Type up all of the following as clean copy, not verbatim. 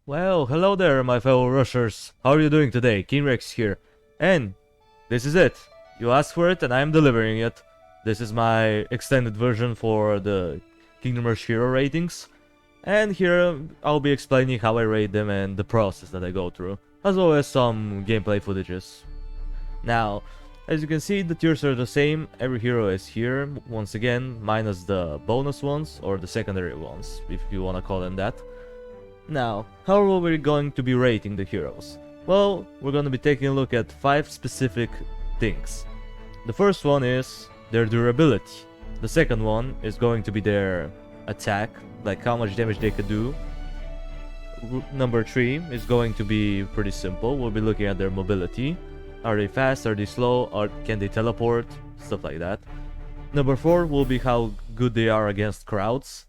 Well, hello there, my fellow rushers. How are you doing today? Kingrex here. And this is it. You asked for it and I am delivering it. This is my extended version for the Kingdom Rush Hero ratings. And here I'll be explaining how I rate them and the process that I go through, as well as some gameplay footages. Now, as you can see, the tiers are the same. Every hero is here, once again, minus the bonus ones, or the secondary ones, if you wanna call them that. Now, how are we going to be rating the heroes? Well, we're going to be taking a look at 5 specific things. The first one is their durability. The second one is going to be their attack, like how much damage they could do. Number 3 is going to be pretty simple. We'll be looking at their mobility. Are they fast? Are they slow? Or can they teleport? Stuff like that. Number 4 will be how good they are against crowds.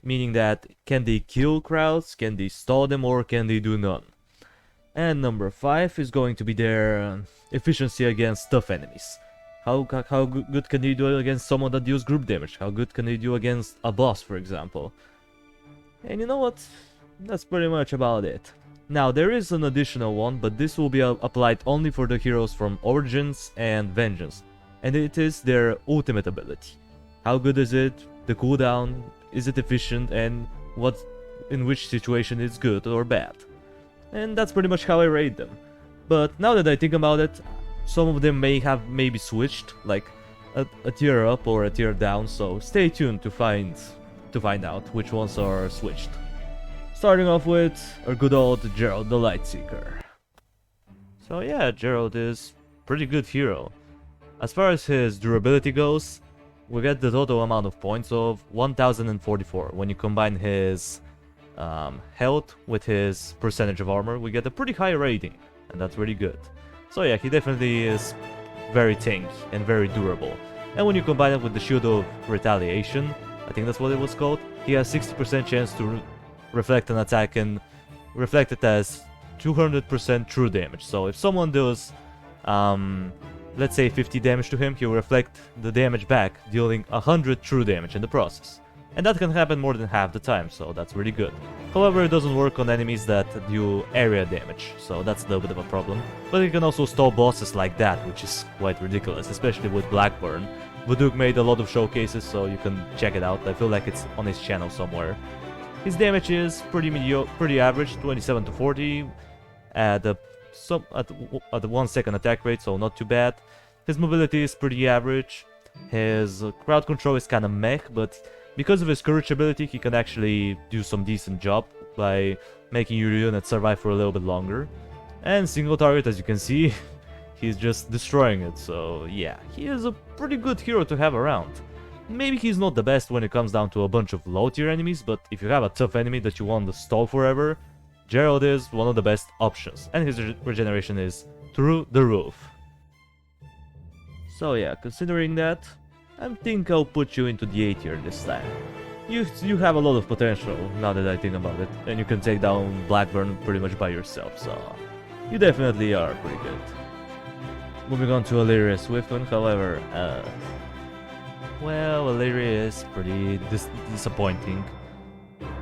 Meaning that, can they kill crowds, can they stall them, or can they do none? And number 5 is going to be their efficiency against tough enemies. How good can they do against someone that deals group damage? How good can they do against a boss, for example? And you know what? That's pretty much about it. Now, there is an additional one, but this will be applied only for the heroes from Origins and Vengeance. And it is their ultimate ability. How good is it? The cooldown? Is it efficient, and in which situation it's good or bad? And that's pretty much how I rate them. But now that I think about it, some of them may have maybe switched, like a tier up or a tier down, so stay tuned to find out which ones are switched. Starting off with our good old Geralt the Lightseeker. So yeah, Geralt is pretty good hero. As far as his durability goes, we get the total amount of points of 1044. When you combine his health with his percentage of armor, we get a pretty high rating, and that's really good. So yeah, he definitely is very tanky and very durable. And when you combine it with the Shield of Retaliation, I think that's what it was called, he has 60% chance to reflect an attack and reflect it as 200% true damage. So if someone does let's say 50 damage to him, he'll reflect the damage back, dealing 100 true damage in the process. And that can happen more than half the time, so that's really good. However, it doesn't work on enemies that do area damage, so that's a little bit of a problem. But it can also stall bosses like that, which is quite ridiculous, especially with Blackburn. Vuduk made a lot of showcases, so you can check it out. I feel like it's on his channel somewhere. His damage is pretty average, 27 to 40, at the 1 second attack rate, so not too bad. His mobility is pretty average. His crowd control is kinda meh, but because of his courage ability, he can actually do some decent job by making your unit survive for a little bit longer. And single target, as you can see, he's just destroying it, so yeah, he is a pretty good hero to have around. Maybe he's not the best when it comes down to a bunch of low tier enemies, but if you have a tough enemy that you want to stall forever, Geralt is one of the best options, and his regeneration is through the roof. So yeah, considering that, I think I'll put you into the A tier this time. You have a lot of potential, now that I think about it, and you can take down Blackburn pretty much by yourself, so you definitely are pretty good. Moving on to Alleria Swiftwind, however, well, Alleria is pretty disappointing.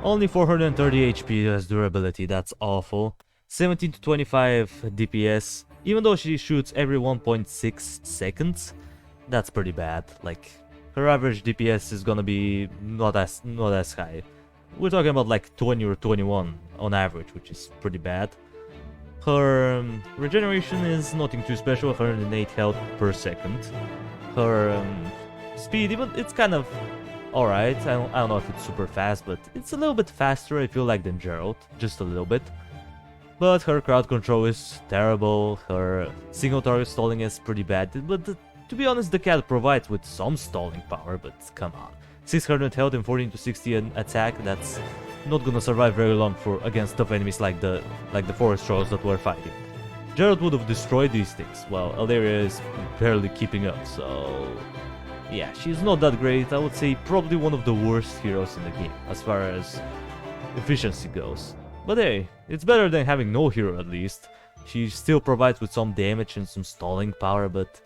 Only 430 HP as durability, that's awful. 17 to 25 DPS, even though she shoots every 1.6 seconds, that's pretty bad. Like, her average DPS is gonna be not as high. We're talking about like 20 or 21 on average, which is pretty bad. Her regeneration is nothing too special, 108 health per second. Her speed, even it's kind of alright. I don't know if it's super fast, but it's a little bit faster, I feel like, than Geralt, just a little bit. But her crowd control is terrible, her single target stalling is pretty bad, but to be honest, the cat provides with some stalling power, but come on. 600 health and 14 to 60 attack, that's not gonna survive very long against tough enemies like the forest trolls that we're fighting. Geralt would have destroyed these things, while Alleria is barely keeping up, so yeah, she's not that great. I would say probably one of the worst heroes in the game, as far as efficiency goes. But hey, it's better than having no hero at least. She still provides with some damage and some stalling power, but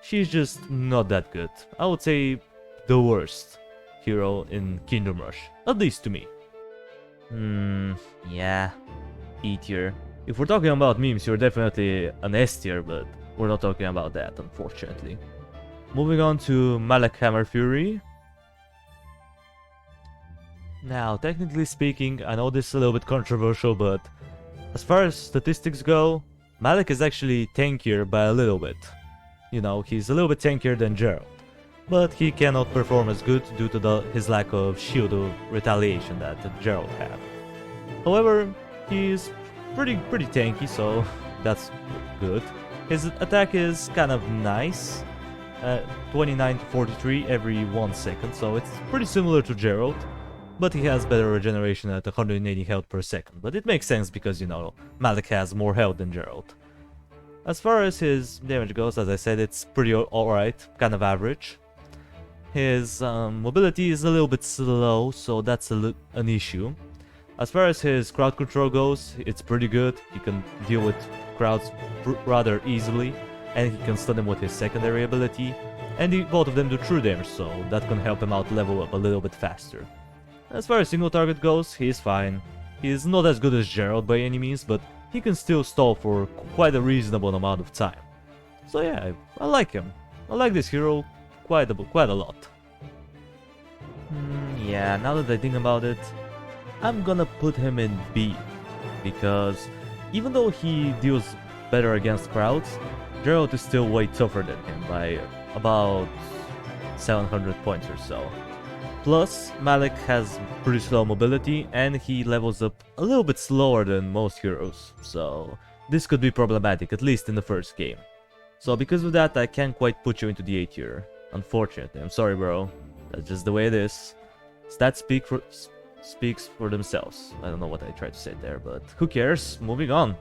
she's just not that good. I would say the worst hero in Kingdom Rush, at least to me. Yeah. E tier. If we're talking about memes, you're definitely an S tier, but we're not talking about that, unfortunately. Moving on to Malak Hammer Fury. Now, technically speaking, I know this is a little bit controversial, but as far as statistics go, Malak is actually tankier by a little bit. You know, he's a little bit tankier than Gerald. But he cannot perform as good due to his lack of shield of retaliation that Gerald had. However, he's pretty tanky, so that's good. His attack is kind of nice, 29 to 43 every 1 second, so it's pretty similar to Gerald, but he has better regeneration at 180 health per second. But it makes sense because, you know, Malak has more health than Gerald. As far as his damage goes, as I said, it's pretty alright, kind of average. His mobility is a little bit slow, so that's an issue. As far as his crowd control goes, it's pretty good. He can deal with crowds rather easily, and he can stun them with his secondary ability, and both of them do true damage, so that can help him out level up a little bit faster. As far as single target goes, he's fine. He's not as good as Gerald by any means, but he can still stall for quite a reasonable amount of time. So yeah, I like him. I like this hero quite a lot. Yeah, now that I think about it, I'm gonna put him in B, because even though he deals better against crowds, Gerald is still way tougher than him by about 700 points or so. Plus, Malak has pretty slow mobility, and he levels up a little bit slower than most heroes, so this could be problematic, at least in the first game. So because of that, I can't quite put you into the A tier. Unfortunately, I'm sorry, bro. That's just the way it is. Stats speaks for themselves. I don't know what I tried to say there, but who cares? Moving on.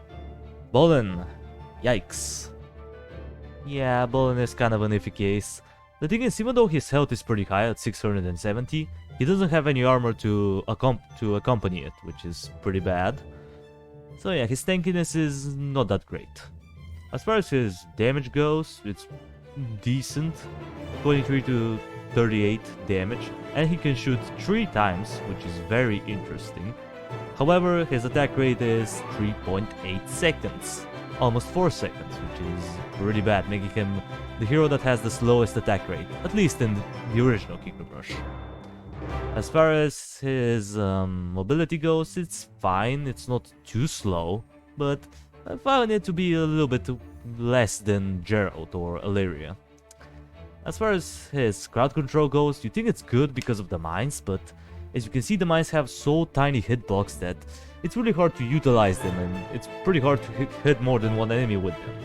Bolin. Yikes. Yeah, Bolin is kind of an iffy case. The thing is, even though his health is pretty high at 670, he doesn't have any armor to accompany it, which is pretty bad. So yeah, his tankiness is not that great. As far as his damage goes, it's decent, 23 to 38 damage, and he can shoot 3 times, which is very interesting. However, his attack rate is 3.8 seconds, almost 4 seconds, which is pretty bad, making him the hero that has the slowest attack rate, at least in the original Kingdom Rush. As far as his mobility goes, it's fine, it's not too slow, but I found it to be a little bit less than Gerald or Illyria. As far as his crowd control goes, you think it's good because of the mines, but as you can see, the mines have so tiny hitbox that it's really hard to utilize them, and it's pretty hard to hit more than one enemy with them.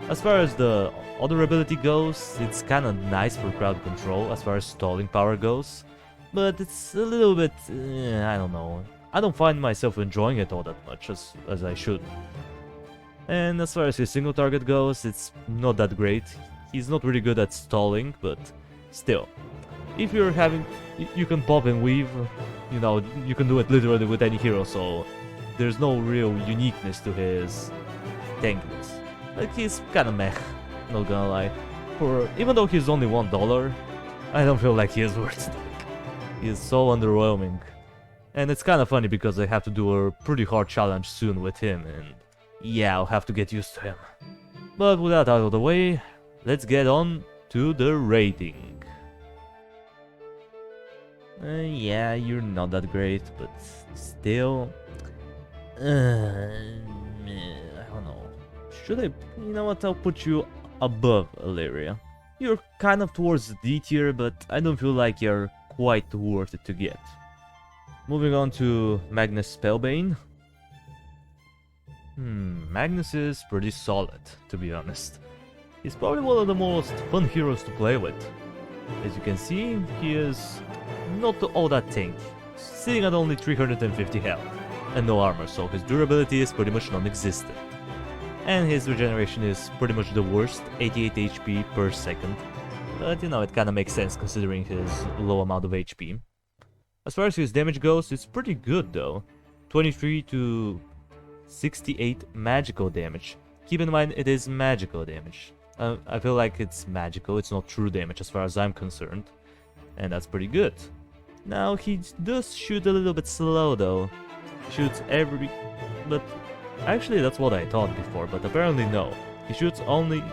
As far as the other ability goes, it's kinda nice for crowd control as far as stalling power goes, but it's a little bit, I don't know. I don't find myself enjoying it all that much as I should. And as far as his single target goes, it's not that great. He's not really good at stalling, but still. If you're having... you can pop and weave, you know, you can do it literally with any hero, so there's no real uniqueness to his tankiness. Like, he's kinda meh, not gonna lie. Even though he's only $1, I don't feel like he is worth it. He is so underwhelming. And it's kinda funny because I have to do a pretty hard challenge soon with him, and yeah, I'll have to get used to him. But with that out of the way, let's get on to the rating. Yeah, you're not that great, but still... I don't know. Should I... you know what, I'll put you above Illyria. You're kind of towards the D tier, but I don't feel like you're quite worth it to get. Moving on to Magnus Spellbane. Magnus is pretty solid, to be honest. He's probably one of the most fun heroes to play with. As you can see, he is not all that tanky, sitting at only 350 health, and no armor, so his durability is pretty much non-existent. And his regeneration is pretty much the worst, 88 HP per second, but you know, it kinda makes sense considering his low amount of HP. As far as his damage goes, it's pretty good though, 23 to 68 magical damage. Keep in mind, it is magical damage. I feel like it's magical, it's not true damage as far as I'm concerned. And that's pretty good. Now, he does shoot a little bit slow though. shoots every... But actually that's what I thought before, but apparently no. He shoots only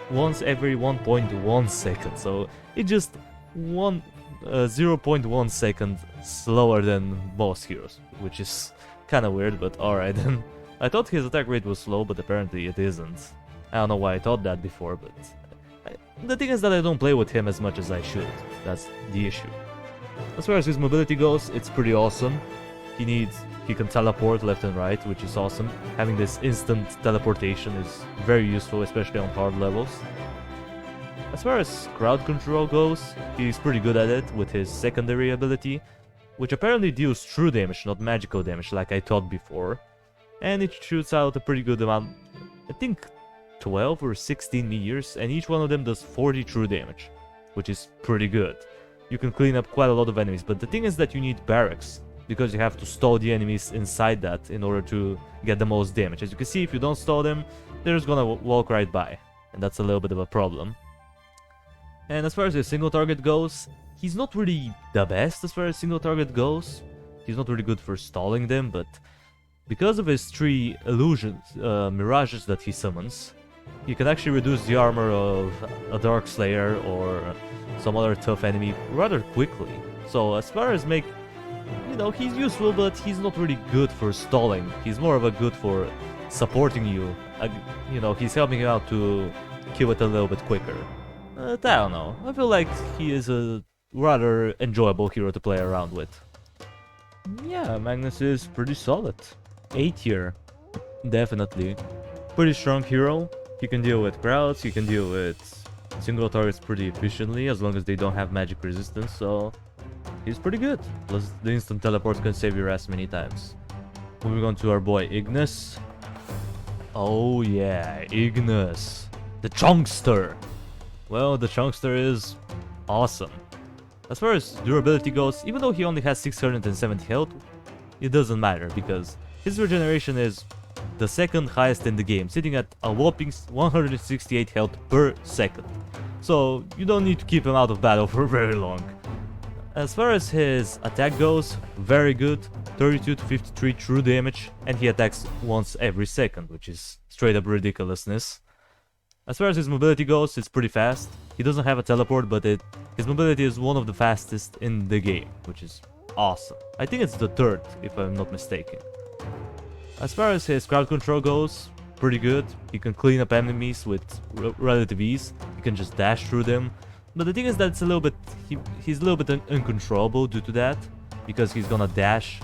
once every 1.1 second, so it's just 0.1 second slower than most heroes, which is kinda weird, but alright then. I thought his attack rate was slow, but apparently it isn't. I don't know why I thought that before, but... The thing is that I don't play with him as much as I should. That's the issue. As far as his mobility goes, it's pretty awesome. He can teleport left and right, which is awesome. Having this instant teleportation is very useful, especially on hard levels. As far as crowd control goes, he's pretty good at it with his secondary ability, which apparently deals true damage, not magical damage like I thought before. And it shoots out a pretty good amount, I think 12 or 16 meteors, and each one of them does 40 true damage, which is pretty good. You can clean up quite a lot of enemies, but the thing is that you need barracks, because you have to stall the enemies inside that in order to get the most damage. As you can see, if you don't stall them, they're just gonna walk right by, and that's a little bit of a problem. And as far as his single target goes, he's not really the best as far as single target goes. He's not really good for stalling them, but because of his 3 illusions, mirages that he summons, he can actually reduce the armor of a Dark Slayer or some other tough enemy rather quickly. So as far as he's useful, but he's not really good for stalling. He's more of a good for supporting you. He's helping you out to kill it a little bit quicker. I don't know. I feel like he is a rather enjoyable hero to play around with. Yeah, Magnus is pretty solid. 8 tier. Definitely. Pretty strong hero. He can deal with crowds, he can deal with single targets pretty efficiently as long as they don't have magic resistance, so he's pretty good. Plus the instant teleports can save your ass many times. Moving on to our boy Ignis. Oh yeah, Ignis. The Chunkster. Well, the Chunkster is awesome. As far as durability goes, even though he only has 670 health, it doesn't matter because his regeneration is the second highest in the game, sitting at a whopping 168 health per second. So you don't need to keep him out of battle for very long. As far as his attack goes, very good, 32 to 53 true damage, and he attacks once every second, which is straight up ridiculousness. As far as his mobility goes, it's pretty fast. He doesn't have a teleport, but his mobility is one of the fastest in the game, which is awesome. I think it's the 3rd, if I'm not mistaken. As far as his crowd control goes, pretty good. He can clean up enemies with relative ease. He can just dash through them. But the thing is that it's a little bit, he's a little bit uncontrollable due to that, because he's gonna dash.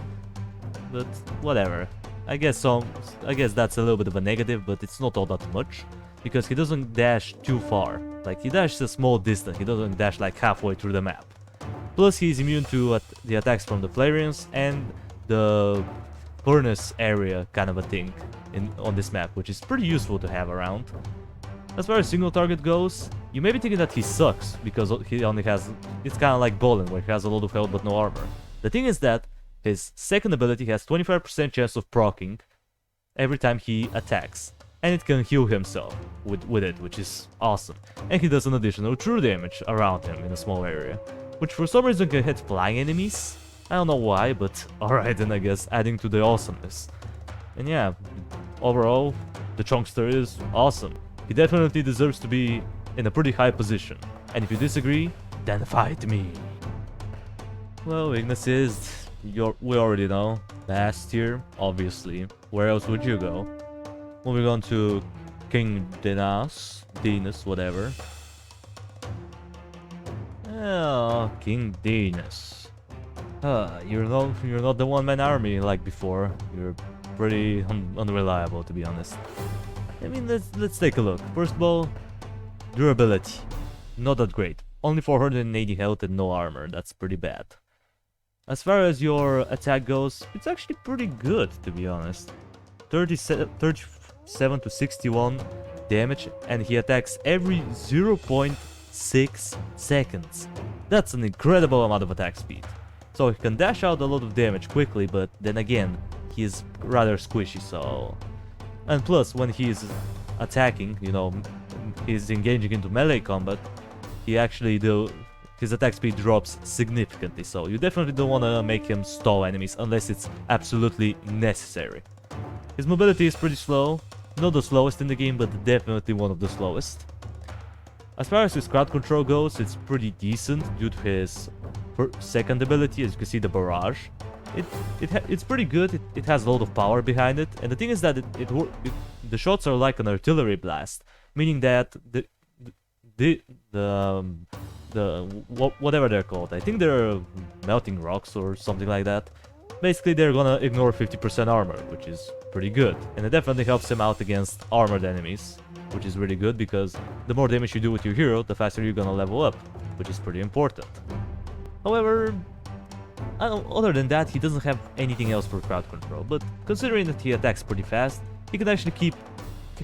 But whatever. I guess that's a little bit of a negative, but it's not all that much, because he doesn't dash too far. Like, he dashes a small distance. He doesn't dash like halfway through the map. Plus, he's immune to the attacks from the Flareons and the furnace area kind of a thing on this map, which is pretty useful to have around. As far as single target goes, you may be thinking that he sucks because he only has, it's kind of like Bolin where he has a lot of health but no armor. The thing is that his second ability has 25% chance of proccing every time he attacks, and it can heal himself with it, which is awesome. And he does an additional true damage around him in a small area, which for some reason can hit flying enemies. I don't know why, but alright then, I guess, adding to the awesomeness. And yeah, overall, the Chunkster is awesome. He definitely deserves to be in a pretty high position. And if you disagree, then fight me. Well, Ignis is, we already know, last tier, obviously. Where else would you go? Moving on to King Dinas, whatever. Oh, King Dinas. You're not the one-man army like before. You're pretty unreliable, to be honest. I mean, let's take a look. First of all, durability. Not that great. Only 480 health and no armor. That's pretty bad. As far as your attack goes, it's actually pretty good, to be honest. 37 to 61 damage, and he attacks every 0.6 seconds. That's an incredible amount of attack speed. So he can dash out a lot of damage quickly, but then again, he's rather squishy, so... And plus, when he's attacking, he's engaging into melee combat, he actually his attack speed drops significantly, so you definitely don't want to make him stall enemies unless it's absolutely necessary. His mobility is pretty slow, not the slowest in the game, but definitely one of the slowest. As far as his crowd control goes, it's pretty decent due to his second ability, as you can see, the barrage. It's pretty good, it has a lot of power behind it, and the thing is that the shots are like an artillery blast, meaning that whatever they're called, I think they're melting rocks or something like that. Basically, they're gonna ignore 50% armor, which is pretty good, and it definitely helps him out against armored enemies, which is really good because the more damage you do with your hero, the faster you're gonna level up, which is pretty important. However, other than that, he doesn't have anything else for crowd control, but considering that he attacks pretty fast, he can actually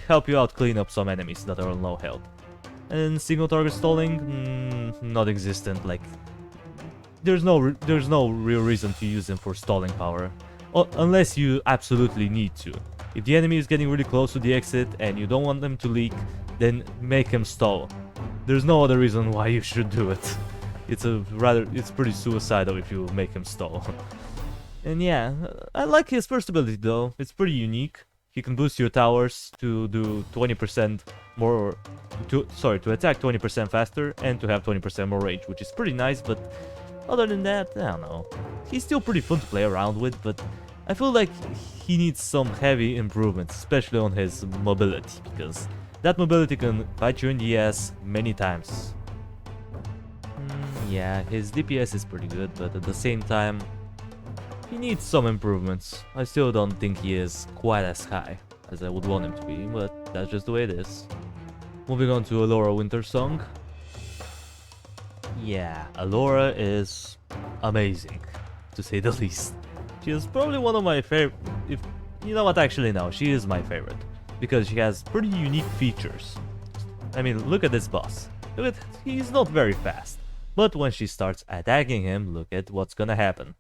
help you out clean up some enemies that are on low health. And single target stalling, not existent. Like, there's no real reason to use him for stalling power, unless you absolutely need to. If the enemy is getting really close to the exit and you don't want them to leak, then make him stall. There's no other reason why you should do it. It's pretty suicidal if you make him stall. And yeah, I like his first ability though. It's pretty unique. He can boost your towers to do 20% more, to attack 20% faster and to have 20% more range, which is pretty nice, but other than that, I don't know. He's still pretty fun to play around with, but I feel like he needs some heavy improvements, especially on his mobility, because that mobility can bite you in the ass many times. Yeah, his DPS is pretty good, but at the same time, he needs some improvements. I still don't think he is quite as high as I would want him to be, but that's just the way it is. Moving on to Elora Wintersong. Yeah, Elora is amazing, to say the least. She is probably one of my favorite. If you know what, actually no, she is my favorite because she has pretty unique features. I mean, look at this boss. He's not very fast, but when she starts attacking him, look at what's gonna happen.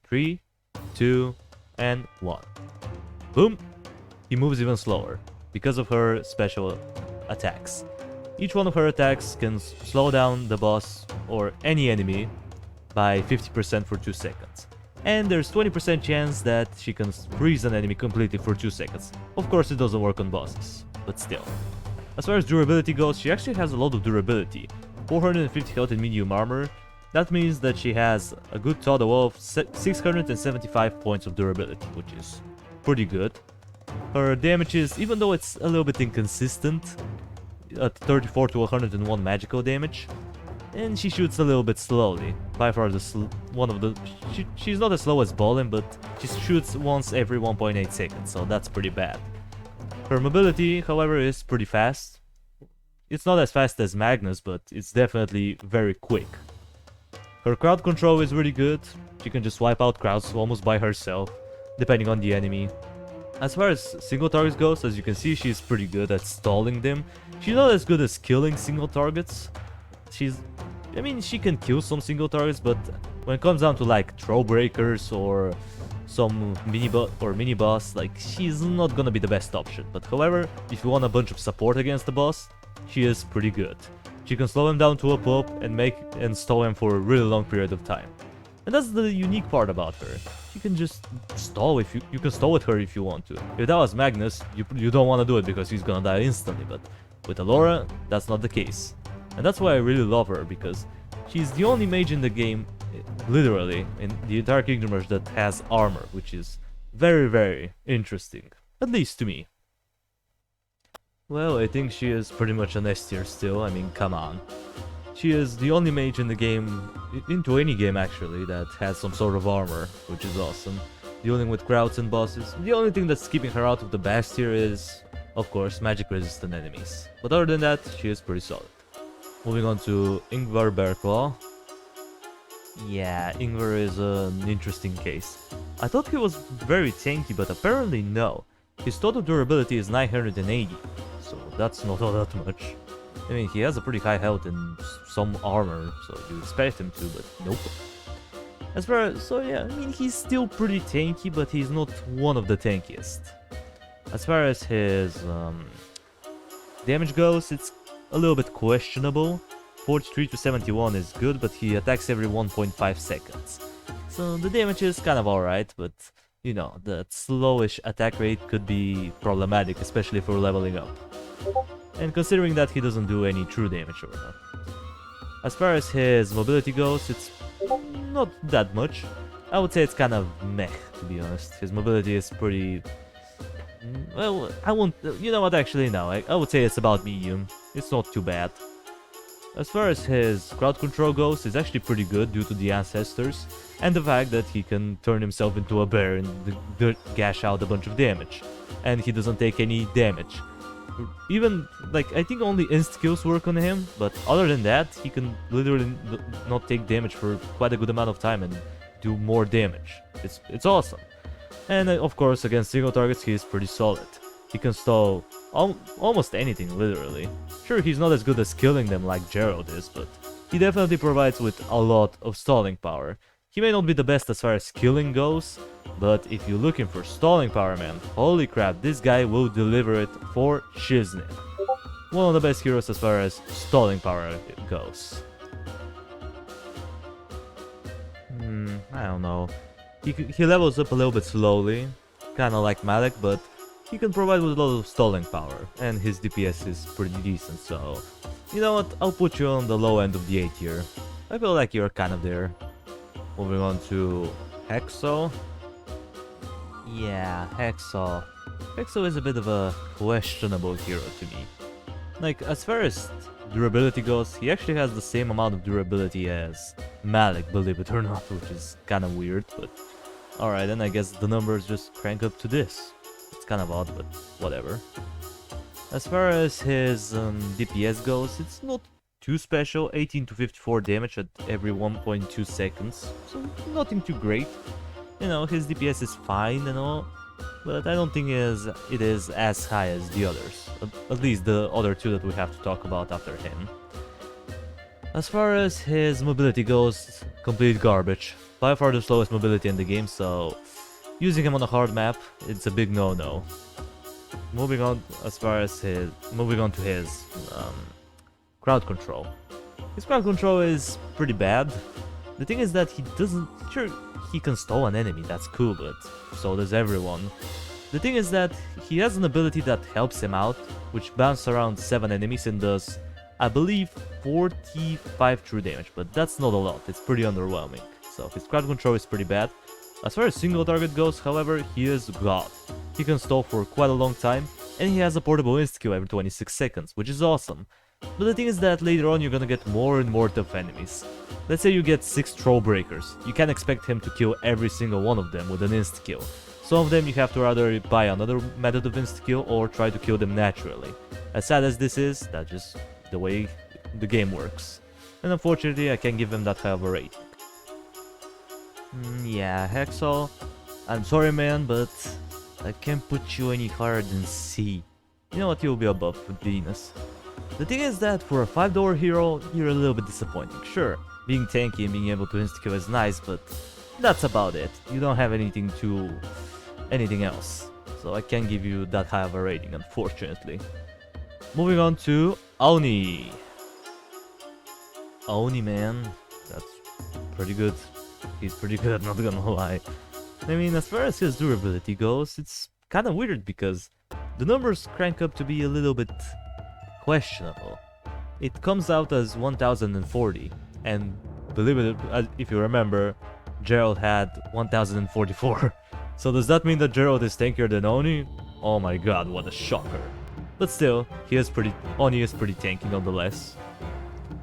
3, 2, and 1. Boom! He moves even slower because of her special attacks. Each one of her attacks can slow down the boss or any enemy by 50% for 2 seconds. And there's 20% chance that she can freeze an enemy completely for 2 seconds. Of course, it doesn't work on bosses, but still. As far as durability goes, she actually has a lot of durability. 450 health and medium armor. That means that she has a good total of 675 points of durability, which is pretty good. Her damage is, even though it's a little bit inconsistent, at 34 to 101 magical damage, and she shoots a little bit slowly. By far she's not as slow as Bolin, but she shoots once every 1.8 seconds, so that's pretty bad. Her mobility, however, is pretty fast. It's not as fast as Magnus, but it's definitely very quick. Her crowd control is really good. She can just wipe out crowds almost by herself, depending on the enemy. As far as single targets goes, as you can see, she's pretty good at stalling them. She's not as good as killing single targets. I mean, she can kill some single targets, but when it comes down to like throw breakers or some mini boss, like, she's not gonna be the best option. But however, if you want a bunch of support against the boss, she is pretty good. She can slow him down to a pop and stall him for a really long period of time. And that's the unique part about her. She can just stall if you can stall with her if you want to. If that was Magnus, you don't want to do it because he's gonna die instantly, but with Elora, that's not the case. And that's why I really love her, because she's the only mage in the game, literally, in the entire Kingdom Rush that has armor, which is very, very interesting. At least to me. Well, I think she is pretty much an S tier still, I mean, come on. She is the only mage in the game, into any game actually, that has some sort of armor, which is awesome. Dealing with crowds and bosses. The only thing that's keeping her out of the best tier is, of course, magic resistant enemies. But other than that, she is pretty solid. Moving on to Yngvar Bearclaw. Yeah, Yngvar is an interesting case. I thought he was very tanky, but apparently no. His total durability is 980, so that's not all that much. I mean, he has a pretty high health and some armor, so you expect him to, but nope. So yeah, I mean, he's still pretty tanky, but he's not one of the tankiest. As far as his damage goes, it's a little bit questionable. 43 to 71 is good, but he attacks every 1.5 seconds. So the damage is kind of alright, but you know, that slowish attack rate could be problematic, especially for leveling up. And considering that he doesn't do any true damage or not. As far as his mobility goes, it's not that much. I would say it's kind of meh, to be honest. His mobility is pretty... well, I won't... you know what, actually no, I would say it's about medium. It's not too bad. As far as his crowd control goes, it's actually pretty good due to the ancestors, and the fact that he can turn himself into a bear and gash out a bunch of damage. And he doesn't take any damage. Even, like, I think only insta-kills work on him, but other than that, he can literally not take damage for quite a good amount of time and do more damage. It's awesome. And of course, against single targets, he is pretty solid. He can stall almost anything, literally. Sure, he's not as good as killing them like Gerald is, but he definitely provides with a lot of stalling power. He may not be the best as far as killing goes, but if you're looking for stalling power, man, holy crap, this guy will deliver it for shiznit. One of the best heroes as far as stalling power goes. I don't know. He levels up a little bit slowly, kinda like Malik, but he can provide with a lot of stalling power, and his DPS is pretty decent, so... you know what, I'll put you on the low end of the A tier. I feel like you're kind of there. Moving on to Hexo. Yeah, Hexo. Hexo is a bit of a questionable hero to me. Like, as far as durability goes, he actually has the same amount of durability as Malik, believe it or not, which is kind of weird, but... alright, then I guess the numbers just crank up to this. It's kind of odd, but whatever. As far as his DPS goes, it's not too special, 18 to 54 damage at every 1.2 seconds, so nothing too great. You know, his DPS is fine and all, but I don't think it is as high as the others, at least the other two that we have to talk about after him. As far as his mobility goes, complete garbage. By far the slowest mobility in the game, so using him on a hard map, it's a big no-no. Moving on to his crowd control. His crowd control is pretty bad. The thing is that he doesn't... sure, he can stall an enemy, that's cool, but so does everyone. The thing is that he has an ability that helps him out, which bounces around 7 enemies and does, I believe, 45 true damage, but that's not a lot, it's pretty underwhelming. So his crowd control is pretty bad. As far as single target goes, however, he is god. He can stall for quite a long time, and he has a portable insta-kill every 26 seconds, which is awesome. But the thing is that later on you're gonna get more and more tough enemies. Let's say you get 6 troll breakers, you can't expect him to kill every single one of them with an insta-kill. Some of them you have to either buy another method of insta-kill or try to kill them naturally. As sad as this is, that's just the way the game works. And unfortunately I can't give him that high of a rating. Yeah, Hexo, I'm sorry man, but I can't put you any higher than C. You know what, you'll be above with Venus. The thing is that for a 5-door hero, you're a little bit disappointing. Sure, being tanky and being able to insta-kill is nice, but that's about it. You don't have anything else. So I can't give you that high of a rating, unfortunately. Moving on to Oni. Oni, man, that's pretty good. He's pretty good, not gonna lie. I mean, as far as his durability goes, it's kinda weird because the numbers crank up to be a little bit questionable. It comes out as 1040, and believe it, if you remember, Gerald had 1044. So does that mean that Gerald is tankier than Oni? Oh my god, what a shocker. But still, Oni is pretty tanky nonetheless.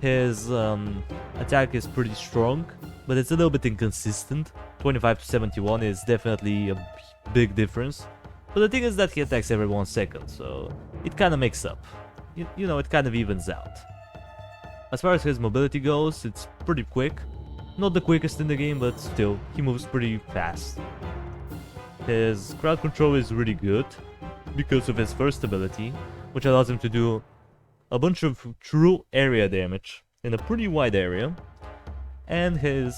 His attack is pretty strong, but it's a little bit inconsistent. 25 to 71 is definitely a big difference. But the thing is that he attacks every 1 second, so it kinda makes up. You know, it kind of evens out. As far as his mobility goes, it's pretty quick. Not the quickest in the game, but still, he moves pretty fast. His crowd control is really good because of his first ability, which allows him to do a bunch of true area damage in a pretty wide area. And his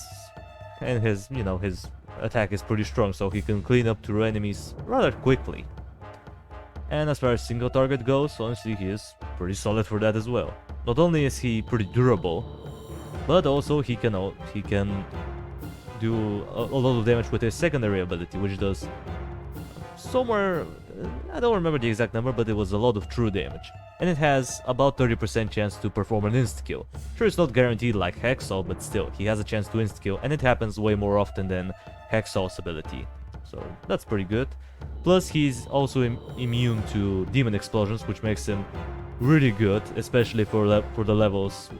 attack is pretty strong, so he can clean up true enemies rather quickly. And as far as single target goes, honestly, he is pretty solid for that as well. Not only is he pretty durable, but also he can do a lot of damage with his secondary ability, which does somewhere, I don't remember the exact number, but it was a lot of true damage. And it has about 30% chance to perform an insta-kill. Sure, it's not guaranteed like Hacksaw, but still, he has a chance to insta-kill, and it happens way more often than Hacksaw's ability. So that's pretty good. Plus, he's also immune to Demon Explosions, which makes him really good, especially for the levels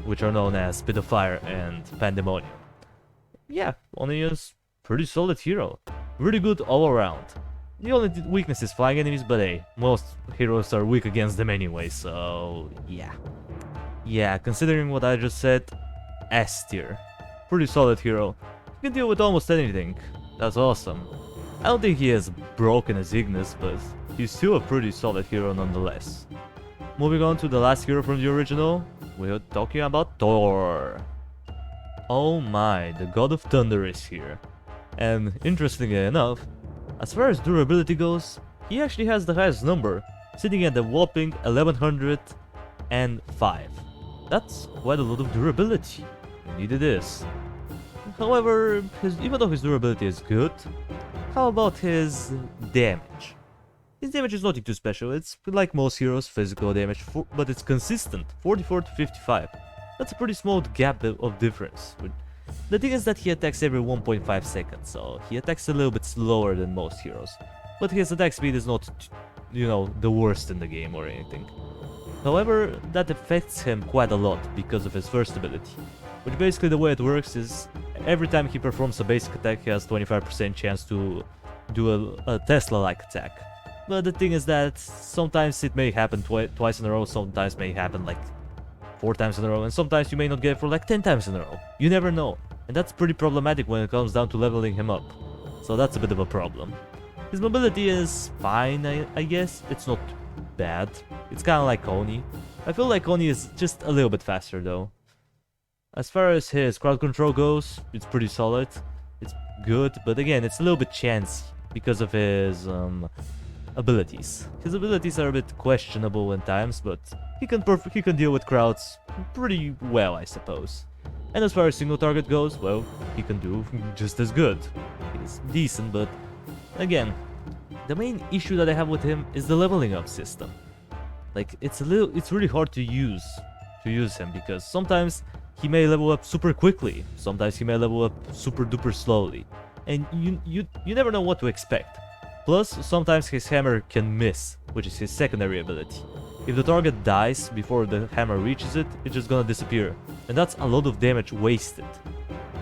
which are known as Pit of Fire and Pandemonium. Yeah, Oni is pretty solid hero. Really good all around. The only weakness is flying enemies, but hey, most heroes are weak against them anyway, so yeah. Yeah, considering what I just said, S tier. Pretty solid hero. He can deal with almost anything. That's awesome. I don't think he is broken as Ignis, but he's still a pretty solid hero nonetheless. Moving on to the last hero from the original, we're talking about Thor. Oh my, the God of Thunder is here. And interestingly enough, as far as durability goes, he actually has the highest number, sitting at the whopping 1105. That's quite a lot of durability. Indeed it is. However, even though his durability is good, how about his damage? His damage is nothing too special, it's like most heroes, physical damage, but it's consistent, 44 to 55. That's a pretty small gap of difference. The thing is that he attacks every 1.5 seconds, so he attacks a little bit slower than most heroes. But his attack speed is not, you know, the worst in the game or anything. However, that affects him quite a lot because of his first ability. Which basically the way it works is, every time he performs a basic attack he has 25% chance to do a Tesla-like attack. But the thing is that sometimes it may happen twice in a row, sometimes may happen like 4 times in a row, and sometimes you may not get it for like 10 times in a row. You never know. And that's pretty problematic when it comes down to leveling him up. So that's a bit of a problem. His mobility is fine, I guess. It's not bad. It's kind of like Oni. I feel like Oni is just a little bit faster though. As far as his crowd control goes, it's pretty solid. It's good, but again, it's a little bit chance because of his abilities. His abilities are a bit questionable at times, but he can deal with crowds pretty well, I suppose. And as far as single target goes, well, he can do just as good. He's decent, but again, the main issue that I have with him is the leveling up system. Like, it's really hard to use him, because sometimes he may level up super quickly, sometimes he may level up super duper slowly, and you never know what to expect. Plus, sometimes his hammer can miss, which is his secondary ability. If the target dies before the hammer reaches it, it's just gonna disappear, and that's a lot of damage wasted.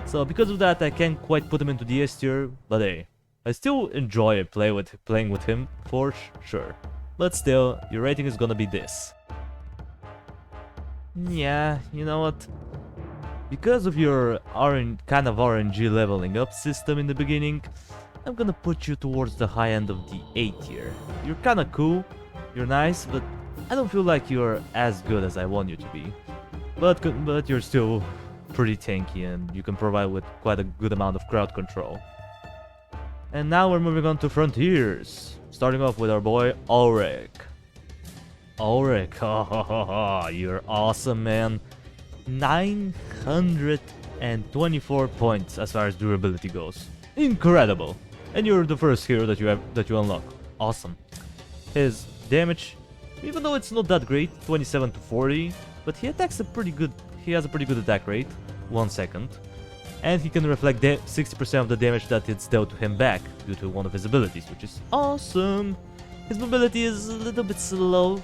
So because of that, I can't quite put him into the S tier, but hey, I still enjoy playing with him for sure. But still, your rating is gonna be this. Yeah, you know what? Because of your kind of RNG leveling up system in the beginning, I'm gonna put you towards the high end of the A tier. You're kinda cool, you're nice, but I don't feel like you're as good as I want you to be. But you're still pretty tanky and you can provide with quite a good amount of crowd control. And now we're moving on to Frontiers, starting off with our boy Ulrich. Ulrich, you're awesome, man. 924 points as far as durability goes. Incredible! And you're the first hero that you unlock. Awesome. His damage, even though it's not that great, 27 to 40, but he has a pretty good attack rate, 1 second. And he can reflect 60% of the damage that it's dealt to him back due to one of his abilities, which is awesome. His mobility is a little bit slow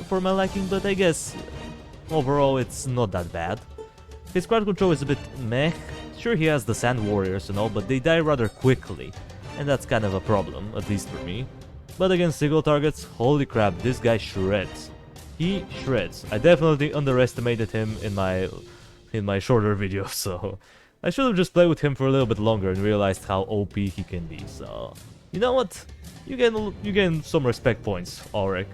for my liking, but I guess overall it's not that bad. His crowd control is a bit meh. Sure, he has the Sand Warriors and all, but they die rather quickly, and that's kind of a problem, at least for me. But against single targets, holy crap, this guy shreds. He shreds. I definitely underestimated him in my shorter video, so I should have just played with him for a little bit longer and realized how OP he can be. So you know what? You gain some respect points, Ulrich.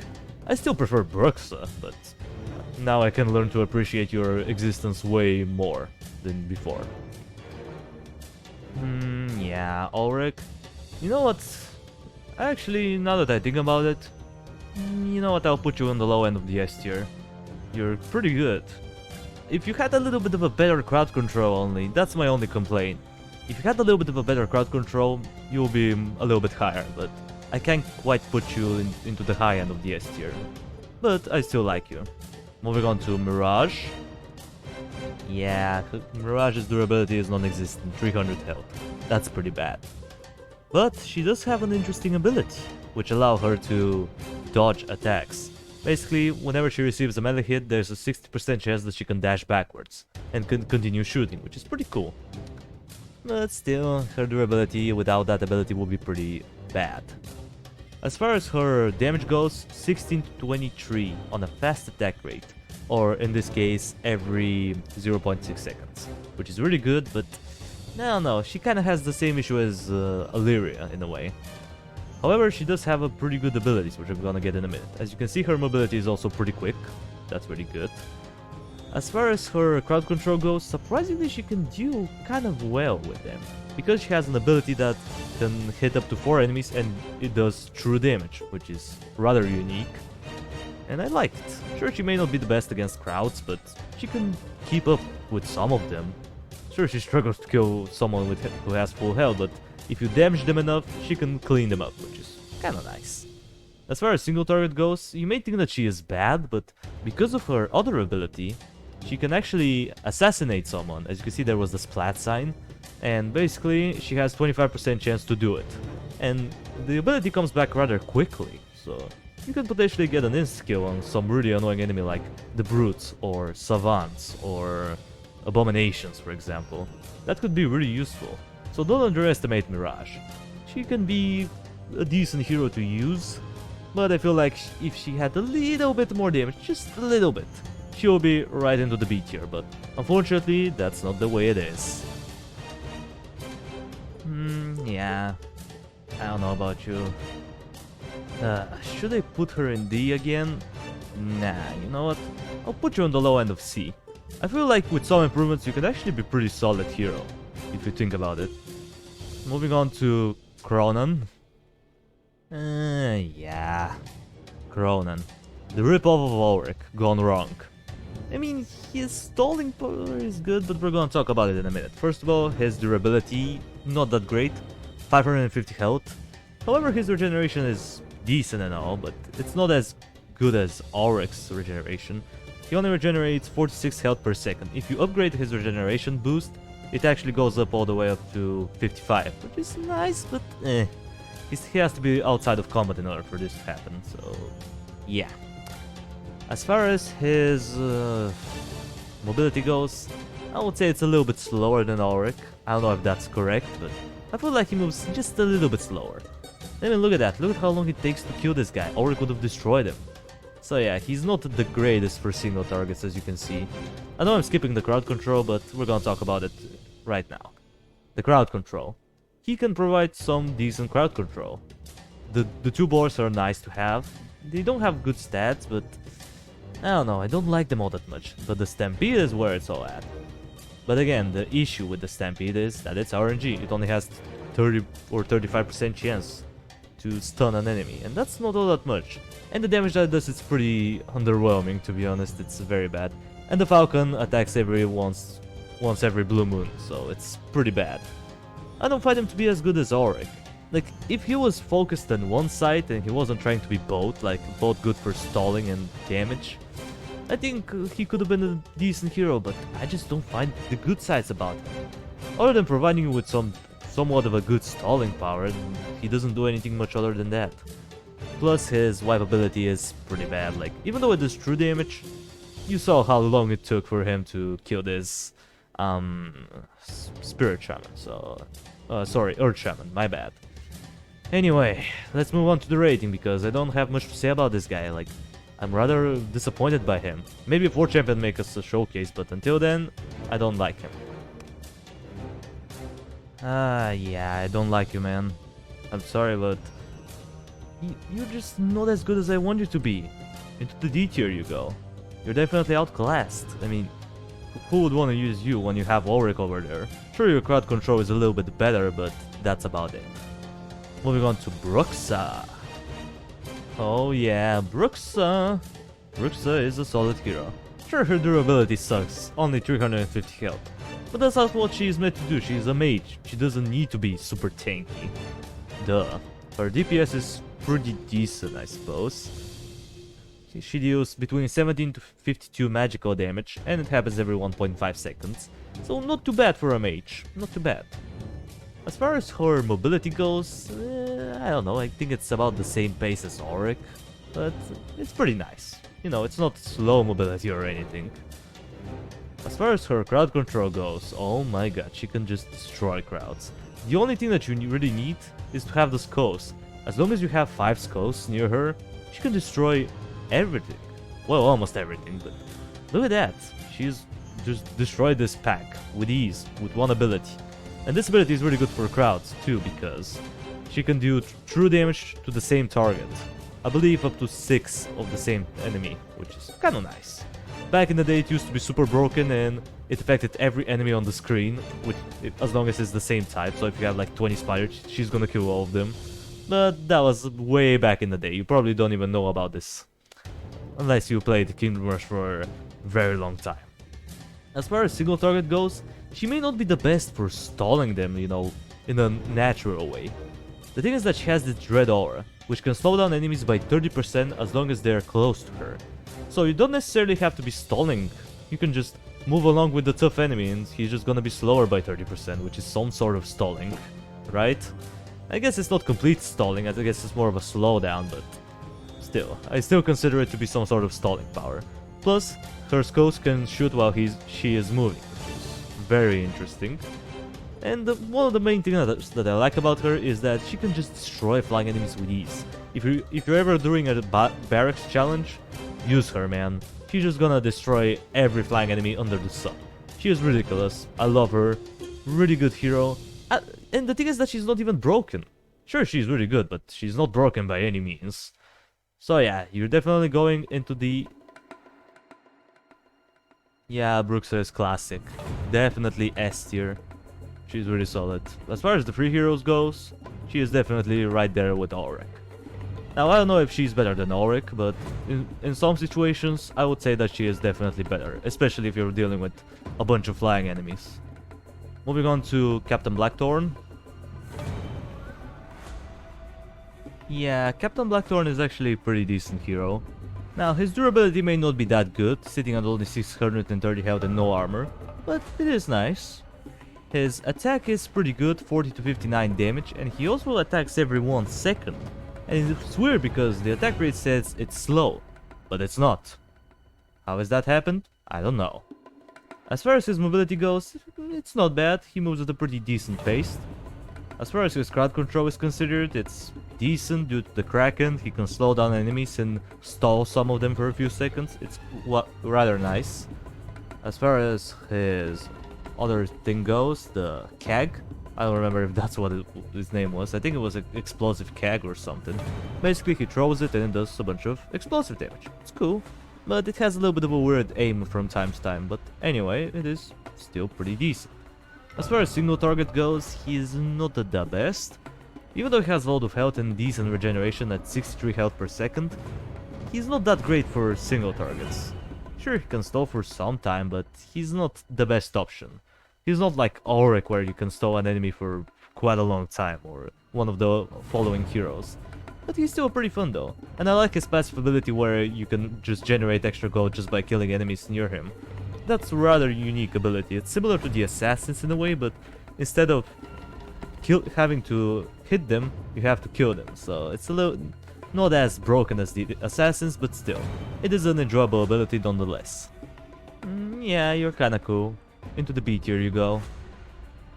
I still prefer Bruxa, but now I can learn to appreciate your existence way more than before. Yeah, Ulrich. You know what? Actually, now that I think about it, you know what? I'll put you on the low end of the S tier. You're pretty good. If you had a little bit of a better crowd control only, that's my only complaint. If you had a little bit of a better crowd control, you'll be a little bit higher, but I can't quite put you into the high end of the S tier. But I still like you. Moving on to Mirage. Yeah, Mirage's durability is non-existent, 300 health. That's pretty bad. But she does have an interesting ability, which allows her to dodge attacks. Basically, whenever she receives a melee hit, there's a 60% chance that she can dash backwards and can continue shooting, which is pretty cool. But still, her durability without that ability will be pretty bad. As far as her damage goes, 16 to 23 on a fast attack rate, or in this case, every 0.6 seconds, which is really good, but I don't know, she kinda has the same issue as Illyria in a way. However, she does have a pretty good abilities, which I'm gonna get in a minute. As you can see, her mobility is also pretty quick, that's really good. As far as her crowd control goes, surprisingly she can do kind of well with them, because she has an ability that can hit up to 4 enemies and it does true damage, which is rather unique. And I like it. Sure, she may not be the best against crowds, but she can keep up with some of them. Sure, she struggles to kill someone who has full health, but if you damage them enough, she can clean them up, which is kinda nice. As far as single target goes, you may think that she is bad, but because of her other ability, she can actually assassinate someone. As you can see, there was the splat sign, and basically she has 25% chance to do it. And the ability comes back rather quickly, so you can potentially get an insta-kill on some really annoying enemy like the Brutes or Savants or Abominations, for example. That could be really useful, so don't underestimate Mirage. She can be a decent hero to use, but I feel like if she had a little bit more damage, just a little bit, she'll be right into the B tier, but unfortunately, that's not the way it is. Yeah, I don't know about you. Should I put her in D again? Nah, you know what? I'll put you on the low end of C. I feel like with some improvements you could actually be a pretty solid hero, if you think about it. Moving on to Kronan. Yeah. Kronan. The ripoff of Ulrich, gone wrong. I mean, his stalling power is good, but we're gonna talk about it in a minute. First of all, his durability, not that great. 550 health. However, his regeneration is decent and all, but it's not as good as Ulrich's regeneration. He only regenerates 46 health per second. If you upgrade his regeneration boost, it actually goes up all the way up to 55, which is nice, but he has to be outside of combat in order for this to happen, so yeah. As far as his mobility goes, I would say it's a little bit slower than Ulrich. I don't know if that's correct, but I feel like he moves just a little bit slower. I mean, look at that. Look at how long it takes to kill this guy. Ulrich would have destroyed him. So yeah, he's not the greatest for single targets, as you can see. I know I'm skipping the crowd control, but we're gonna talk about it right now. The crowd control. He can provide some decent crowd control. The two bores are nice to have. They don't have good stats, but I don't know, I don't like them all that much. But the Stampede is where it's all at. But again, the issue with the Stampede is that it's RNG. It only has 30 or 35% chance to stun an enemy, and that's not all that much. And the damage that it does is pretty underwhelming, to be honest. It's very bad. And the Falcon attacks once every blue moon, so it's pretty bad. I don't find him to be as good as Ulrich. Like, if he was focused on one side and he wasn't trying to be both, like both good for stalling and damage, I think he could have been a decent hero, but I just don't find the good sides about him. Other than providing you with somewhat of a good stalling power, he doesn't do anything much other than that. Plus his wipe ability is pretty bad. Like, even though it does true damage, you saw how long it took for him to kill this Spirit Shaman, so sorry, Earth Shaman, my bad. Anyway, let's move on to the rating, because I don't have much to say about this guy. Like, I'm rather disappointed by him. Maybe if World Champion make us a showcase, but until then, I don't like him. Yeah, I don't like you, man. I'm sorry, but you're just not as good as I want you to be. Into the D tier you go. You're definitely outclassed. I mean, who would want to use you when you have Ulrich over there? Sure, your crowd control is a little bit better, but that's about it. Moving on to Bruxa. Oh yeah, Bruxa. Bruxa is a solid hero. Sure, her durability sucks, only 350 health. But that's not what she is meant to do, she is a mage. She doesn't need to be super tanky. Duh. Her DPS is pretty decent, I suppose. She deals between 17 to 52 magical damage, and it happens every 1.5 seconds. So not too bad for a mage, not too bad. As far as her mobility goes, I don't know, I think it's about the same pace as Auric, but it's pretty nice. You know, it's not slow mobility or anything. As far as her crowd control goes, oh my god, she can just destroy crowds. The only thing that you really need is to have the skulls. As long as you have 5 skulls near her, she can destroy everything. Well, almost everything, but look at that. She's just destroyed this pack with ease, with one ability. And this ability is really good for crowds too, because she can do true damage to the same target. I believe up to 6 of the same enemy, which is kinda nice. Back in the day it used to be super broken and it affected every enemy on the screen, as long as it's the same type, so if you have like 20 spiders, she's gonna kill all of them. But that was way back in the day, you probably don't even know about this. Unless you played Kingdom Rush for a very long time. As far as single target goes, she may not be the best for stalling them, you know, in a natural way. The thing is that she has this Dread Aura, which can slow down enemies by 30% as long as they're close to her. So you don't necessarily have to be stalling, you can just move along with the tough enemy and he's just gonna be slower by 30%, which is some sort of stalling, right? I guess it's not complete stalling, I guess it's more of a slowdown, but still, I still consider it to be some sort of stalling power. Plus, her skulls can shoot while she is moving, which is very interesting. And one of the main things that I like about her is that she can just destroy flying enemies with ease. If you're ever doing a barracks challenge, use her, man. She's just gonna destroy every flying enemy under the sun. She is ridiculous. I love her. Really good hero. And the thing is that she's not even broken. Sure, she's really good, but she's not broken by any means. So yeah, you're definitely going into the... Yeah, Bruxa is classic. Definitely S tier. She's really solid. As far as the free heroes goes, she is definitely right there with Auric. Now, I don't know if she's better than Auric, but in some situations, I would say that she is definitely better, especially if you're dealing with a bunch of flying enemies. Moving on to Captain Blackthorn. Yeah, Captain Blackthorn is actually a pretty decent hero. Now, his durability may not be that good, sitting at only 630 health and no armor, but it is nice. His attack is pretty good, 40 to 59 damage, and he also attacks every 1 second. And it's weird because the attack rate says it's slow, but it's not. How has that happened? I don't know. As far as his mobility goes, it's not bad, he moves at a pretty decent pace. As far as his crowd control is considered, it's decent due to the Kraken. He can slow down enemies and stall some of them for a few seconds. It's rather nice. As far as his other thing goes, the Kag. I don't remember if that's what his name was. I think it was an explosive Kag or something. Basically, he throws it and it does a bunch of explosive damage. It's cool, but it has a little bit of a weird aim from time to time. But anyway, it is still pretty decent. As far as single target goes, he is not the best. Even though he has a lot of health and decent regeneration at 63 health per second, he's not that great for single targets. Sure, he can stall for some time, but he's not the best option. He's not like Auric where you can stall an enemy for quite a long time, or one of the following heroes. But he's still pretty fun though, and I like his passive ability where you can just generate extra gold just by killing enemies near him. That's a rather unique ability. It's similar to the assassins in a way, but instead of having to hit them, you have to kill them. So it's a little not as broken as the assassins, but still, it is an enjoyable ability nonetheless. Yeah, you're kinda cool. Into the B tier you go.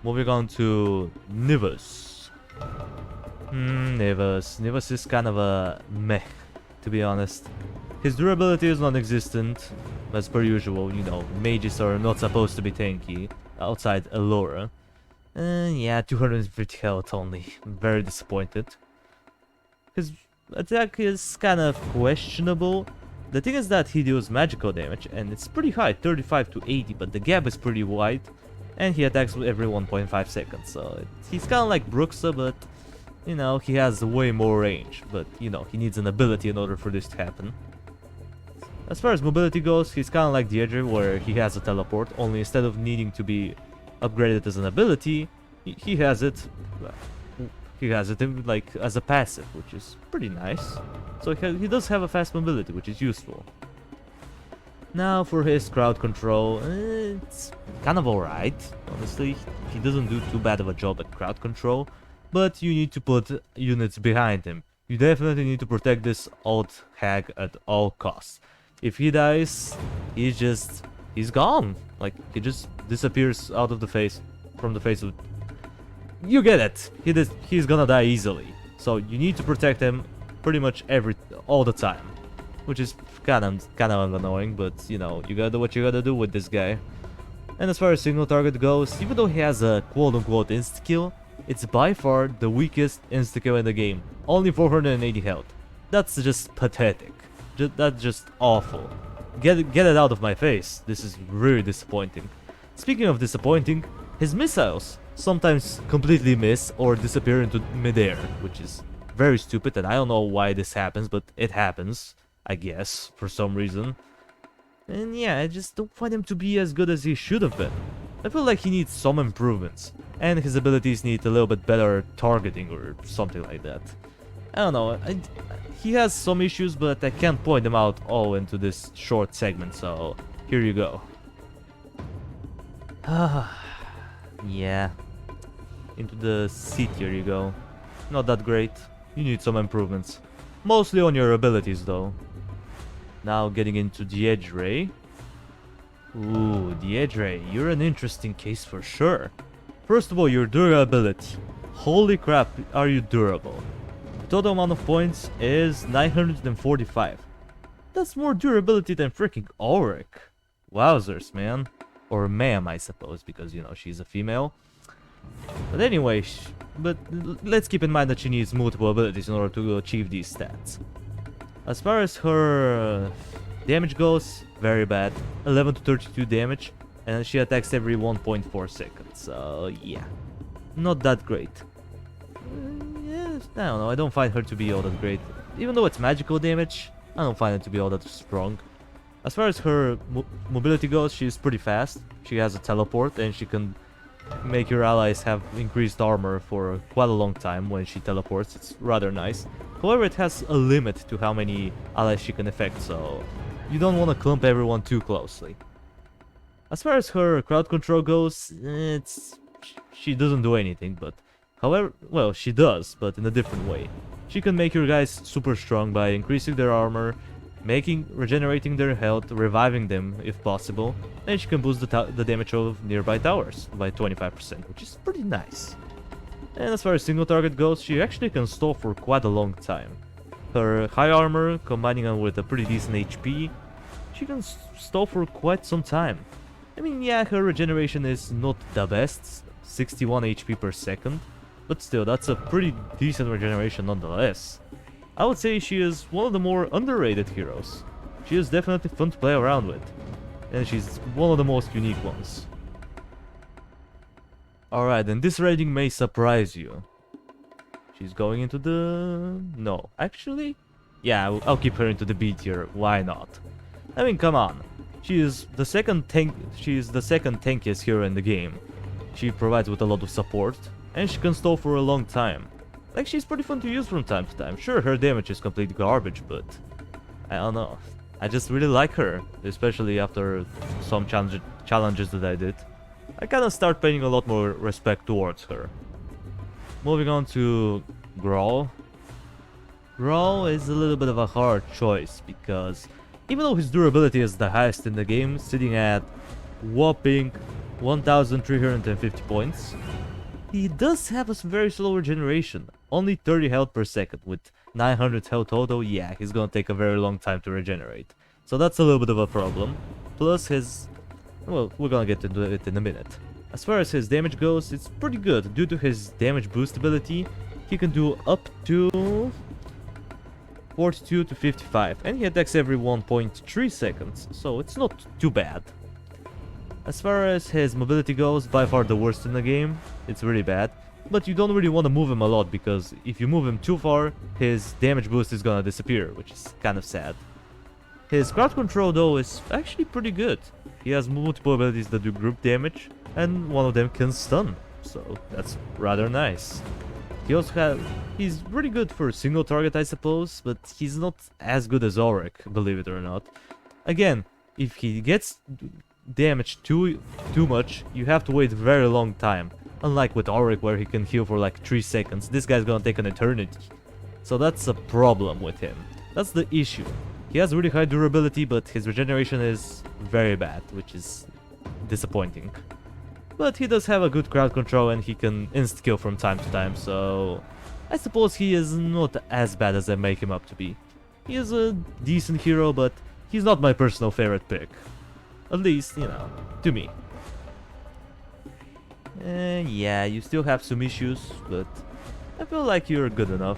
Moving on to Nivus. Nivus is kind of a meh, to be honest. His durability is non-existent, as per usual, you know, mages are not supposed to be tanky, outside Elora. Yeah, 250 health only, very disappointed. His attack is kind of questionable. The thing is that he deals magical damage, and it's pretty high, 35 to 80, but the gap is pretty wide, and he attacks every 1.5 seconds, so he's kind of like Bruxa, but, you know, he has way more range, but, you know, he needs an ability in order for this to happen. As far as mobility goes, he's kind of like the Edger, where he has a teleport, only instead of needing to be upgraded as an ability, he has it like as a passive, which is pretty nice. So he does have a fast mobility, which is useful. Now for his crowd control, it's kind of alright. Honestly, he doesn't do too bad of a job at crowd control, but you need to put units behind him. You definitely need to protect this alt hag at all costs. If he dies, he's gone. Like, he just disappears out of the face, from the face of... You get it. He's gonna die easily. So you need to protect him pretty much all the time. Which is kind of annoying, but you know, you gotta do what you gotta do with this guy. And as far as single target goes, even though he has a quote-unquote insta-kill, it's by far the weakest insta-kill in the game. Only 480 health. That's just pathetic. That's just awful. Get it out of my face. This is really disappointing. Speaking of disappointing, his missiles sometimes completely miss or disappear into midair, which is very stupid, and I don't know why this happens, but it happens, I guess, for some reason. And yeah, I just don't find him to be as good as he should have been. I feel like he needs some improvements, and his abilities need a little bit better targeting or something like that. I don't know, he has some issues, but I can't point them out all into this short segment, so here you go. Yeah, into the C tier you go. Not that great, you need some improvements. Mostly on your abilities though. Now getting into the Edge Ray. Ooh, the Edge Ray, you're an interesting case for sure. First of all, your durability. Holy crap, are you durable. The total amount of points is 945. That's more durability than freaking Ulrich. Wowzers, man. Or ma'am, I suppose, because, you know, she's a female. But anyway, let's keep in mind that she needs multiple abilities in order to achieve these stats. As far as her damage goes, very bad. 11 to 32 damage, and she attacks every 1.4 seconds, so yeah. Not that great. Yeah, I don't know, I don't find her to be all that great. Even though it's magical damage, I don't find it to be all that strong. As far as her mobility goes, she's pretty fast. She has a teleport, and she can make your allies have increased armor for quite a long time when she teleports. It's rather nice. However, it has a limit to how many allies she can affect, so you don't want to clump everyone too closely. As far as her crowd control goes, she doesn't do anything, but however, well, she does, but in a different way. She can make your guys super strong by increasing their armor, regenerating their health, reviving them if possible, and she can boost the damage of nearby towers by 25%, which is pretty nice. And as far as single target goes, she actually can stall for quite a long time. Her high armor, combining with a pretty decent HP, she can stall for quite some time. I mean, yeah, her regeneration is not the best, 61 HP per second, but still, that's a pretty decent regeneration nonetheless. I would say she is one of the more underrated heroes. She is definitely fun to play around with, and she's one of the most unique ones. Alright, and this rating may surprise you. She's going into the... no, actually? Yeah, I'll keep her into the B tier, why not? I mean, come on. She is the second tankiest hero in the game. She provides with a lot of support, and she can stall for a long time. Like, she's pretty fun to use from time to time. Sure, her damage is complete garbage, but I don't know. I just really like her, especially after some challenges that I did. I kind of start paying a lot more respect towards her. Moving on to Grawl. Grawl is a little bit of a hard choice, because even though his durability is the highest in the game, sitting at whopping 1,350 points, he does have a very slow regeneration, only 30 health per second. With 900 health total, yeah, he's gonna take a very long time to regenerate. So that's a little bit of a problem. Plus his... well, we're gonna get into it in a minute. As far as his damage goes, it's pretty good. Due to his damage boost ability, he can do up to 42 to 55, and he attacks every 1.3 seconds, so it's not too bad. As far as his mobility goes, by far the worst in the game. It's really bad, but you don't really want to move him a lot, because if you move him too far, his damage boost is gonna disappear, which is kind of sad. His crowd control though is actually pretty good. He has multiple abilities that do group damage, and one of them can stun, so that's rather nice. He's pretty good for a single target, I suppose, but he's not as good as Auric, believe it or not. Again, if he gets damaged too much, you have to wait a very long time. Unlike with Auric, where he can heal for like 3 seconds, this guy's gonna take an eternity. So that's a problem with him. That's the issue. He has really high durability, but his regeneration is very bad, which is disappointing. But he does have a good crowd control and he can insta-kill from time to time, so I suppose he is not as bad as I make him up to be. He is a decent hero, but he's not my personal favorite pick. At least, you know, to me. Yeah, you still have some issues, but I feel like you're good enough.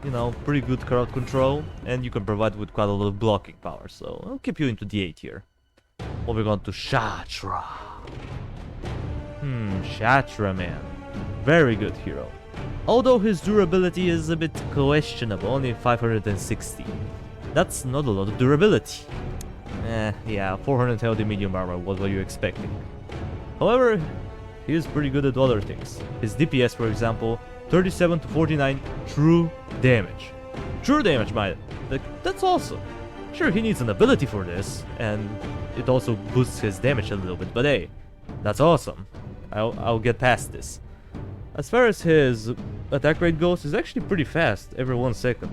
You know, pretty good crowd control, and you can provide with quite a lot of blocking power, so I'll keep you into the 8 here. Moving on to Shatra. Shatra, man. Very good hero. Although his durability is a bit questionable, only 560. That's not a lot of durability. Yeah, 400 healthy medium armor, what were you expecting? However, he is pretty good at other things. His DPS, for example, 37 to 49 true damage. True damage, that's awesome. Sure, he needs an ability for this, and it also boosts his damage a little bit, but hey, that's awesome. I'll get past this. As far as his attack rate goes, he's actually pretty fast, every 1 second.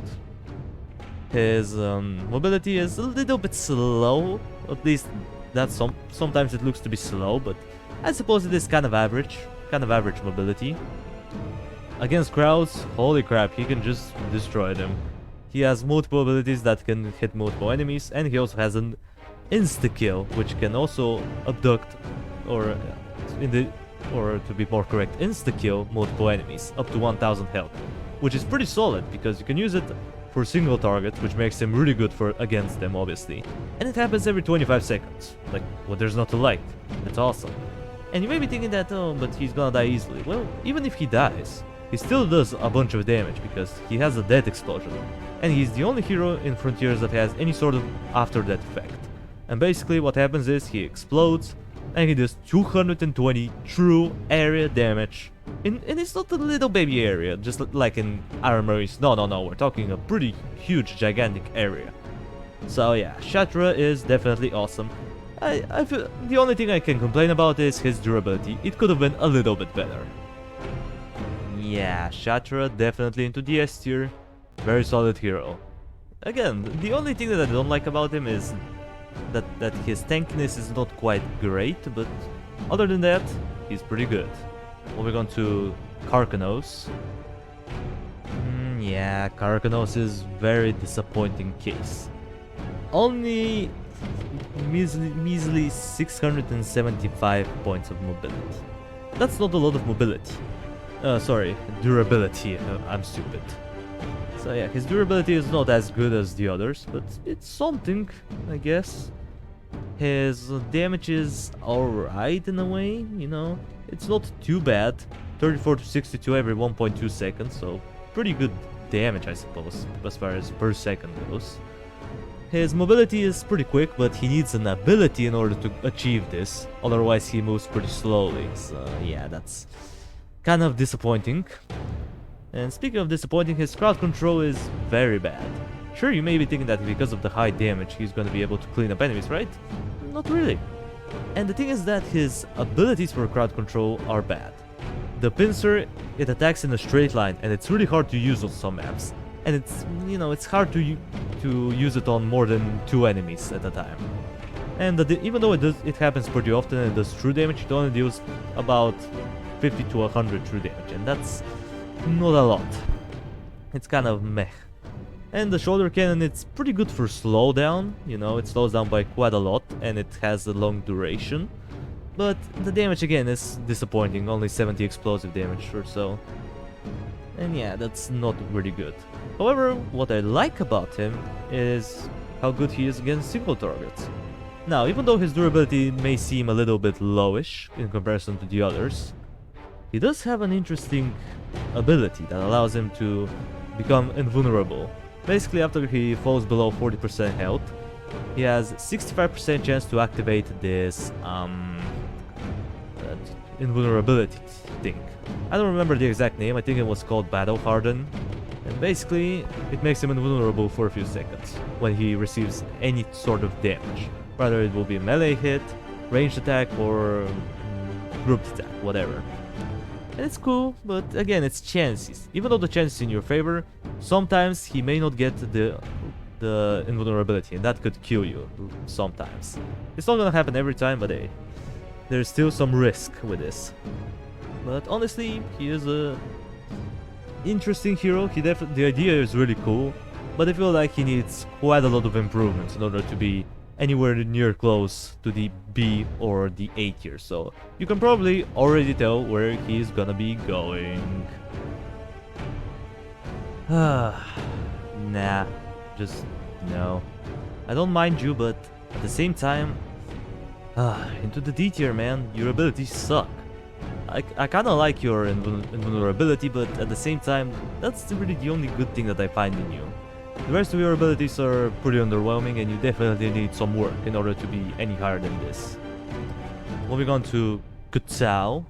His mobility is a little bit slow, at least that's sometimes it looks to be slow, but I suppose it is kind of average mobility. Against crowds, holy crap, he can just destroy them. He has multiple abilities that can hit multiple enemies, and he also has an insta-kill, which can also abduct, or to be more correct, insta-kill multiple enemies, up to 1000 health, which is pretty solid, because you can use it for single targets, which makes him really good against them, obviously. And it happens every 25 seconds. Like, what there's not to like. It's awesome. And you may be thinking that, oh, but he's gonna die easily. Well, even if he dies, he still does a bunch of damage, because he has a death explosion. And he's the only hero in Frontiers that has any sort of after-death effect. And basically what happens is he explodes, and he does 220 true area damage. And it's not a little baby area, just like in Iron Marines. No, we're talking a pretty huge, gigantic area. So yeah, Shatra is definitely awesome. I feel the only thing I can complain about is his durability. It could have been a little bit better. Yeah, Shatra definitely into the S tier. Very solid hero. Again, the only thing that I don't like about him is that his tankiness is not quite great, but other than that, he's pretty good. Moving on to Karkanos. Yeah, Karkanos is very disappointing case. Only measly 675 points of mobility. That's not a lot of mobility. Sorry, durability. I'm stupid. So yeah, his durability is not as good as the others, but it's something, I guess. His damage is alright in a way, you know. It's not too bad. 34 to 62 every 1.2 seconds, so pretty good damage, I suppose, as far as per second goes. His mobility is pretty quick, but he needs an ability in order to achieve this, otherwise he moves pretty slowly, so yeah, that's kind of disappointing. And speaking of disappointing, his crowd control is very bad. Sure, you may be thinking that because of the high damage he's gonna be able to clean up enemies, right? Not really. And the thing is that his abilities for crowd control are bad. The pincer, it attacks in a straight line, and it's really hard to use on some maps. And it's, you know, it's hard to use it on more than 2 enemies at a time. And even though it happens pretty often and it does true damage, it only deals about 50 to 100 true damage, and that's not a lot. It's kind of meh. And the shoulder cannon, it's pretty good for slowdown, you know, it slows down by quite a lot and it has a long duration. But the damage again is disappointing, only 70 explosive damage or so. And yeah, that's not really good. However, what I like about him is how good he is against single targets. Now, even though his durability may seem a little bit lowish in comparison to the others, he does have an interesting ability that allows him to become invulnerable. Basically, after he falls below 40% health, he has 65% chance to activate this invulnerability thing. I don't remember the exact name, I think it was called Battle Harden. And basically, it makes him invulnerable for a few seconds when he receives any sort of damage. Whether it will be a melee hit, ranged attack, or grouped attack, whatever. And it's cool, but again, it's chances. Even though the chance is in your favor, sometimes he may not get the invulnerability, and that could kill you sometimes. It's not gonna happen every time, but hey, there's still some risk with this. But honestly, he is a interesting hero. The idea is really cool, but I feel like he needs quite a lot of improvements in order to be anywhere near close to the B or the A tier. So you can probably already tell where he's gonna be going. Nah, just no. I don't mind you, but at the same time, into the D tier, man. Your abilities suck. I kinda like your invulnerability, but at the same time, that's really the only good thing that I find in you. The rest of your abilities are pretty underwhelming, and you definitely need some work in order to be any higher than this. Moving on to Kutsao.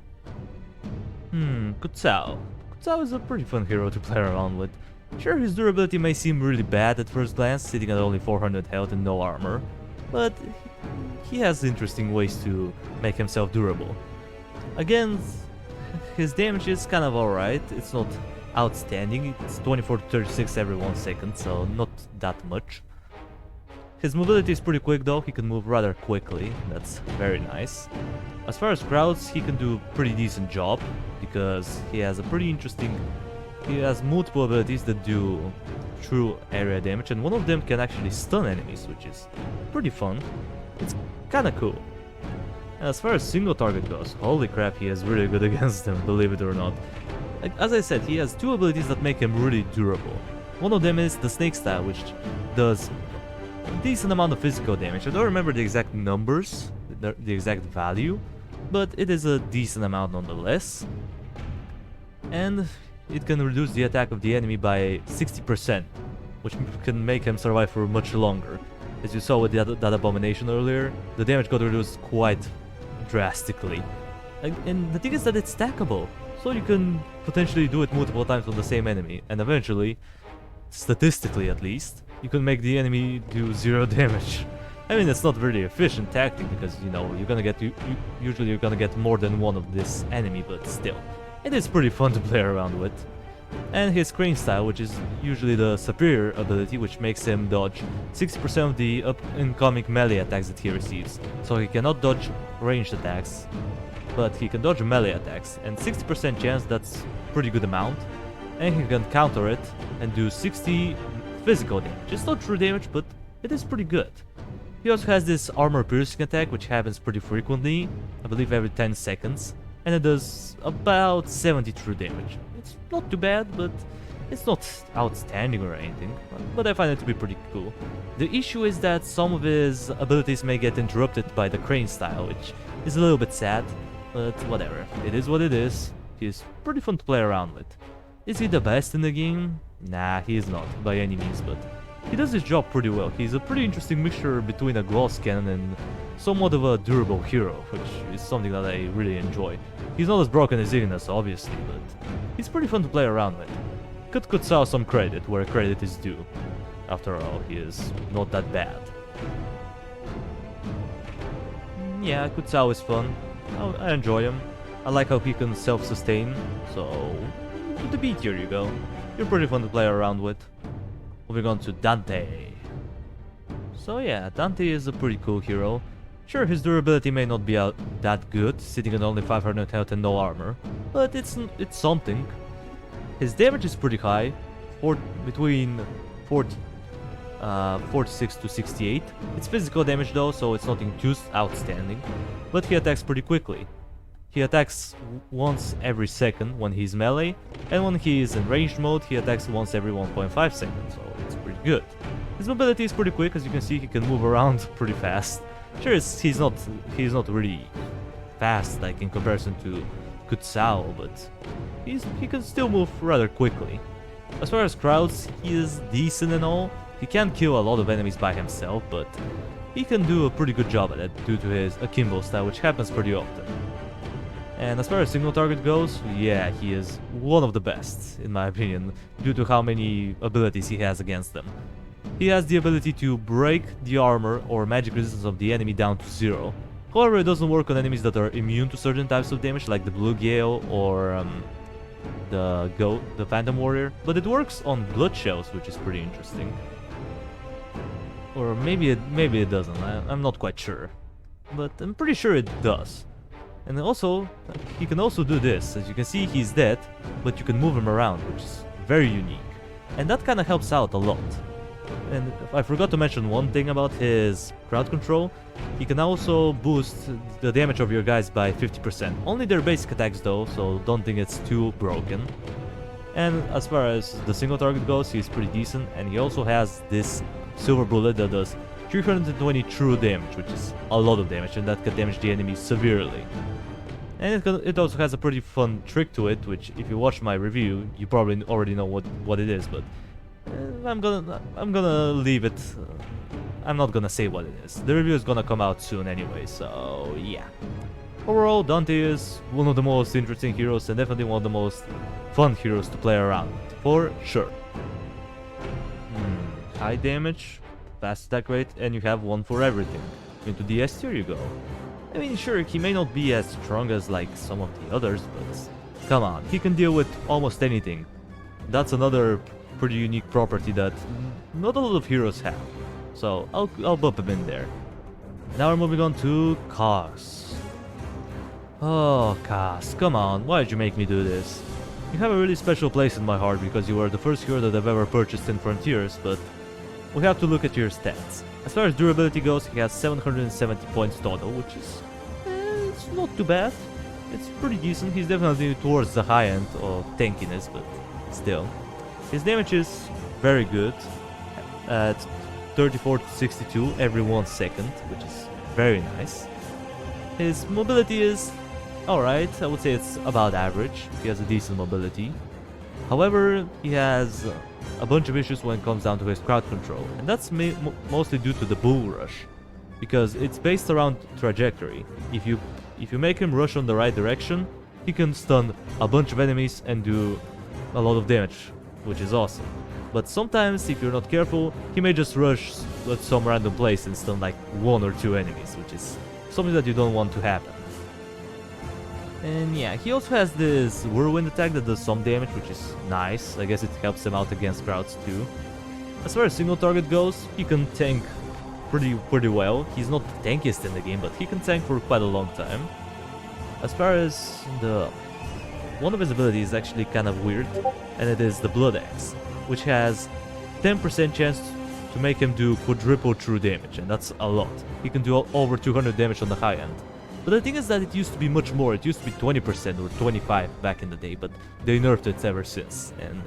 Kutsao. Kutsao is a pretty fun hero to play around with. Sure, his durability may seem really bad at first glance, sitting at only 400 health and no armor, but he has interesting ways to make himself durable. Again, his damage is kind of alright, it's not outstanding, it's 24 to 36 every 1 second, so not that much. His mobility is pretty quick though, he can move rather quickly, that's very nice. As far as crowds, he can do a pretty decent job, because he has multiple abilities that do true area damage, and one of them can actually stun enemies, which is pretty fun. It's kinda cool. And as far as single target goes, holy crap, he is really good against them, believe it or not. Like, as I said, he has two abilities that make him really durable. One of them is the Snake Style, which does a decent amount of physical damage. I don't remember the exact numbers, the exact value, but it is a decent amount nonetheless. And it can reduce the attack of the enemy by 60%, which can make him survive for much longer. As you saw with that abomination earlier, the damage got reduced quite drastically. And the thing is that it's stackable, so you can potentially do it multiple times on the same enemy, and eventually, statistically at least, you can make the enemy do 0 damage. I mean, it's not really efficient tactic, because, you know, usually you're gonna get more than one of this enemy, but still. It is pretty fun to play around with. And his Crane Style, which is usually the superior ability, which makes him dodge 60% of the incoming melee attacks that he receives. So he cannot dodge ranged attacks, but he can dodge melee attacks, and 60% chance, that's pretty good amount. And he can counter it and do 60 physical damage. It's not true damage, but it is pretty good. He also has this armor piercing attack, which happens pretty frequently, I believe every 10 seconds. And it does about 70 true damage. It's not too bad, but it's not outstanding or anything, but I find it to be pretty cool. The issue is that some of his abilities may get interrupted by the Crane Style, which is a little bit sad, but whatever. It is what it is. He's pretty fun to play around with. Is he the best in the game? Nah, he is not, by any means, but he does his job pretty well. He's a pretty interesting mixture between a gloss cannon and somewhat of a durable hero, which is something that I really enjoy. He's not as broken as Ignis, obviously, but he's pretty fun to play around with. Cut Kutsao some credit where credit is due. After all, he is not that bad. Yeah, Kutsao is fun. I enjoy him. I like how he can self-sustain, so to the B tier you go. You're pretty fun to play around with. Moving on to Dante. So yeah, Dante is a pretty cool hero. Sure, his durability may not be that good, sitting at only 500 health and no armor, but it's something. His damage is pretty high, between 46 to 68. It's physical damage though, so it's nothing too outstanding, but he attacks pretty quickly. He attacks once every second when he's melee, and when he is in ranged mode, he attacks once every 1.5 seconds, so it's pretty good. His mobility is pretty quick, as you can see, he can move around pretty fast. Sure, he's not really fast, like in comparison to Kutsao, but he can still move rather quickly. As far as crowds, he is decent and all. He can't kill a lot of enemies by himself, but he can do a pretty good job at it due to his akimbo style, which happens pretty often. And as far as single target goes, yeah, he is one of the best, in my opinion, due to how many abilities he has against them. He has the ability to break the armor or magic resistance of the enemy down to 0. However, it doesn't work on enemies that are immune to certain types of damage, like the Blue Gale or the Goat, the Phantom Warrior. But it works on Blood Shells, which is pretty interesting. Or maybe it doesn't, I'm not quite sure. But I'm pretty sure it does. And also, he can also do this. As you can see, he's dead, but you can move him around, which is very unique. And that kind of helps out a lot. And I forgot to mention one thing about his crowd control. He can also boost the damage of your guys by 50%. Only their basic attacks though, so don't think it's too broken. And as far as the single target goes, he's pretty decent. And he also has this silver bullet that does 320 true damage, which is a lot of damage, and that can damage the enemy severely. And it also has a pretty fun trick to it, which if you watch my review, you probably already know what it is, but I'm gonna leave it. I'm not gonna say what it is. The review is gonna come out soon anyway, so yeah. Overall, Dante is one of the most interesting heroes and definitely one of the most fun heroes to play around, for sure. High damage, fast attack rate, and you have one for everything. Into the S tier you go. I mean, sure, he may not be as strong as like some of the others, but come on, he can deal with almost anything. That's another pretty unique property that not a lot of heroes have. So I'll bump him in there. Now we're moving on to Kaz. Oh, Kaz, come on, why did you make me do this? You have a really special place in my heart because you were the first hero that I've ever purchased in Frontiers, but we have to look at your stats. As far as durability goes, he has 770 points total, which is it's not too bad. It's pretty decent. He's definitely towards the high end of tankiness, but still. His damage is very good at 34 to 62 every 1 second, which is very nice. His mobility is alright, I would say it's about average. He has a decent mobility. However, he has a bunch of issues when it comes down to his crowd control, and that's mostly due to the bull rush, because it's based around trajectory. If you make him rush on the right direction, he can stun a bunch of enemies and do a lot of damage, which is awesome. But sometimes, if you're not careful, he may just rush at some random place and stun like 1 or 2 enemies, which is something that you don't want to happen. And yeah, he also has this whirlwind attack that does some damage, which is nice. I guess it helps him out against crowds too. As far as single target goes, he can tank pretty well. He's not the tankiest in the game, but he can tank for quite a long time. As far as one of his abilities is actually kind of weird, and it is the Blood Axe, which has 10% chance to make him do quadruple true damage, and that's a lot. He can do over 200 damage on the high end. But the thing is that it used to be much more. It used to be 20% or 25% back in the day, but they nerfed it ever since, and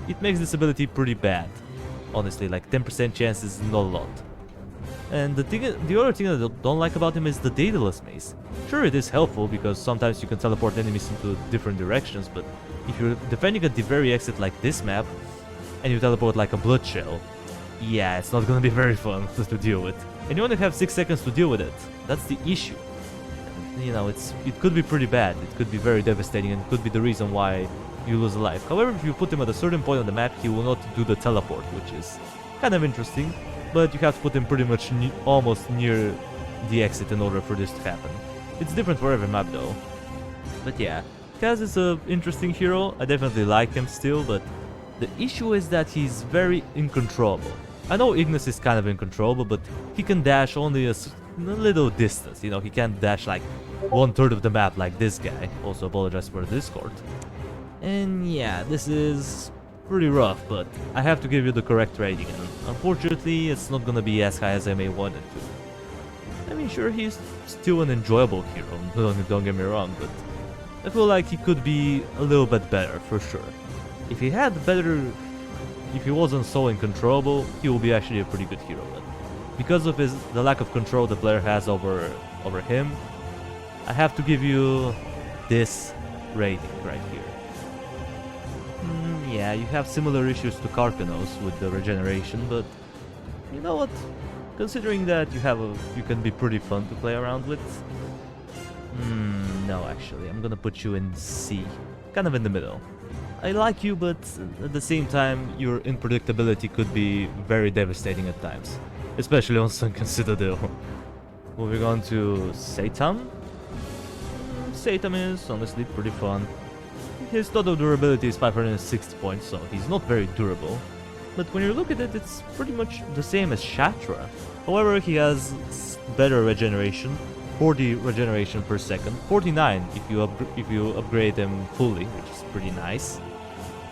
it makes this ability pretty bad. Honestly, like 10% chance is not a lot. And the other thing that I don't like about him is the Daedalus Mace. Sure, it is helpful because sometimes you can teleport enemies into different directions, but if you're defending at the very exit like this map, and you teleport like a Blood Shell, yeah, it's not gonna be very fun to deal with. And you only have 6 seconds to deal with it. That's the issue. You know, it could be pretty bad. It could be very devastating, and it could be the reason why you lose a life. However, if you put him at a certain point on the map, he will not do the teleport, which is kind of interesting. But you have to put him pretty much almost near the exit in order for this to happen. It's different for every map though. But yeah, Kaz is an interesting hero. I definitely like him still, but the issue is that he's very uncontrollable. I know Ignis is kind of uncontrollable, but he can dash only a little distance. You know, he can't dash like 1/3 of the map like this guy. Also apologize for the Discord. And yeah, this is pretty rough, but I have to give you the correct rating, and unfortunately it's not gonna be as high as I may want it to. I mean, sure, he's still an enjoyable hero, don't get me wrong, but I feel like he could be a little bit better, for sure. If he wasn't so uncontrollable, he will be actually a pretty good hero, but because of the lack of control the player has over him, I have to give you this rating right here. Yeah, you have similar issues to Karkanos with the regeneration, but you know what? Considering that you can be pretty fun to play around with. No, actually, I'm gonna put you in C, kind of in the middle. I like you, but at the same time, your unpredictability could be very devastating at times, especially on Sunken Citadel. Moving on to Satan. Satan is honestly pretty fun. His total durability is 560 points, so he's not very durable. But when you look at it, it's pretty much the same as Shatra. However, he has better regeneration, 40 regeneration per second, 49 if you upgrade him fully, which is pretty nice.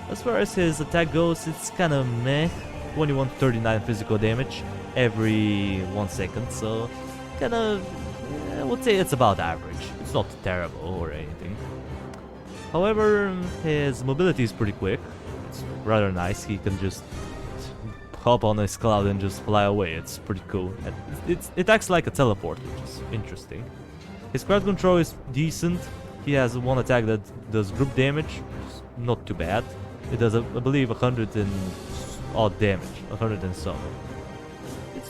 As far as his attack goes, it's kind of meh. 21 to 39 physical damage every 1 second, so kind of, I would say it's about average. It's not terrible or anything. However, his mobility is pretty quick. It's rather nice. He can just hop on his cloud and just fly away. It's pretty cool. It acts like a teleport, which is interesting. His crowd control is decent. He has one attack that does group damage, which is not too bad. It does, I believe, 100 and odd damage, 100 and some.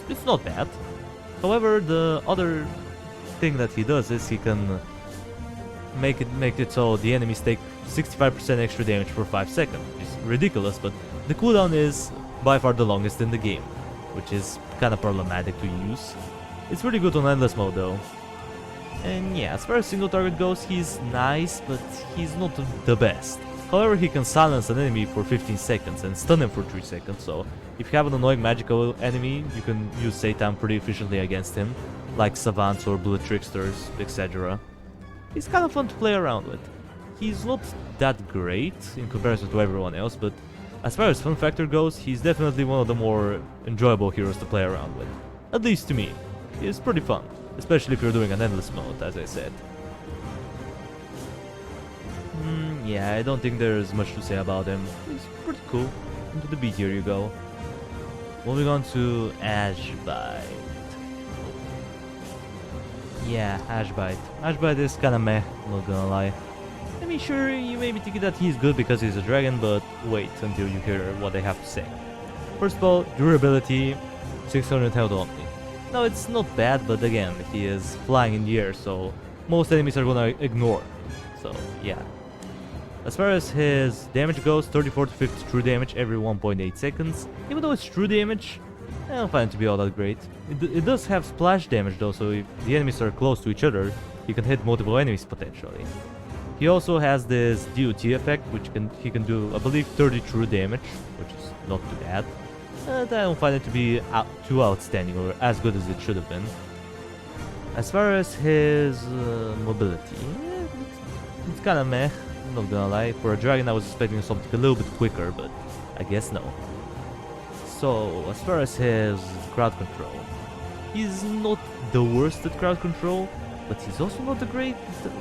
It's not bad. However, the other thing that he does is he can make it so the enemies take 65% extra damage for 5 seconds, which is ridiculous, but the cooldown is by far the longest in the game, which is kind of problematic to use. It's really good on endless mode though. And yeah, as far as single target goes, he's nice, but he's not the best. However, he can silence an enemy for 15 seconds and stun him for 3 seconds, so if you have an annoying magical enemy, you can use Satan pretty efficiently against him, like Savants or Bullet Tricksters, etc. He's kind of fun to play around with. He's not that great in comparison to everyone else, but as far as fun factor goes, he's definitely one of the more enjoyable heroes to play around with. At least to me. He's pretty fun, especially if you're doing an endless mode, as I said. Yeah, I don't think there's much to say about him. He's pretty cool. Into the B tier you go. Moving on to Ashbite. Yeah, Ashbite. Ashbite is kinda meh, not gonna lie. I mean, sure, you may be thinking that he's good because he's a dragon, but wait until you hear what they have to say. First of all, durability, 600 health only. No, it's not bad, but again, he is flying in the air, so most enemies are gonna ignore. So, yeah. As far as his damage goes, 34 to 50 true damage every 1.8 seconds. Even though it's true damage, I don't find it to be all that great. It does have splash damage though, so if the enemies are close to each other, you can hit multiple enemies potentially. He also has this DOT effect, which he can do, I believe, 30 true damage, which is not too bad. I don't find it to be too outstanding or as good as it should have been. As far as his mobility, it's kind of meh. I'm not gonna lie. For a dragon, I was expecting something a little bit quicker, but I guess no. So, as far as his crowd control, he's not the worst at crowd control, but he's also not the great.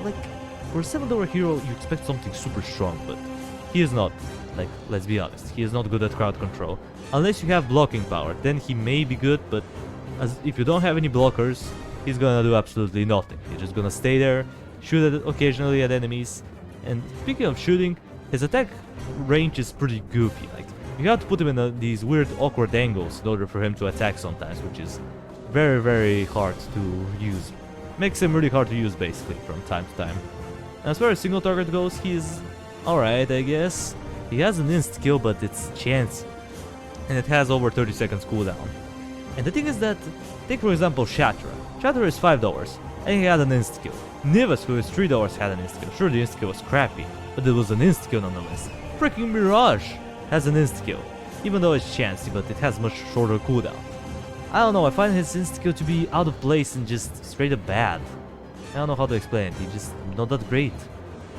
Like, for a 7-dollar hero, you expect something super strong, but he is not. Like, let's be honest, he is not good at crowd control. Unless you have blocking power, then he may be good, but if you don't have any blockers, he's gonna do absolutely nothing. He's just gonna stay there, shoot occasionally at enemies. And speaking of shooting, his attack range is pretty goofy. Like, you have to put him in these weird, awkward angles in order for him to attack sometimes, which is very, very hard to use. Makes him really hard to use, basically, from time to time. And as far as single target goes, he's alright, I guess. He has an insta-kill, but it's chancy. And it has over 30 seconds cooldown. And the thing is that, take for example Shatra. Shatra is $5, and he had an insta-kill. Nivus, who is $3, had an insta-kill. Sure, the insta-kill was crappy, but it was an insta-kill nonetheless. Freaking Mirage has an insta-kill, even though it's chancy, but it has much shorter cooldown. I don't know, I find his insta-kill to be out of place and just straight up bad. I don't know how to explain it, he's just not that great.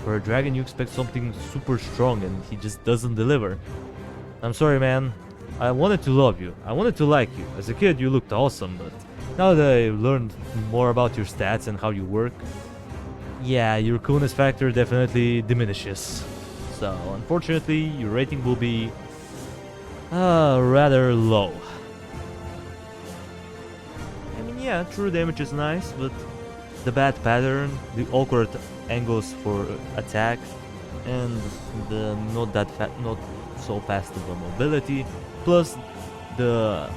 For a dragon you expect something super strong and he just doesn't deliver. I'm sorry man, I wanted to love you, I wanted to like you. As a kid you looked awesome, but now that I learned more about your stats and how you work, yeah, your coolness factor definitely diminishes. So, unfortunately, your rating will be rather low. I mean, yeah, true damage is nice, but the bad pattern, the awkward angles for attack, and the not so fast of a mobility, plus the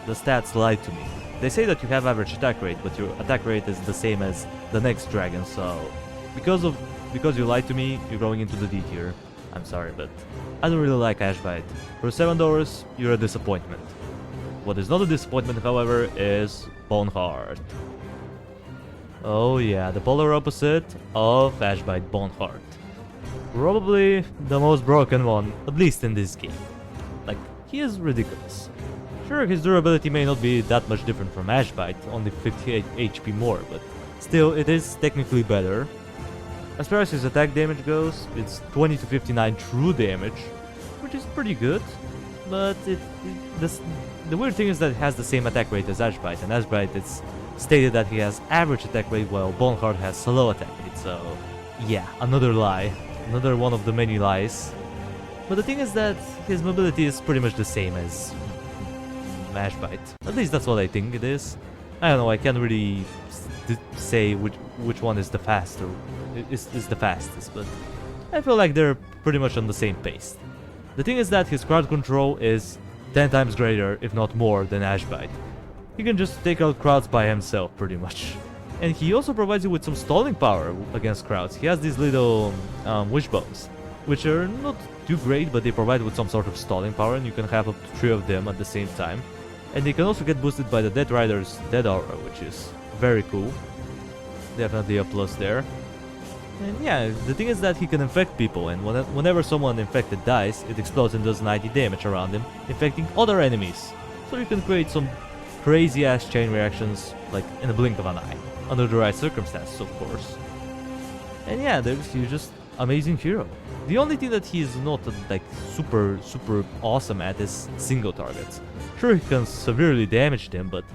the stats lied to me. They say that you have average attack rate, but your attack rate is the same as the next dragon, so because you lied to me, you're going into the D tier. I'm sorry, but I don't really like Ashbite. For $7, you're a disappointment. What is not a disappointment, however, is Boneheart. Oh yeah, the polar opposite of Ashbite Boneheart. Probably the most broken one, at least in this game. Like, he is ridiculous. Sure, his durability may not be that much different from Ashbite, only 58 HP more, but still, it is technically better. As far as his attack damage goes, it's 20 to 59 true damage, which is pretty good, but the weird thing is that it has the same attack rate as Ashbite, and Ashbite it's stated that he has average attack rate while Boneheart has slow attack rate, so yeah, another lie. Another one of the many lies. But the thing is that his mobility is pretty much the same as Ashbite. At least that's what I think it is. I don't know, I can't really say which one is the faster, is the fastest, but I feel like they're pretty much on the same pace. The thing is that his crowd control is 10 times greater, if not more, than Ashbite. He can just take out crowds by himself, pretty much. And he also provides you with some stalling power against crowds. He has these little wishbones, which are not too great, but they provide with some sort of stalling power, and you can have up to 3 of them at the same time. And they can also get boosted by the Dead Rider's Dead Aura, which is very cool. Definitely a plus there. And yeah, the thing is that he can infect people, and whenever someone infected dies, it explodes and does 90 damage around him, infecting other enemies. So you can create some crazy ass chain reactions, like in a blink of an eye. Under the right circumstances, of course. And yeah, he's just amazing hero. The only thing that he's not like super awesome at is single targets. Sure, he can severely damage them, but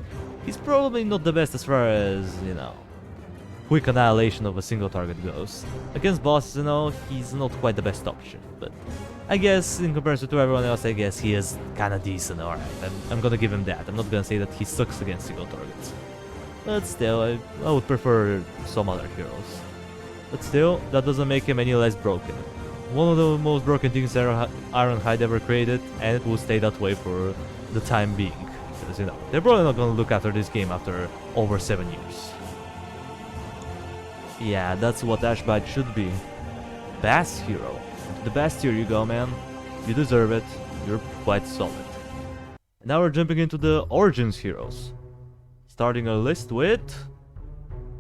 he's probably not the best as far as, you know, quick annihilation of a single target goes. Against bosses, you know, he's not quite the best option, but I guess in comparison to everyone else, I guess he is kinda decent, alright. I'm gonna give him that. I'm not gonna say that he sucks against single targets. But still, I would prefer some other heroes. But still, that doesn't make him any less broken. One of the most broken things Ironhide ever created, and it will stay that way for the time being. Because, you know, they're probably not gonna look after this game after over 7 years. Yeah, that's what Ashbite should be. Best hero. To the best tier you go, man. You deserve it. You're quite solid. Now we're jumping into the Origins heroes. Starting a list with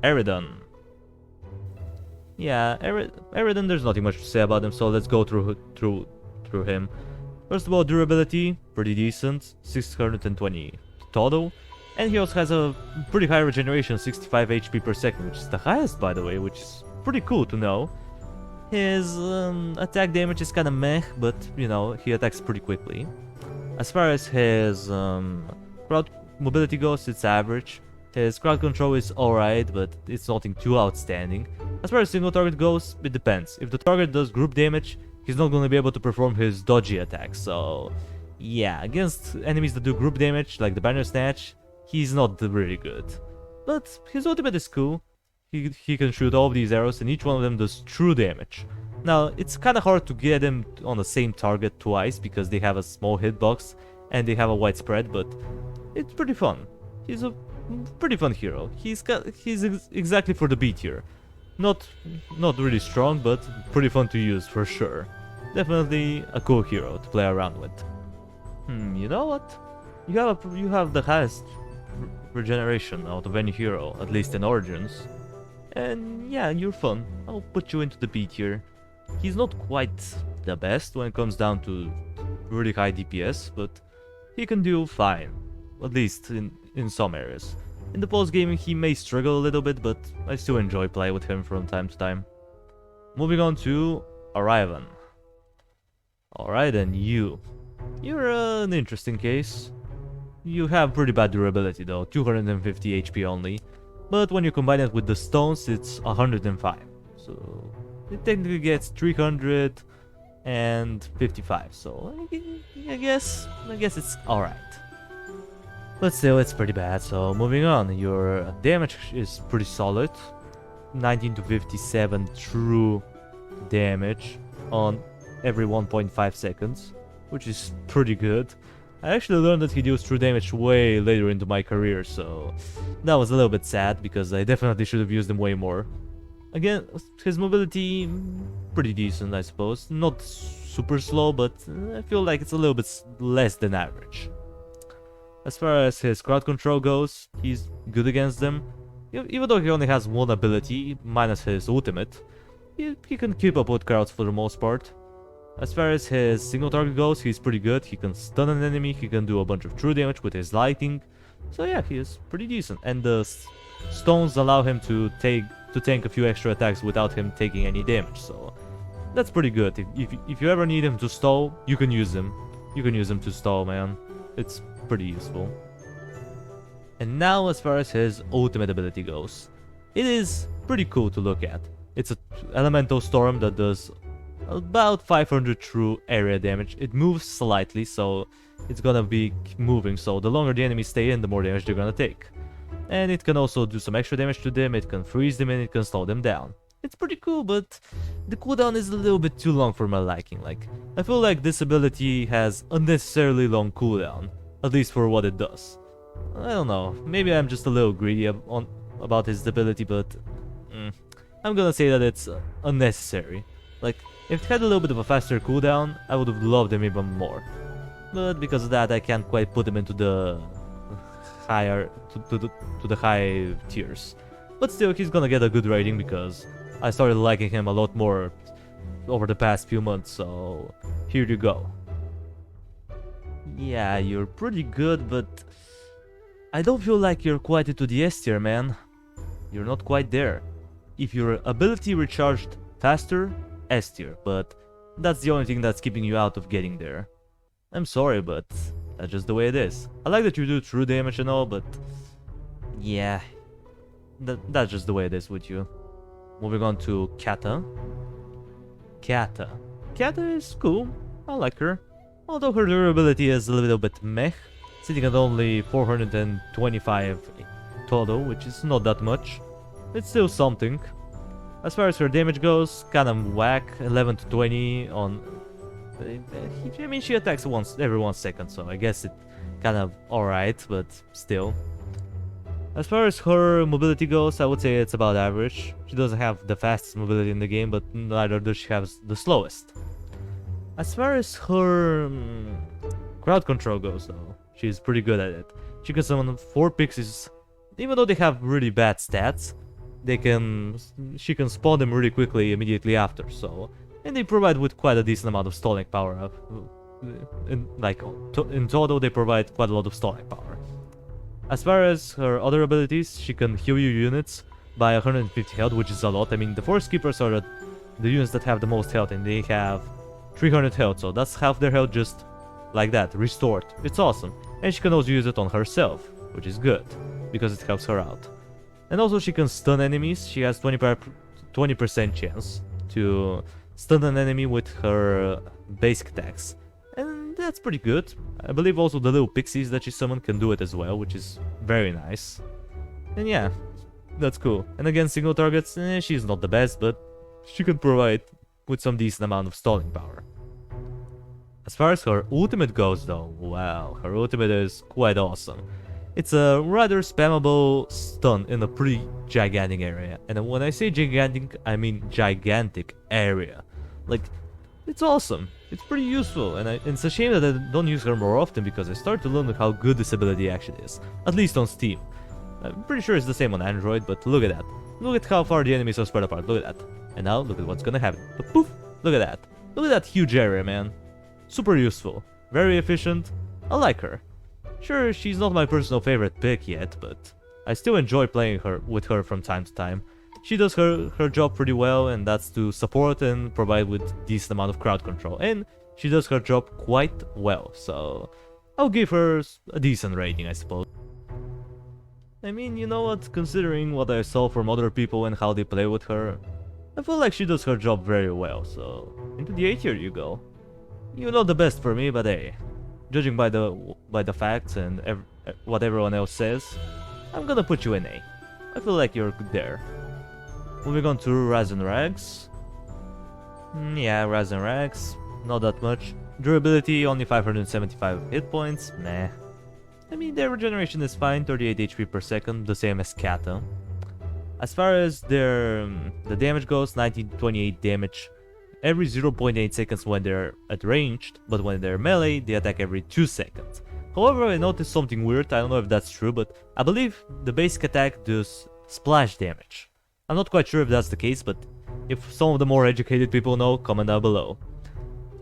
Eredon. Yeah, Eredon, there's nothing much to say about him, so let's go through him. First of all, durability, pretty decent, 620 total, and he also has a pretty high regeneration, 65 HP per second, which is the highest, by the way, which is pretty cool to know. His attack damage is kinda meh, but, you know, he attacks pretty quickly. As far as his crowd mobility goes, it's average. His crowd control is alright, but it's nothing too outstanding. As far as single target goes, it depends. If the target does group damage, he's not going to be able to perform his dodgy attacks, so yeah, against enemies that do group damage, like the Banner Snatch, he's not really good. But his ultimate is cool. He can shoot all of these arrows, and each one of them does true damage. Now, it's kinda hard to get him on the same target twice, because they have a small hitbox, and they have a wide spread, but it's pretty fun. He's a pretty fun hero. He's exactly for the B tier. Not really strong, but pretty fun to use for sure. Definitely a cool hero to play around with. You know what? You have the highest regeneration out of any hero, at least in Origins. And yeah, you're fun. I'll put you into the B tier. He's not quite the best when it comes down to really high DPS, but he can do fine. At least in some areas. In the post-game he may struggle a little bit, but I still enjoy playing with him from time to time. Moving on to Arrivan. Alright, and you're an interesting case. You have pretty bad durability though, 250 HP only. But when you combine it with the stones, it's 105. So it technically gets 355. So I guess it's alright. But still, it's pretty bad, so moving on. Your damage is pretty solid. 19 to 57 true damage on every 1.5 seconds, which is pretty good. I actually learned that he deals true damage way later into my career, so that was a little bit sad, because I definitely should have used him way more. Again, his mobility, pretty decent, I suppose. Not super slow, but I feel like it's a little bit less than average. As far as his crowd control goes, he's good against them. Even though he only has one ability, minus his ultimate, he can keep up with crowds for the most part. As far as his single target goes, he's pretty good. He can stun an enemy, he can do a bunch of true damage with his lightning. So yeah, he is pretty decent. And the stones allow him to tank a few extra attacks without him taking any damage. So that's pretty good. If you ever need him to stall, you can use him. You can use him to stall, man. It's pretty useful. And now as far as his ultimate ability goes, it is pretty cool to look at. It's an elemental storm that does about 500 true area damage. It moves slightly, so it's gonna be moving, so the longer the enemies stay in, the more damage they're gonna take. And it can also do some extra damage to them, it can freeze them, and it can slow them down. It's pretty cool, but the cooldown is a little bit too long for my liking. Like, I feel like this ability has unnecessarily long cooldown, at least for what it does. I don't know, maybe I'm just a little greedy about his ability, but I'm gonna say that it's unnecessary. Like, if it had a little bit of a faster cooldown, I would have loved him even more. But because of that, I can't quite put him into the higher to the high tiers. But still, he's gonna get a good rating because I started liking him a lot more over the past few months, so here you go. Yeah, you're pretty good, but I don't feel like you're quite into the S tier, man. You're not quite there. If your ability recharged faster, S tier, but that's the only thing that's keeping you out of getting there. I'm sorry, but that's just the way it is. I like that you do true damage and all, but yeah, that's just the way it is with you. Moving on to Kata. Kata is cool. I like her. Although her durability is a little bit meh, sitting at only 425 total, which is not that much. It's still something. As far as her damage goes, kind of whack, 11 to 20 on... I mean, she attacks every 1 second, so I guess it kind of alright, but still. As far as her mobility goes, I would say it's about average. She doesn't have the fastest mobility in the game, but neither does she have the slowest. As far as her crowd control goes, though, she's pretty good at it. She can summon 4 pixies, even though they have really bad stats. She can spawn them really quickly immediately after, so... And they provide with quite a decent amount of stalling power. In total, they provide quite a lot of stalling power. As far as her other abilities, she can heal your units by 150 health, which is a lot. I mean, the Force Keepers are the units that have the most health, and they have 300 health, so that's half their health just like that, restored. It's awesome. And she can also use it on herself, which is good, because it helps her out. And also she can stun enemies. She has 20% chance to stun an enemy with her basic attacks. And that's pretty good. I believe also the little pixies that she summoned can do it as well, which is very nice. And yeah, that's cool. And against single targets, she's not the best, but she can provide with some decent amount of stalling power. As far as her ultimate goes though, wow, her ultimate is quite awesome. It's a rather spammable stun in a pretty gigantic area. And when I say gigantic, I mean gigantic area. Like, it's awesome. It's pretty useful, and it's a shame that I don't use her more often because I started to learn how good this ability actually is. At least on Steam. I'm pretty sure it's the same on Android, but look at that. Look at how far the enemies are spread apart, look at that. And now, look at what's gonna happen. Poof! Look at that. Look at that huge area, man. Super useful. Very efficient. I like her. Sure, she's not my personal favorite pick yet, but I still enjoy playing with her from time to time. She does her job pretty well, and that's to support and provide with decent amount of crowd control. And she does her job quite well, so I'll give her a decent rating, I suppose. I mean, you know what, considering what I saw from other people and how they play with her, I feel like she does her job very well, so into the A tier you go. You're not the best for me, but hey, judging by the facts and what everyone else says, I'm gonna put you in A. I feel like you're there. Moving on to Raz and Rags. Yeah, Raz and Rags, not that much. Durability, only 575 hit points, meh. I mean, their regeneration is fine, 38 HP per second, the same as Kata. As far as the damage goes, 1928 damage every 0.8 seconds when they're at ranged, but when they're melee, they attack every 2 seconds. However, I noticed something weird, I don't know if that's true, but I believe the basic attack does splash damage. I'm not quite sure if that's the case, but if some of the more educated people know, comment down below.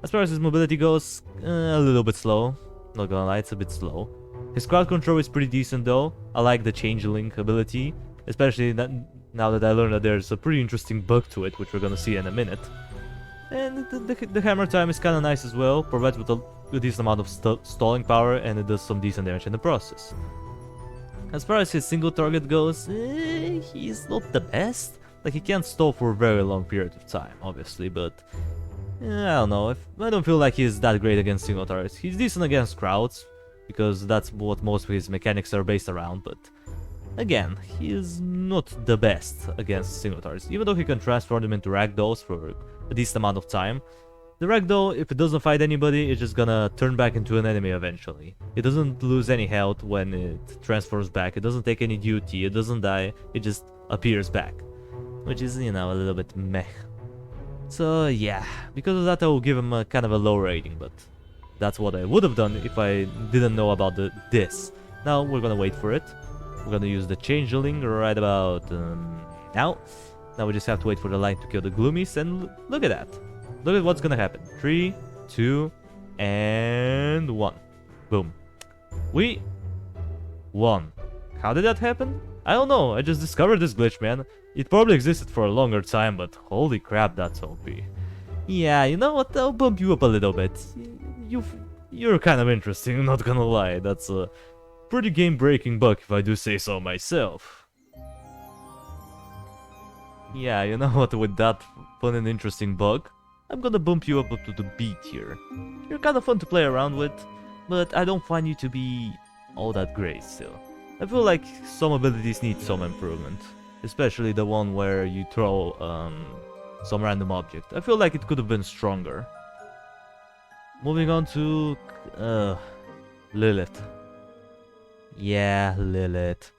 As far as his mobility goes, a little bit slow, not gonna lie, it's a bit slow. His crowd control is pretty decent though, I like the changeling ability, especially now that I learned that there's a pretty interesting bug to it, which we're gonna see in a minute. And the hammer time is kinda nice as well, provides with a decent amount of stalling power, and it does some decent damage in the process. As far as his single target goes, he's not the best. Like, he can't stall for a very long period of time, obviously, but I don't know, I don't feel like he's that great against single targets. He's decent against crowds, because that's what most of his mechanics are based around, but again, he is not the best against single targets. Even though he can transform them into ragdolls for a decent amount of time, the ragdoll, if it doesn't fight anybody, it's just gonna turn back into an enemy eventually. It doesn't lose any health when it transforms back, it doesn't take any duty, it doesn't die, it just appears back. Which is, you know, a little bit meh. So yeah, because of that I will give him a kind of a low rating, but that's what I would have done if I didn't know about this. Now we're gonna wait for it. We're gonna use the changeling right about now. Now we just have to wait for the light to kill the gloomies, and look at that. Look at what's gonna happen. 3, 2, and 1. Boom. We won. How did that happen? I don't know, I just discovered this glitch, man. It probably existed for a longer time, but holy crap, that's OP. Yeah, you know what, I'll bump you up a little bit. You're kind of interesting, I'm not gonna lie. That's a pretty game-breaking bug, if I do say so myself. Yeah, you know what, with that fun and interesting bug, I'm gonna bump you up to the B tier. You're kind of fun to play around with, but I don't find you to be all that great still. I feel like some abilities need some improvement, especially the one where you throw some random object. I feel like it could have been stronger. Moving on to Lilith. Yeah, Lilith.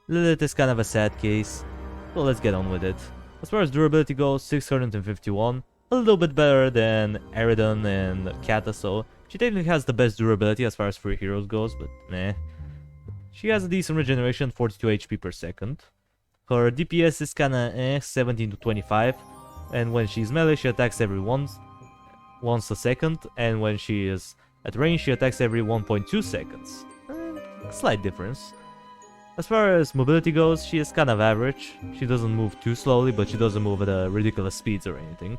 Lilith is kind of a sad case, so let's get on with it. As far as durability goes, 651. A little bit better than Aridon and Kata, so she technically has the best durability as far as free heroes goes, but meh. She has a decent regeneration, 42 HP per second. Her DPS is kinda 17 to 25, and when she's melee she attacks every once a second, and when she is at range she attacks every 1.2 seconds. Slight difference. As far as mobility goes, she is kind of average. She doesn't move too slowly, but she doesn't move at ridiculous speeds or anything.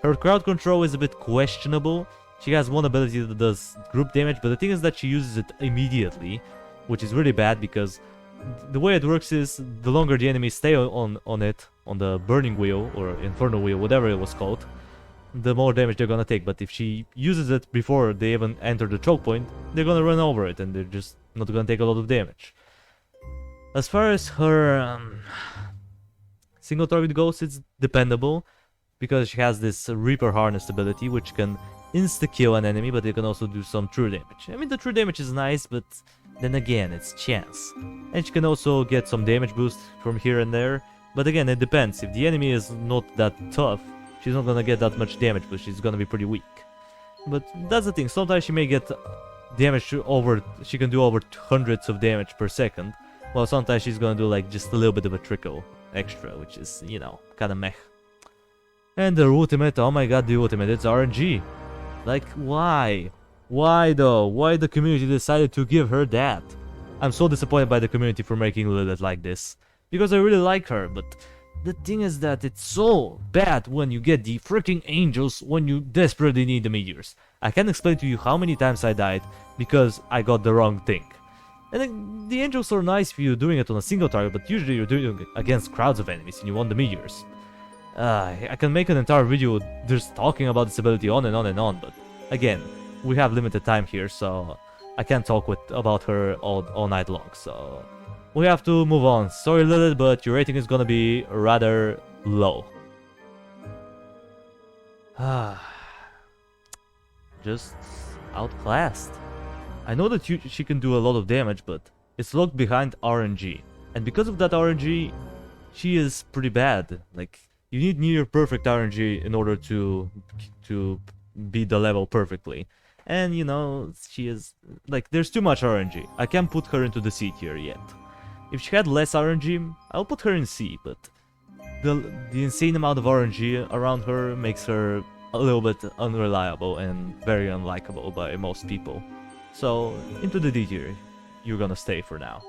Her crowd control is a bit questionable. She has one ability that does group damage, but the thing is that she uses it immediately, which is really bad because the way it works is the longer the enemies stay on the burning wheel or infernal wheel, whatever it was called, the more damage they're gonna take. But if she uses it before they even enter the choke point, they're gonna run over it and they're just not gonna take a lot of damage. As far as her single target goes, it's dependable because she has this Reaper Harness ability which can insta-kill an enemy, but it can also do some true damage. I mean, the true damage is nice, but then again, it's chance. And she can also get some damage boost from here and there, but again, it depends. If the enemy is not that tough, she's not gonna get that much damage, but she's gonna be pretty weak. But that's the thing, sometimes she may get damage over, she can do over hundreds of damage per second, while sometimes she's gonna do like just a little bit of a trickle extra, which is, you know, kinda meh. And the ultimate, oh my god, the ultimate, it's RNG. Like, why? Why though? Why the community decided to give her that? I'm so disappointed by the community for making Lilith like this. Because I really like her, but the thing is that it's so bad when you get the freaking angels when you desperately need the meteors. I can't explain to you how many times I died because I got the wrong thing. And then the angels are nice if you're doing it on a single target, but usually you're doing it against crowds of enemies and you want the meteors. I can make an entire video just talking about this ability on and on and on, but again, we have limited time here, so I can't talk about her all night long, so we have to move on. Sorry Lilith, but your rating is gonna be rather low. just outclassed. I know that she can do a lot of damage, but it's locked behind RNG. And because of that RNG, she is pretty bad. Like, you need near perfect RNG in order to beat the level perfectly. And you know, she is like, there's too much RNG. I can't put her into the C tier yet. If she had less RNG, I'll put her in C, but the insane amount of RNG around her makes her a little bit unreliable and very unlikable by most people. So, into the D tier, you're gonna stay for now.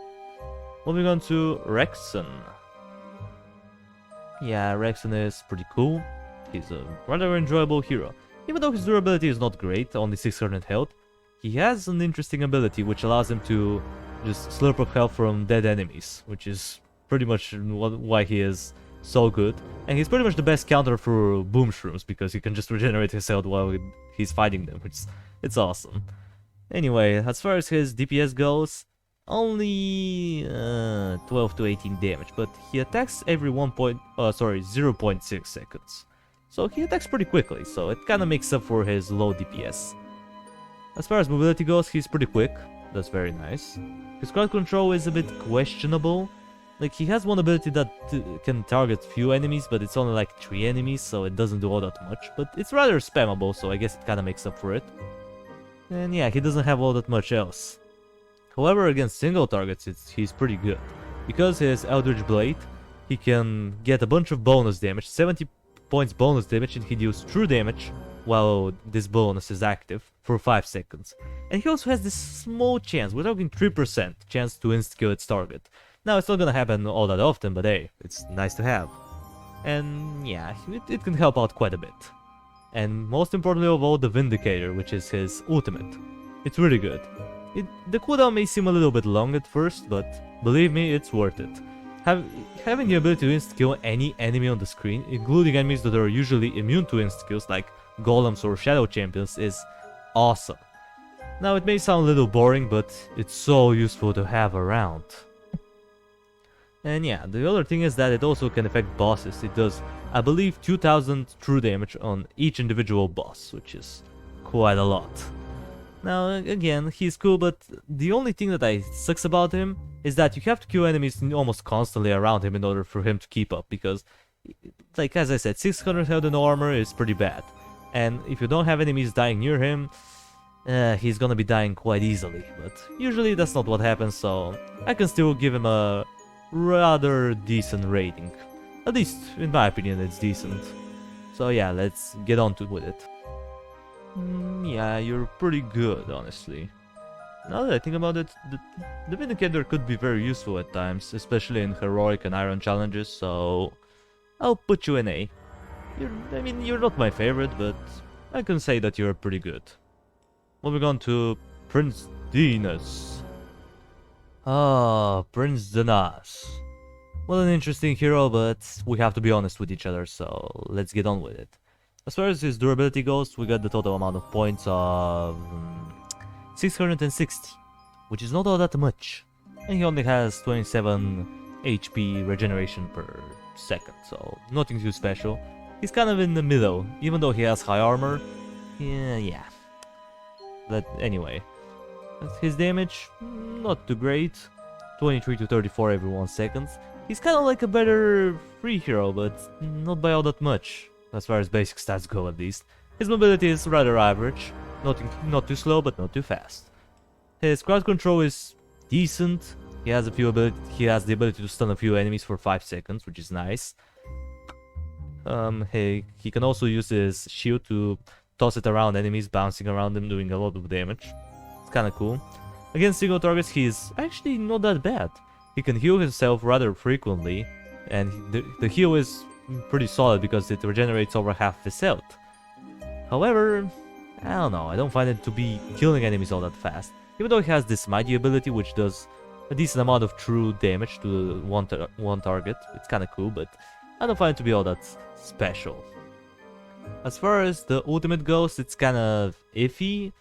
Moving on to Rexon. Yeah, Rexon is pretty cool. He's a rather enjoyable hero. Even though his durability is not great, only 600 health, he has an interesting ability which allows him to just slurp up health from dead enemies, which is pretty much why he is so good. And he's pretty much the best counter for Boom Shrooms, because he can just regenerate his health while he's fighting them, which it's awesome. Anyway, as far as his DPS goes, only 12 to 18 damage, but he attacks every 0.6 seconds. So he attacks pretty quickly, so it kinda makes up for his low DPS. As far as mobility goes, he's pretty quick. That's very nice. His crowd control is a bit questionable. Like, he has one ability that can target few enemies, but it's only like 3 enemies, so it doesn't do all that much. But it's rather spammable, so I guess it kinda makes up for it. And yeah, he doesn't have all that much else. However, against single targets, he's pretty good. Because his Eldritch Blade, he can get a bunch of bonus damage, 70 points bonus damage, and he deals true damage while this bonus is active for 5 seconds. And he also has this small chance, we're talking 3% chance to insta-kill its target. Now, it's not gonna happen all that often, but hey, it's nice to have. And yeah, it can help out quite a bit. And most importantly of all, the Vindicator, which is his ultimate. It's really good. The cooldown may seem a little bit long at first, but believe me, it's worth it. Having the ability to insta-kill any enemy on the screen, including enemies that are usually immune to insta-kills like golems or shadow champions, is awesome. Now, it may sound a little boring, but it's so useful to have around. And yeah, the other thing is that it also can affect bosses. It does, I believe, 2000 true damage on each individual boss, which is quite a lot. Now, again, he's cool, but the only thing that sucks about him is that you have to kill enemies almost constantly around him in order for him to keep up, because, like as I said, 600 health and no armor is pretty bad. And if you don't have enemies dying near him, he's gonna be dying quite easily, but usually that's not what happens, so I can still give him a rather decent rating. At least, in my opinion, it's decent. So yeah, let's get on with it. Yeah, you're pretty good, honestly. Now that I think about it, the Vindicator could be very useful at times, especially in heroic and iron challenges, so I'll put you in A. You're not my favorite, but I can say that you're pretty good. Moving on to Prince Dinas. Ah, Prince Dinas. Well, an interesting hero, but we have to be honest with each other, so let's get on with it. As far as his durability goes, we got the total amount of points of 660, which is not all that much. And he only has 27 HP regeneration per second, so nothing too special. He's kind of in the middle, even though he has high armor. Yeah. But anyway, his damage, not too great. 23 to 34 every 1 second. He's kind of like a better free hero, but not by all that much. As far as basic stats go, at least. His mobility is rather average. Not too slow, but not too fast. His crowd control is decent. He has the ability to stun a few enemies for 5 seconds, which is nice. He can also use his shield to toss it around enemies, bouncing around them, doing a lot of damage. It's kinda cool. Against single targets, he's actually not that bad. He can heal himself rather frequently, and the heal is pretty solid because it regenerates over half his health. However, I don't know, I don't find it to be killing enemies all that fast. Even though he has this mighty ability which does a decent amount of true damage to one target, it's kinda cool, but I don't find it to be all that special. As far as the ultimate goes, it's kinda iffy,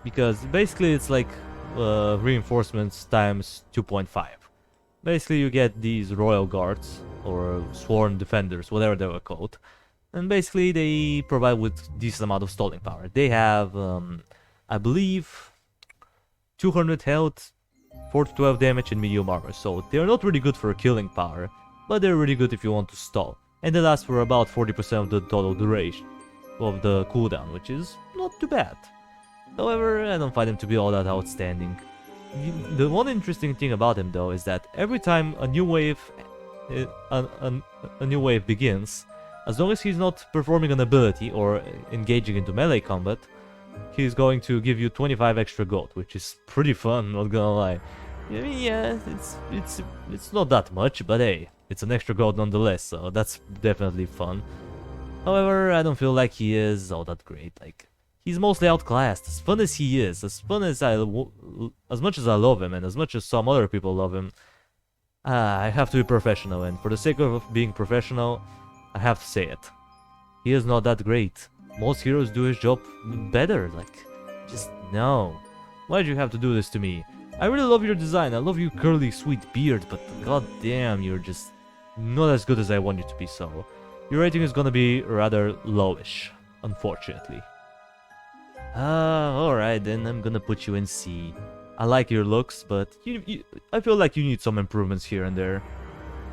because basically it's like reinforcements times 2.5. Basically you get these royal guards, or sworn defenders, whatever they were called, And basically they provide with decent amount of stalling power. They have, I believe, 200 health, 4 to 12 damage and medium armor, so they're not really good for killing power, but they're really good if you want to stall. And they last for about 40% of the total duration of the cooldown, which is not too bad. However, I don't find them to be all that outstanding. The one interesting thing about him though is that every time a new wave begins, as long as he's not performing an ability or engaging into melee combat, he's going to give you 25 extra gold, which is pretty fun, not gonna lie. I mean, yeah, it's not that much, but hey, it's an extra gold nonetheless, so that's definitely fun. However, I don't feel like he is all that great. Like, he's mostly outclassed. As fun as he is, as much as I love him, and as much as some other people love him, I have to be professional, and for the sake of being professional, I have to say it. He is not that great. Most heroes do his job better, like, just no. Why'd you have to do this to me? I really love your design, I love your curly sweet beard, but goddamn, you're just not as good as I want you to be, so your rating is gonna be rather lowish, unfortunately. Alright then, I'm gonna put you in C. I like your looks, but I feel like you need some improvements here and there.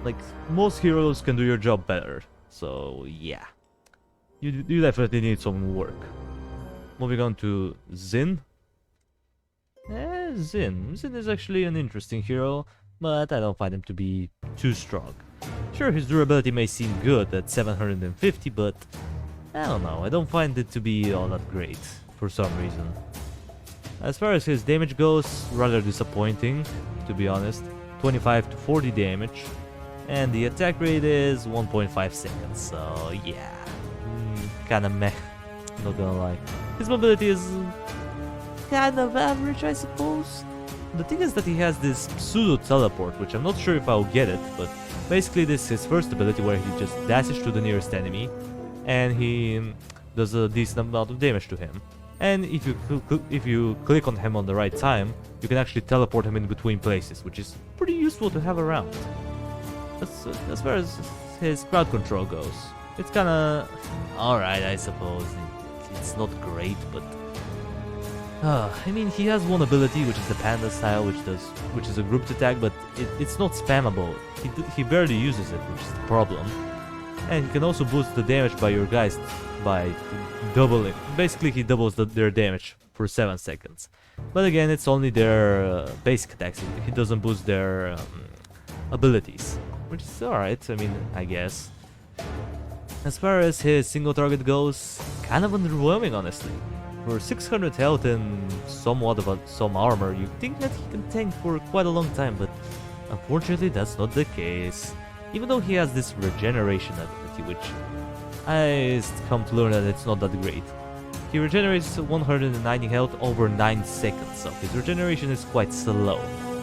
Like, most heroes can do your job better, so yeah. You definitely need some work. Moving on to Xin. Xin is actually an interesting hero, but I don't find him to be too strong. Sure, his durability may seem good at 750, but I don't know, I don't find it to be all that great, for some reason. As far as his damage goes, rather disappointing, to be honest. 25 to 40 damage, and the attack rate is 1.5 seconds, so yeah. Kinda meh, not gonna lie. His mobility is kind of average, I suppose. The thing is that he has this pseudo teleport, which I'm not sure if I'll get it, but basically this is his first ability where he just dashes to the nearest enemy and he does a decent amount of damage to him. And if you click on him on the right time, you can actually teleport him in between places, which is pretty useful to have around. As far as his crowd control goes, it's kinda alright, I suppose. It's not great, but I mean, he has one ability, which is the Panda style, which is a grouped attack, but it's not spammable. He barely uses it, which is the problem. And he can also boost the damage by your guys by doubling. Basically, he doubles their damage for 7 seconds. But again, it's only their basic attacks. He doesn't boost their abilities, which is alright. I mean, I guess. As far as his single target goes, kind of underwhelming, honestly. For 600 health and somewhat of some armor, you'd think that he can tank for quite a long time, but unfortunately that's not the case. Even though he has this regeneration ability, which I come to learn that it's not that great. He regenerates 190 health over 9 seconds, so his regeneration is quite slow.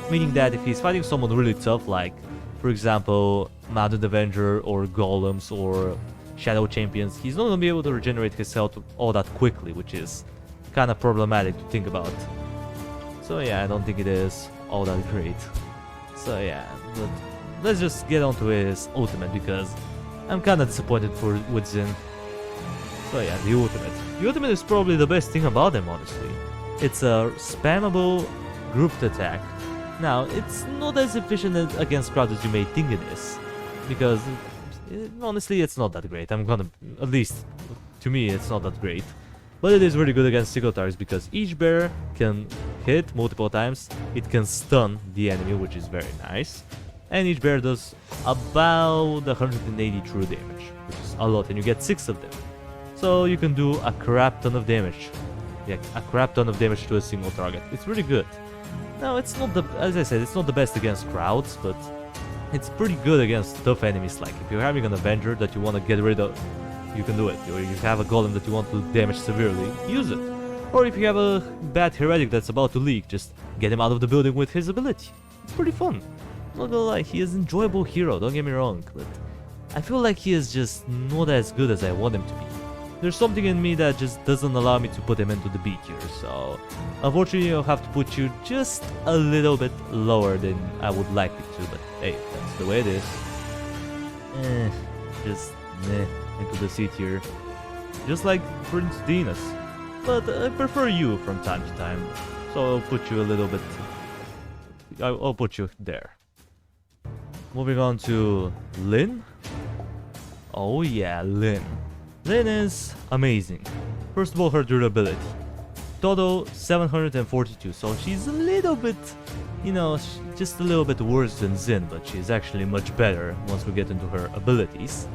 Meaning that if he's fighting someone really tough, like, for example, Mounted Avenger or Golems or Shadow Champions, he's not gonna be able to regenerate his health all that quickly, which is kind of problematic to think about. So yeah, I don't think it is all that great. So yeah, but let's just get on to his ultimate, because I'm kind of disappointed with Xin. So yeah, the ultimate. The ultimate is probably the best thing about him, honestly. It's a spammable grouped attack. Now, it's not as efficient against crowds as you may think it is, because honestly, it's not that great. At least to me, it's not that great. But it is really good against single targets, because each bear can hit multiple times, it can stun the enemy, which is very nice, and each bear does about 180 true damage, which is a lot, and you get 6 of them. So you can do a crap ton of damage. Yeah, a crap ton of damage to a single target. It's really good. Now, it's not as I said, it's not the best against crowds, but it's pretty good against tough enemies. Like, if you're having an Avenger that you want to get rid of, you can do it. Or you have a Golem that you want to damage severely, use it. Or if you have a bad Heretic that's about to leak, just get him out of the building with his ability. It's pretty fun. I'm not gonna lie, he is an enjoyable hero, don't get me wrong, but I feel like he is just not as good as I want him to be. There's something in me that just doesn't allow me to put him into the B tier, so unfortunately I'll have to put you just a little bit lower than I would like it to, but hey, that's the way it is. into the C tier, just like Prince Dinas. But I prefer you from time to time, so I'll put you a little bit... I'll put you there. Moving on to Lyn. Oh yeah, Lyn. Lyn is amazing. First of all, her durability. Total 742, so she's a little bit, you know, just a little bit worse than Xin, but she's actually much better once we get into her abilities.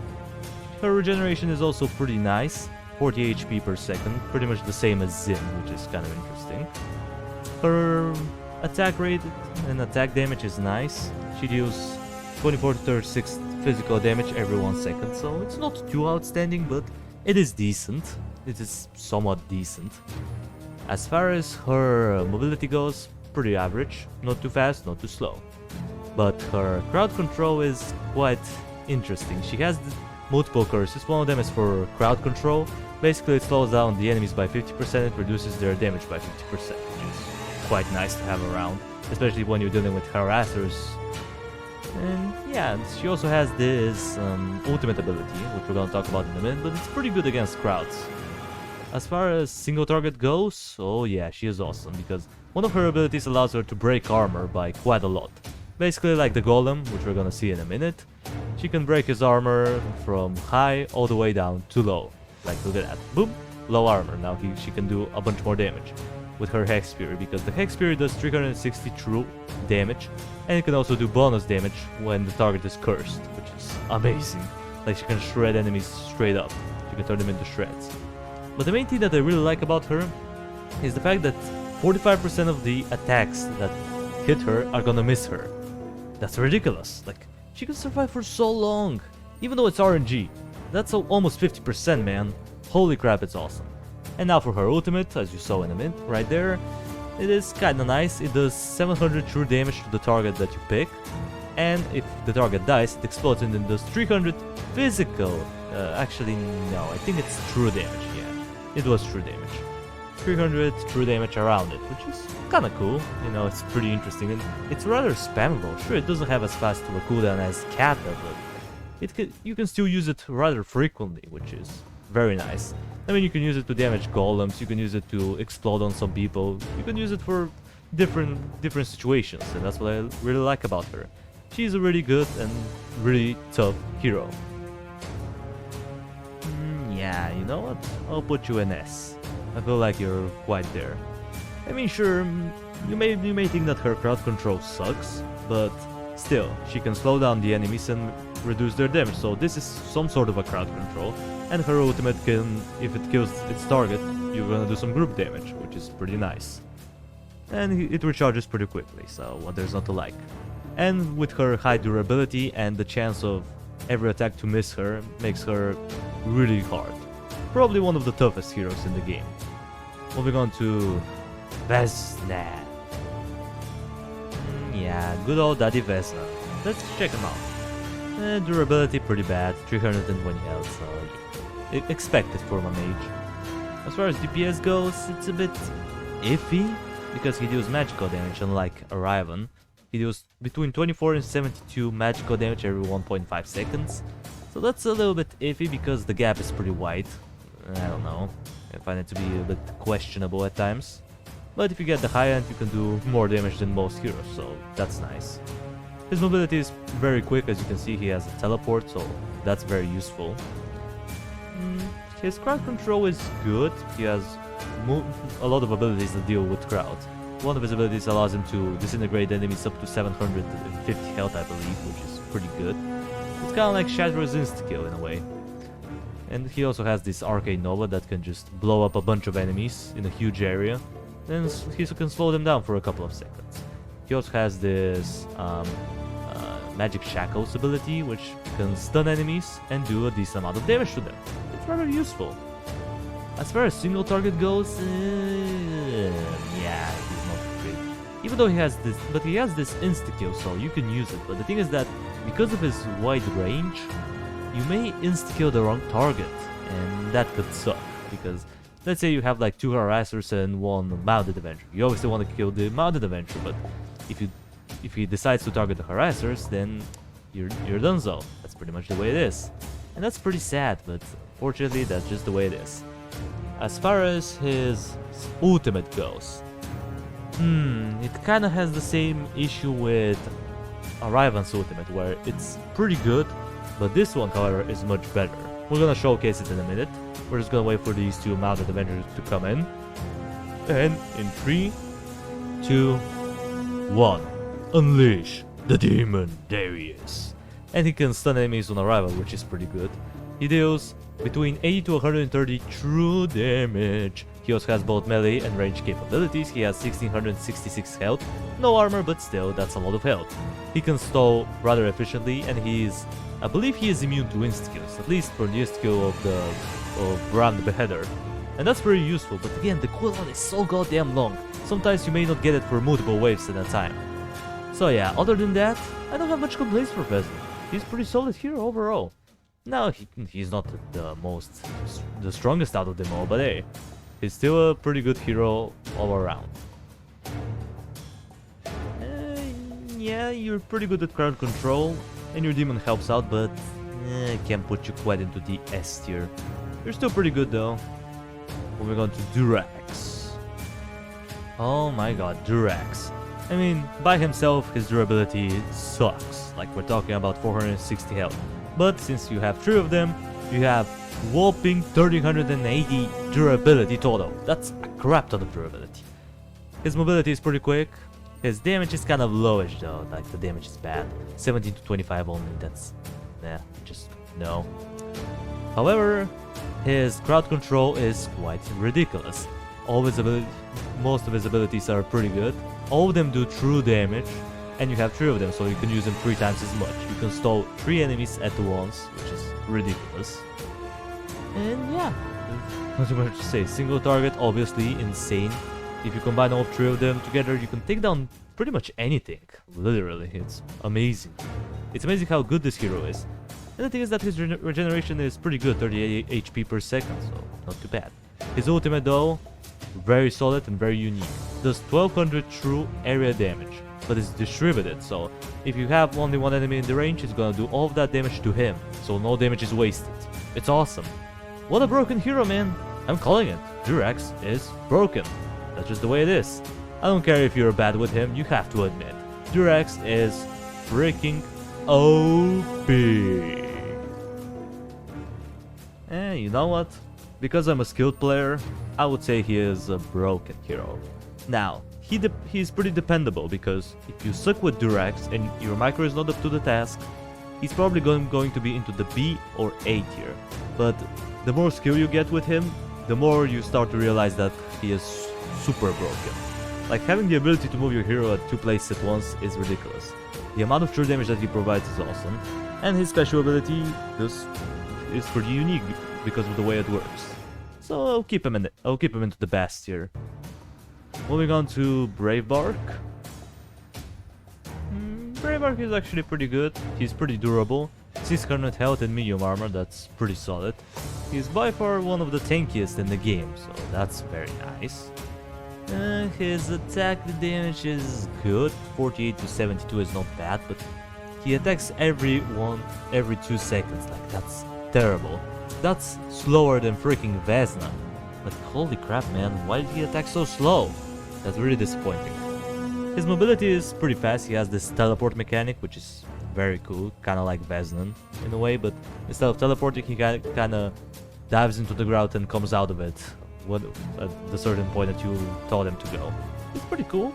Her regeneration is also pretty nice, 40 HP per second, pretty much the same as Xin, which is kind of interesting. Her attack rate and attack damage is nice. She deals 24 to 36 physical damage every 1 second, so it's not too outstanding, but it is decent. It is somewhat decent. As far as her mobility goes, pretty average, not too fast, not too slow. But her crowd control is quite interesting. She has multiple curses, one of them is for crowd control. Basically it slows down the enemies by 50%, it reduces their damage by 50%, which is quite nice to have around, especially when you're dealing with harassers. And yeah, she also has this ultimate ability, which we're gonna talk about in a minute, but it's pretty good against crowds. As far as single target goes, oh yeah, she is awesome, because one of her abilities allows her to break armor by quite a lot. Basically like the Golem, which we're gonna see in a minute. She can break his armor from high all the way down to low. Like, look at that. Boom! Low armor. Now she can do a bunch more damage with her Hex Fury, because the Hex Fury does 360 true damage, and it can also do bonus damage when the target is cursed, which is amazing. Like, she can shred enemies straight up. She can turn them into shreds. But the main thing that I really like about her is the fact that 45% of the attacks that hit her are gonna miss her. That's ridiculous. Like, she can survive for so long, even though it's RNG. That's almost 50%, man. Holy crap, it's awesome. And now for her ultimate, as you saw in a minute, right there. It is kinda nice. It does 700 true damage to the target that you pick. And if the target dies, it explodes and then does 300 physical. Actually, no, I think it's true damage, yeah. It was true damage. 300 true damage around it, which is kinda cool. You know, it's pretty interesting and it's rather spammable. Sure, it doesn't have as fast of a cooldown as Kata, but you can still use it rather frequently, which is very nice. I mean, you can use it to damage golems, you can use it to explode on some people, you can use it for different situations, and that's what I really like about her. She's a really good and really tough hero. Yeah, you know what? I'll put you in S. I feel like you're quite there. I mean, sure, you may think that her crowd control sucks, but still, she can slow down the enemies and reduce their damage, so this is some sort of a crowd control. And her ultimate can, if it kills its target, you're gonna do some group damage, which is pretty nice. And it recharges pretty quickly, so what there's not to like. And with her high durability and the chance of every attack to miss her, makes her really hard. Probably one of the toughest heroes in the game. Moving on to Vesna. Yeah, good old Daddy Vesna. Let's check him out. Durability pretty bad, 320 health, so yeah. Expected for my mage. As far as DPS goes, it's a bit iffy, because he deals magical damage unlike Arrivan. He deals between 24 and 72 magical damage every 1.5 seconds. So that's a little bit iffy because the gap is pretty wide. I don't know, I find it to be a bit questionable at times. But if you get the high end, you can do more damage than most heroes, so that's nice. His mobility is very quick, as you can see he has a teleport, so that's very useful. His crowd control is good, he has a lot of abilities that deal with crowd. One of his abilities allows him to disintegrate enemies up to 750 health, I believe, which is pretty good. It's kinda like Shatter's insta-kill in a way. And he also has this Arcane Nova that can just blow up a bunch of enemies in a huge area, and he can slow them down for a couple of seconds. He also has this Magic Shackles ability, which can stun enemies and do a decent amount of damage to them. It's rather useful. As far as single target goes, yeah, he's not great. Even though he has this insta-kill, so you can use it. But the thing is that because of his wide range, you may insta-kill the wrong target, and that could suck. Because let's say you have like 2 harassers and 1 mounted Avenger. You obviously want to kill the mounted Avenger, but if he decides to target the harassers, then you're done so. That's pretty much the way it is. And that's pretty sad, but fortunately that's just the way it is. As far as his ultimate goes, it kinda has the same issue with Arrivan's ultimate, where it's pretty good, but this one, however, is much better. We're gonna showcase it in a minute. We're just gonna wait for these two mounted Avengers to come in. And in 3, 2, 1, unleash the demon. There he is. And he can stun enemies on arrival, which is pretty good. He deals between 80 to 130 true damage. He also has both melee and range capabilities. He has 1666 health, no armor, but still, that's a lot of health. He can stall rather efficiently, and I believe he is immune to insta-kills, at least for the insta-kill of Bran the Beheader. And that's very useful, but again, the cooldown is so goddamn long. Sometimes you may not get it for multiple waves at a time. So yeah, other than that, I don't have much complaints for Vezina. He's pretty solid hero overall. Now, he's not the strongest out of them all, but hey, he's still a pretty good hero all around. Yeah, you're pretty good at crowd control, and your demon helps out, but can't put you quite into the S tier. You're still pretty good though. Moving on to Durax. Oh my god, Durax. I mean, by himself, his durability sucks. Like, we're talking about 460 health. But since you have 3 of them, you have whopping 1380 durability total. That's a crap ton of durability. His mobility is pretty quick. His damage is kind of lowish though, like the damage is bad. 17 to 25 only, that's... just no. However, his crowd control is quite ridiculous. Most of his abilities are pretty good. All of them do true damage, and you have 3 of them, so you can use them 3 times as much. You can stall 3 enemies at once, which is ridiculous. And yeah, not too much to say. Single target, obviously insane. If you combine all 3 of them together, you can take down pretty much anything. Literally, it's amazing. It's amazing how good this hero is. And the thing is that his regeneration is pretty good, 38 HP per second, so not too bad. His ultimate though, very solid and very unique. Does 1200 true area damage, but it's distributed, so if you have only one enemy in the range, it's gonna do all of that damage to him, so no damage is wasted. It's awesome. What a broken hero, man. I'm calling it. Durax is broken. That's just the way it is. I don't care if you're bad with him, you have to admit. Durax is freaking OP. You know what? Because I'm a skilled player, I would say he is a broken hero. Now, he's pretty dependable, because if you suck with Durax and your micro is not up to the task, he's probably going to be into the B or A tier. But the more skill you get with him, the more you start to realize that he is super broken. Like, having the ability to move your hero at 2 places at once is ridiculous. The amount of true damage that he provides is awesome, and his special ability is pretty unique because of the way it works. So I'll keep him into the best tier. Moving on to Bravebark. Bravebark is actually pretty good. He's pretty durable. 600 health and medium armor, that's pretty solid. He's by far one of the tankiest in the game, so that's very nice. His attack damage is good. 48 to 72 is not bad, but he attacks every 2 seconds. Like, that's terrible. That's slower than freaking Vezina. Like, holy crap, man, why did he attack so slow? That's really disappointing. His mobility is pretty fast. He has this teleport mechanic, which is very cool, kind of like Vezina in a way, but instead of teleporting, he kind of dives into the ground and comes out of it at the certain point that you told him to go. It's pretty cool.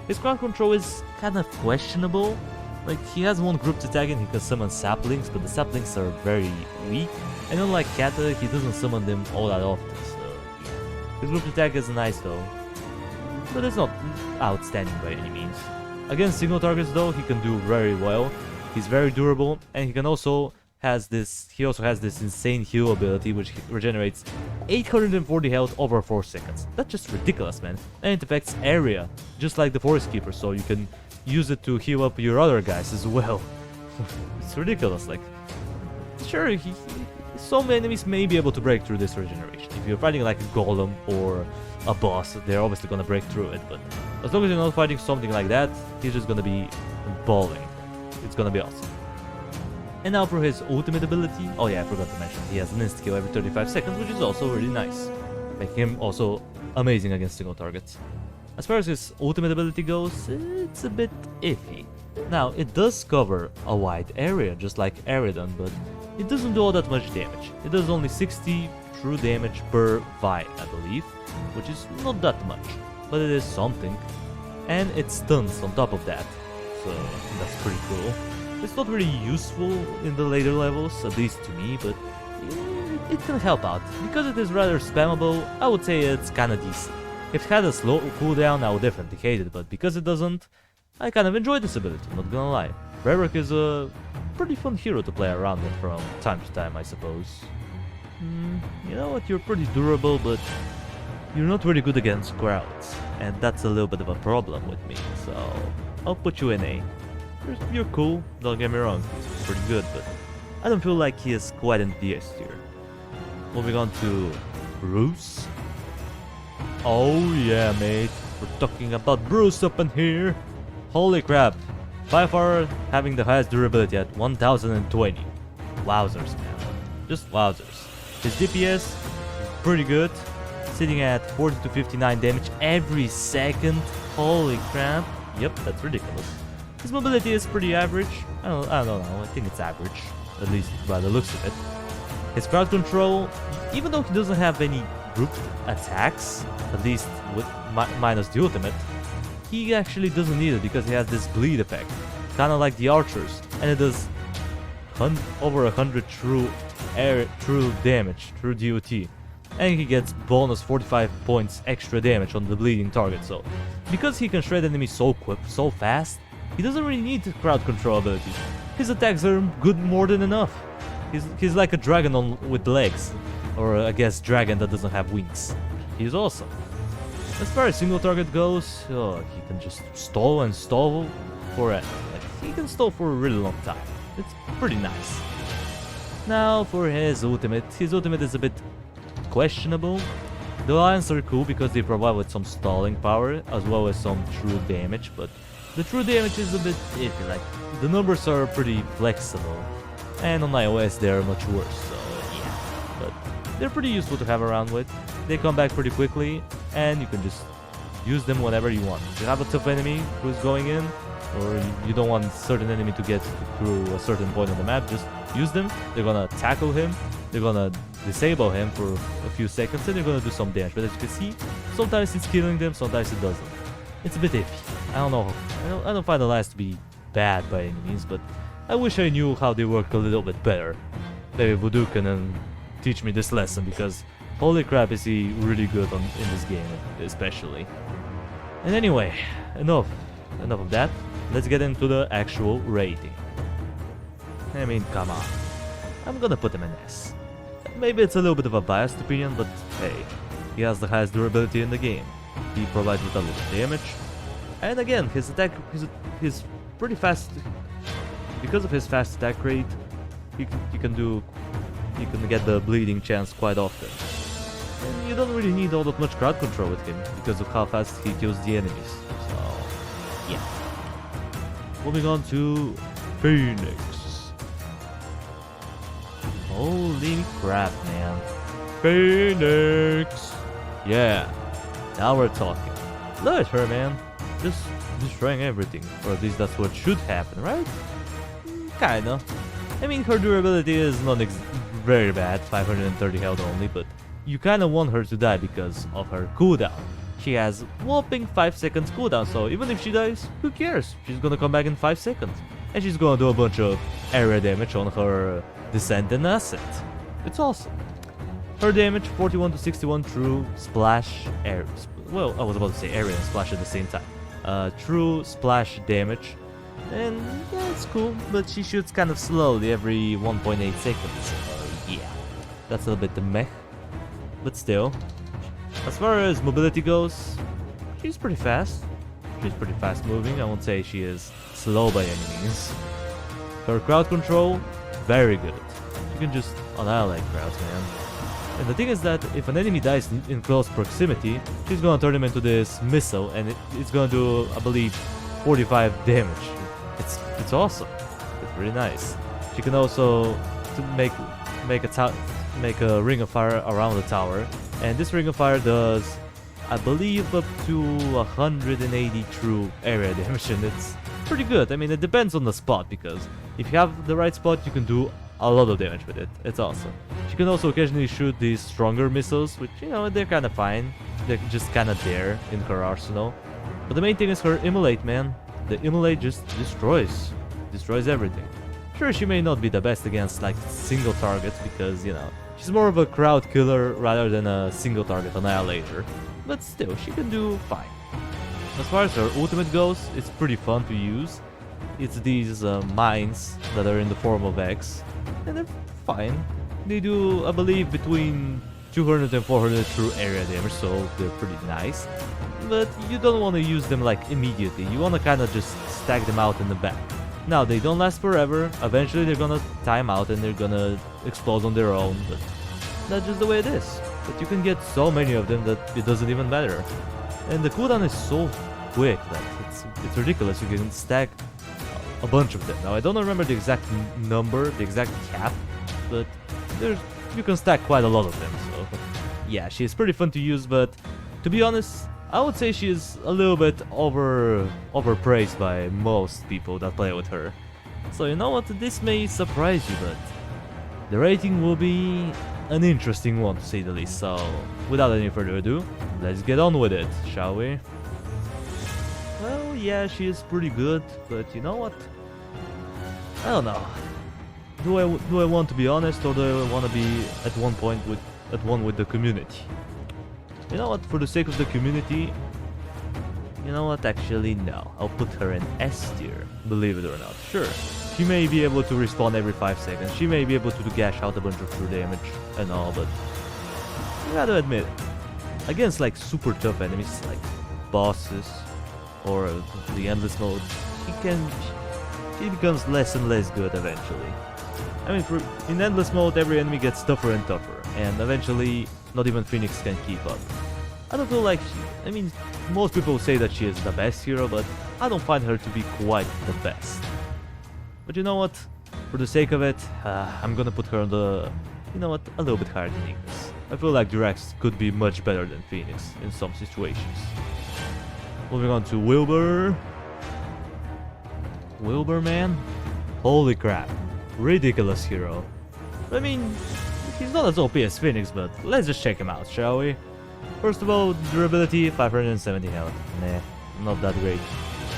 His crowd control is kind of questionable. Like, he has one grouped attack and he can summon saplings, but the saplings are very weak. And unlike Kata, he doesn't summon them all that often, so his grouped attack is nice though, but it's not outstanding by any means. Against single targets though, he can do very well. He's very durable, and he also has this insane heal ability which regenerates 840 health over 4 seconds. That's just ridiculous, man. And it affects area, just like the Forest Keeper, so you can use it to heal up your other guys as well. It's ridiculous. Like, sure, some enemies may be able to break through this regeneration. If you're fighting like a golem or a boss, they're obviously gonna break through it, but as long as you're not fighting something like that, he's just gonna be balling. It's gonna be awesome. And now for his ultimate ability, oh yeah, I forgot to mention, he has an insta-kill every 35 seconds, which is also really nice, making him also amazing against single targets. As far as his ultimate ability goes, it's a bit iffy. Now, it does cover a wide area, just like Aridon, but it doesn't do all that much damage. It does only 60 true damage per Vi, I believe, which is not that much, but it is something. And it stuns on top of that, so that's pretty cool. It's not really useful in the later levels, at least to me, but it can help out. Because it is rather spammable, I would say it's kinda decent. If it had a slow cooldown, I would definitely hate it, but because it doesn't, I kind of enjoy this ability, not gonna lie. Brevik is a pretty fun hero to play around with from time to time, I suppose. You know what, you're pretty durable, but you're not really good against crowds, and that's a little bit of a problem with me, so I'll put you in A. You're cool, don't get me wrong, it's pretty good, but I don't feel like he is quite in the S tier. Moving on to Bruce. Oh yeah, mate, we're talking about Bruce up in here. Holy crap, by far having the highest durability at 1020. Wowzers, man, just wowzers. His DPS is pretty good, sitting at 40 to 59 damage every second. Holy crap, yep, that's ridiculous. His mobility is pretty average. I don't know, I think it's average, at least by the looks of it. His crowd control, even though he doesn't have any group attacks, at least with minus the ultimate, he actually doesn't need it because he has this bleed effect, kinda like the archers, and it does over 100 true damage, true DOT. And he gets bonus 45 points extra damage on the bleeding target, so because he can shred enemies so quick, so fast, he doesn't really need the crowd control ability. His attacks are good more than enough. He's like a dragon with legs, or I guess dragon that doesn't have wings. He's awesome. As far as single target goes, he can just stall and stall forever. Like, he can stall for a really long time. It's pretty nice. Now for his ultimate is a bit questionable. The Lions are cool because they provide with some stalling power as well as some true damage, but the true damage is a bit iffy, like the numbers are pretty flexible, and on iOS they are much worse, so yeah. But they're pretty useful to have around with. They come back pretty quickly, and you can just use them whenever you want. If you have a tough enemy who's going in, or you don't want a certain enemy to get through a certain point on the map, just use them. They're gonna tackle him, they're gonna disable him for a few seconds, and they're gonna do some damage. But as you can see, sometimes it's killing them, sometimes it doesn't. It's a bit iffy. I don't know. I don't find the lines to be bad by any means, but I wish I knew how they work a little bit better. Maybe Voodoo can teach me this lesson, because holy crap is he really good in this game, especially. And anyway, enough of that. Let's get into the actual rating. I mean, come on. I'm gonna put him in S. Maybe it's a little bit of a biased opinion, but hey, he has the highest durability in the game. He provides with a little damage, and again, his attack is pretty fast. Because of his fast attack rate, you can get the bleeding chance quite often. And you don't really need all that much crowd control with him because of how fast he kills the enemies. So yeah. Moving on to Phoenix. Holy crap, man. Phoenix! Yeah, now we're talking. Look at her, man. Just destroying everything. Or at least that's what should happen, right? Kinda. I mean, her durability is not very bad, 530 health only, but you kinda want her to die because of her cooldown. She has whopping 5 seconds cooldown, so even if she dies, who cares? She's gonna come back in 5 seconds. And she's gonna do a bunch of area damage on her Descent and Ascent. It's awesome. Her damage, 41 to 61 true splash air. Well, I was about to say area and splash at the same time. True splash damage. And yeah, it's cool, but she shoots kind of slowly every 1.8 seconds. Yeah, that's a little bit meh. But still, as far as mobility goes, she's pretty fast. She's pretty fast moving. I won't say she is slow by any means. Her crowd control, very good. You can just annihilate crowds, man. And the thing is that if an enemy dies in close proximity, she's gonna turn him into this missile, and it's gonna do, I believe, 45 damage. It's awesome. It's really nice. She can also make a ring of fire around the tower, and this ring of fire does, I believe, up to 180 true area damage, and it's pretty good. I mean, it depends on the spot, because if you have the right spot, you can do a lot of damage with it. It's awesome. She can also occasionally shoot these stronger missiles, which, you know, they're kind of fine. They're just kind of there in her arsenal. But the main thing is her Immolate, man. The Immolate just destroys everything. Sure, she may not be the best against, like, single targets, because, you know, she's more of a crowd killer rather than a single target annihilator. But still, she can do fine. As far as her ultimate goes, it's pretty fun to use. It's these mines that are in the form of X, and they're fine. They do, I believe, between 200 and 400 true area damage, so they're pretty nice. But you don't want to use them like immediately, you want to kind of just stack them out in the back. Now, they don't last forever, eventually they're gonna time out and they're gonna explode on their own, but that's just the way it is. But you can get so many of them that it doesn't even matter. And the cooldown is so quick that it's ridiculous. You can stack a bunch of them. Now, I don't remember the exact number, the exact cap, but you can stack quite a lot of them, so yeah, she's pretty fun to use, but to be honest, I would say she is a little bit overpraised by most people that play with her. So you know what, this may surprise you, but the rating will be an interesting one to say the least. So without any further ado, let's get on with it, shall we? Well, yeah, she is pretty good, but you know what? I don't know. Do I want to be honest, or do I want to be at one with the community? You know what? For the sake of the community, you know what? Actually, no. I'll put her in S tier. Believe it or not. Sure, she may be able to respawn every 5 seconds. She may be able to gash out a bunch of true damage and all, but you gotta admit, against like super tough enemies like bosses or the endless mode, she becomes less and less good eventually. I mean, in endless mode, every enemy gets tougher and tougher, and eventually, not even Phoenix can keep up. I don't feel like I mean, most people say that she is the best hero, but I don't find her to be quite the best. But you know what? For the sake of it, I'm gonna put her on the, you know what, a little bit higher than Ignis. I feel like Durax could be much better than Phoenix in some situations. Moving on to Wilbur. Wilbur, man? Holy crap. Ridiculous hero. I mean, he's not as OP as Phoenix, but let's just check him out, shall we? First of all, durability, 570 health. Nah, not that great.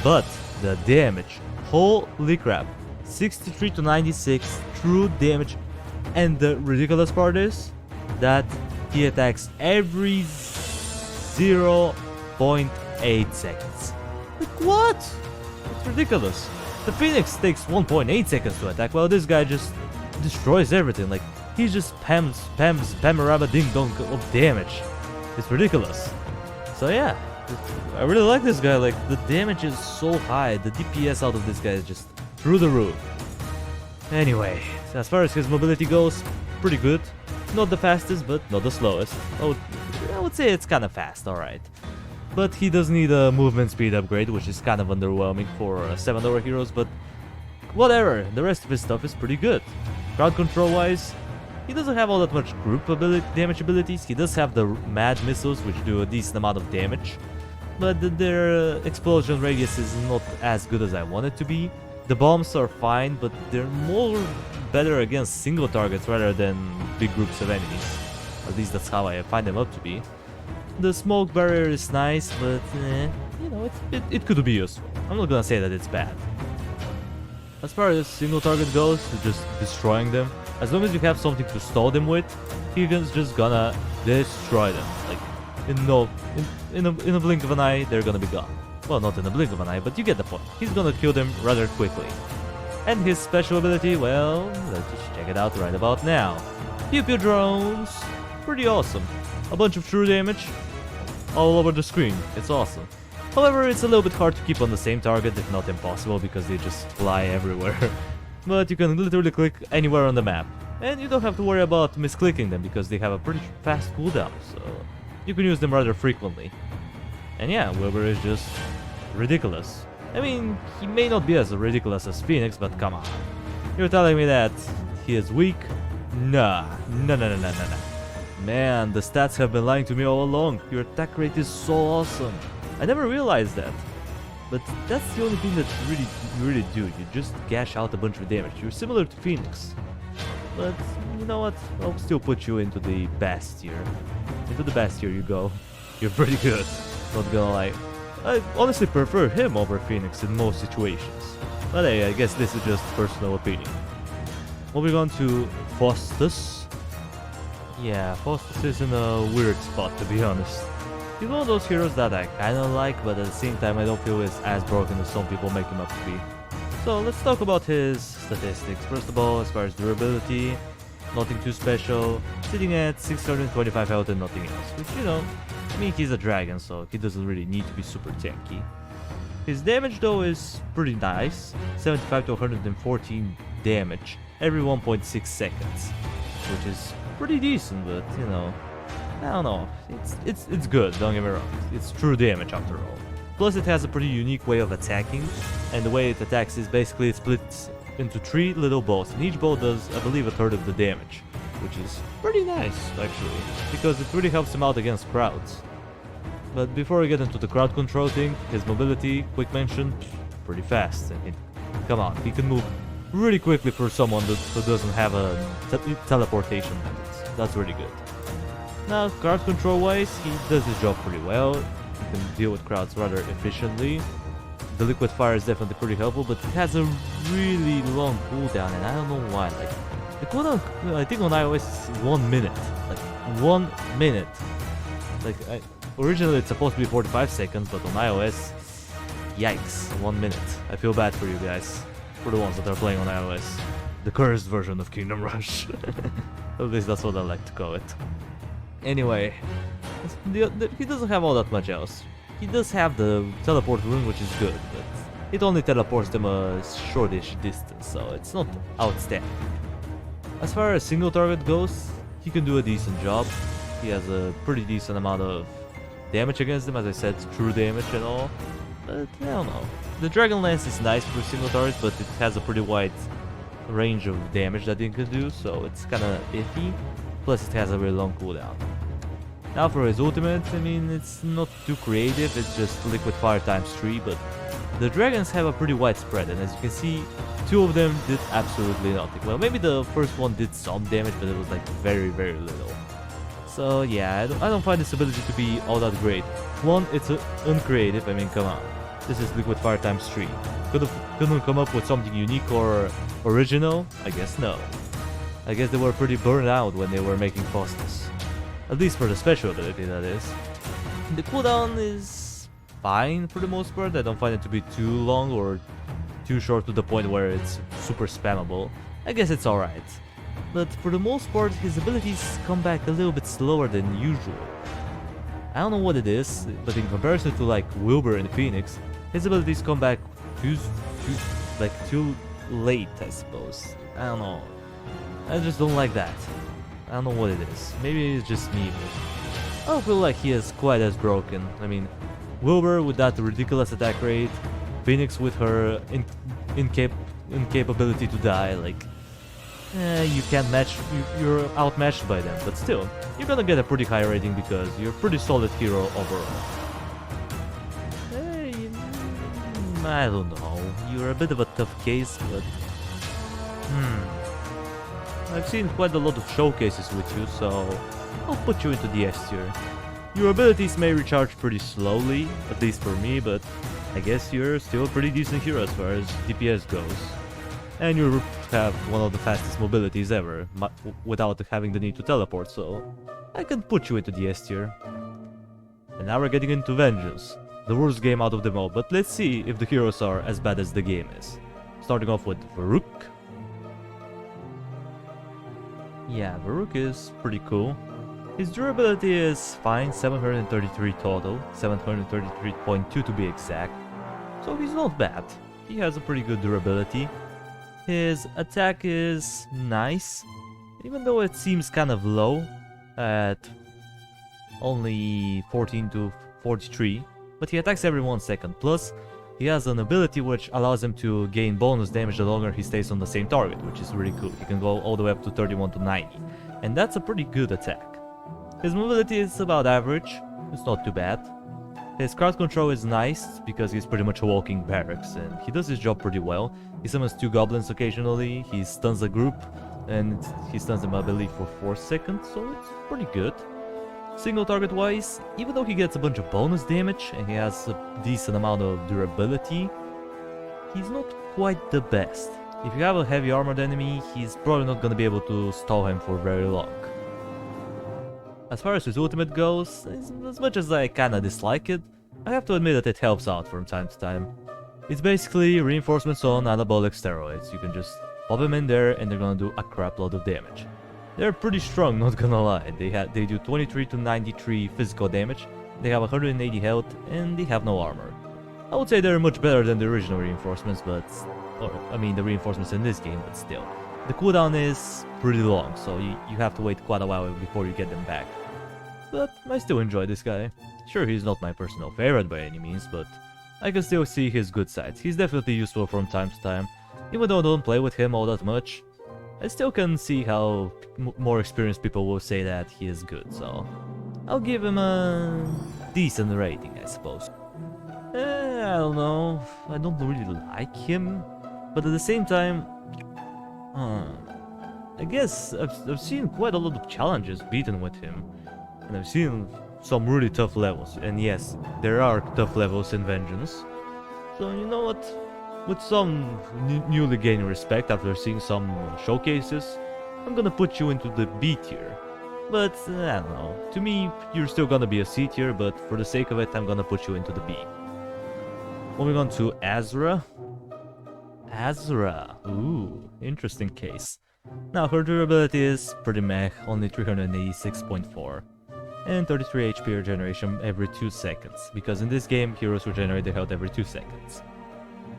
But the damage, holy crap. 63 to 96 true damage, and the ridiculous part is that he attacks every 0.8 seconds. Like what? It's ridiculous. The Phoenix takes 1.8 seconds to attack, while this guy just destroys everything. Like, he just spams a ding dong of damage. It's ridiculous. So yeah, I really like this guy. Like, the damage is so high, the DPS out of this guy is just through the roof. Anyway, as far as his mobility goes, pretty good. Not the fastest, but not the slowest. Oh, I would say it's kind of fast, alright. But he does need a movement speed upgrade, which is kind of underwhelming for 7-hour heroes, but whatever, the rest of his stuff is pretty good. Crowd control wise, he doesn't have all that much group damage abilities. He does have the mad missiles, which do a decent amount of damage, but their explosion radius is not as good as I want it to be. The bombs are fine, but they're more better against single targets rather than big groups of enemies. At least that's how I find them up to be. The smoke barrier is nice, but you know, it could be useful. I'm not gonna say that it's bad. As far as single target goes, just destroying them, as long as you have something to stall them with, Keegan's just gonna destroy them. Like, in a blink of an eye, they're gonna be gone. Well, not in a blink of an eye, but you get the point. He's gonna kill them rather quickly. And his special ability, well, let's just check it out right about now. Pew Pew drones, pretty awesome. A bunch of true damage all over the screen. It's awesome. However, it's a little bit hard to keep on the same target, if not impossible, because they just fly everywhere. But you can literally click anywhere on the map. And you don't have to worry about misclicking them, because they have a pretty fast cooldown, so you can use them rather frequently. And yeah, Wilbur is just ridiculous. I mean, he may not be as ridiculous as Phoenix, but come on. You're telling me that he is weak? Nah. No. Man, the stats have been lying to me all along. Your attack rate is so awesome. I never realized that. But that's the only thing that you really do. You just gash out a bunch of damage. You're similar to Phoenix. But you know what? I'll still put you into the best tier. Into the best tier you go. You're pretty good. Not gonna lie. I honestly prefer him over Phoenix in most situations. But hey, I guess this is just personal opinion. Moving on to Faustus. Yeah, Faustus is in a weird spot, to be honest. He's one of those heroes that I kinda like, but at the same time I don't feel is as broken as some people make him up to be. So let's talk about his statistics. First of all, as far as durability, nothing too special, sitting at 625 health and nothing else, which, you know, I mean, he's a dragon, so he doesn't really need to be super tanky. His damage though is pretty nice, 75 to 114 damage every 1.6 seconds, which is pretty decent, but you know, I don't know, it's good, don't get me wrong, it's true damage after all. Plus it has a pretty unique way of attacking, and the way it attacks is basically it splits into 3 little balls, and each ball does, I believe, a third of the damage, which is pretty nice, actually, because it really helps him out against crowds. But before we get into the crowd control thing, his mobility, quick mention, pretty fast, and come on, he can move really quickly for someone who doesn't have a teleportation methods. That's really good. Now, crowd control wise, he does his job pretty well. He can deal with crowds rather efficiently. The liquid fire is definitely pretty helpful, but it has a really long cooldown, and I don't know why. Like, the cooldown, I think on iOS is 1 minute. Like, 1 minute. Like, originally it's supposed to be 45 seconds, but on iOS, yikes, 1 minute. I feel bad for you guys. For the ones that are playing on iOS. The cursed version of Kingdom Rush. At least that's what I like to call it. Anyway, he doesn't have all that much else. He does have the teleport rune, which is good, but it only teleports them a shortish distance, so it's not outstanding. As far as single target goes, he can do a decent job. He has a pretty decent amount of damage against them, as I said, true damage and all, but I don't know. The Dragon Lance is nice for single target, but it has a pretty wide range of damage that it can do, so it's kinda iffy, plus it has a really long cooldown. Now for his ultimate, I mean, it's not too creative, it's just liquid fire times 3, but the dragons have a pretty wide spread, and as you can see, 2 of them did absolutely nothing. Well, maybe the first one did some damage, but it was like very little. So yeah, I don't find this ability to be all that great. One, it's uncreative, I mean, come on. This is liquid fire times 3. Couldn't come up with something unique or original? I guess no. I guess they were pretty burned out when they were making Faustus. At least for the special ability, that is. The cooldown is fine for the most part. I don't find it to be too long or too short to the point where it's super spammable. I guess it's alright. But for the most part, his abilities come back a little bit slower than usual. I don't know what it is, but in comparison to like Wilbur and Phoenix, his abilities come back too late, I suppose. I don't know. I just don't like that. I don't know what it is. Maybe it's just me, but I don't feel like he is quite as broken. I mean, Wilbur with that ridiculous attack rate, Phoenix with her incapability to die, like, you can't match, you're outmatched by them, but still, you're gonna get a pretty high rating because you're a pretty solid hero overall. I don't know, you're a bit of a tough case, but I've seen quite a lot of showcases with you, so I'll put you into the S tier. Your abilities may recharge pretty slowly, at least for me, but I guess you're still a pretty decent hero as far as DPS goes. And you have one of the fastest mobilities ever, without having the need to teleport, so I can put you into the S tier. And now we're getting into Vengeance, the worst game out of them all, but let's see if the heroes are as bad as the game is. Starting off with Varuk. Yeah, Varuk is pretty cool. His durability is fine, 733 total, 733.2 to be exact, so he's not bad. He has a pretty good durability. His attack is nice, even though it seems kind of low at only 14 to 43, but he attacks every 1 second. Plus, he has an ability which allows him to gain bonus damage the longer he stays on the same target, which is really cool. He can go all the way up to 31 to 90, and that's a pretty good attack. His mobility is about average, it's not too bad. His crowd control is nice, because he's pretty much a walking barracks, and he does his job pretty well. He summons 2 goblins occasionally, he stuns a group, and he stuns them I believe for 4 seconds, so it's pretty good. Single target wise, even though he gets a bunch of bonus damage, and he has a decent amount of durability, he's not quite the best. If you have a heavy armored enemy, he's probably not gonna be able to stall him for very long. As far as his ultimate goes, as much as I kinda dislike it, I have to admit that it helps out from time to time. It's basically reinforcements on anabolic steroids. You can just pop them in there and they're gonna do a crap load of damage. They're pretty strong, not gonna lie. They do 23 to 93 physical damage, they have 180 health, and they have no armor. I would say they're much better than the original reinforcements, the reinforcements in this game, but still. The cooldown is pretty long, so you have to wait quite a while before you get them back. But I still enjoy this guy. Sure, he's not my personal favorite by any means, but I can still see his good sides. He's definitely useful from time to time. Even though I don't play with him all that much, I still can see how more experienced people will say that he is good, so I'll give him a decent rating, I suppose. I don't know, I don't really like him, but at the same time, I guess I've seen quite a lot of challenges beaten with him, and I've seen some really tough levels, and yes, there are tough levels in Vengeance, so you know what, with some newly gained respect after seeing some showcases, I'm gonna put you into the B tier, but I don't know, to me you're still gonna be a C tier, but for the sake of it I'm gonna put you into the B. Moving on to Azra. Azra, ooh, interesting case. Now her durability is pretty meh, only 386.4. And 33 HP regeneration every 2 seconds, because in this game heroes regenerate their health every 2 seconds.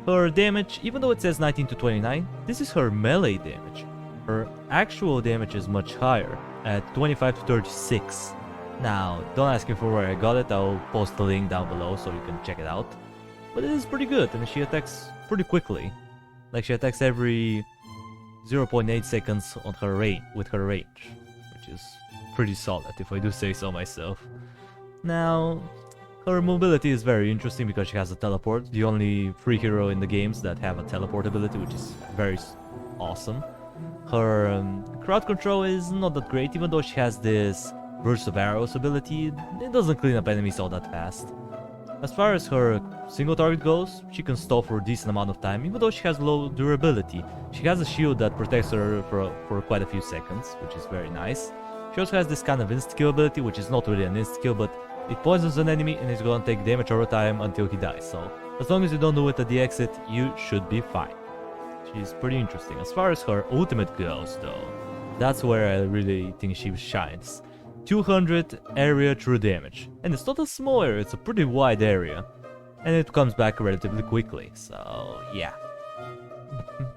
Her damage, even though it says 19 to 29, this is her melee damage. Her actual damage is much higher, at 25 to 36. Now, don't ask me for where I got it, I'll post the link down below so you can check it out. But it is pretty good, and she attacks pretty quickly. Like, she attacks every 0.8 seconds on her with her range, which is pretty solid, if I do say so myself. Now, her mobility is very interesting because she has a teleport, the only free hero in the games that have a teleport ability, which is very awesome. Her crowd control is not that great, even though she has this burst of arrows ability, it doesn't clean up enemies all that fast. As far as her single target goes, she can stall for a decent amount of time, even though she has low durability. She has a shield that protects her for quite a few seconds, which is very nice. She also has this kind of insta-kill ability, which is not really an insta-kill, but it poisons an enemy and is gonna take damage over time until he dies, so as long as you don't do it at the exit, you should be fine. She's pretty interesting. As far as her ultimate goes, though, that's where I really think she shines. 200 area true damage, and it's not a small area, it's a pretty wide area, and it comes back relatively quickly, so yeah.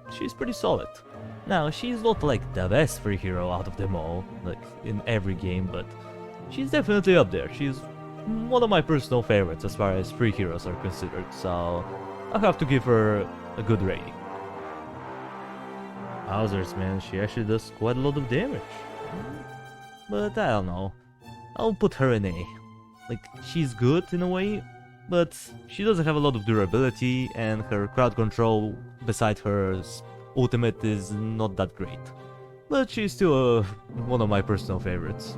She's pretty solid. Now, she's not like the best free hero out of them all, like in every game, but she's definitely up there. She's one of my personal favorites as far as free heroes are considered, so I'll have to give her a good rating. Wowzers, man, she actually does quite a lot of damage. But I don't know, I'll put her in A. Like, she's good in a way, but she doesn't have a lot of durability, and her crowd control beside her ultimate is not that great. But she's still one of my personal favorites,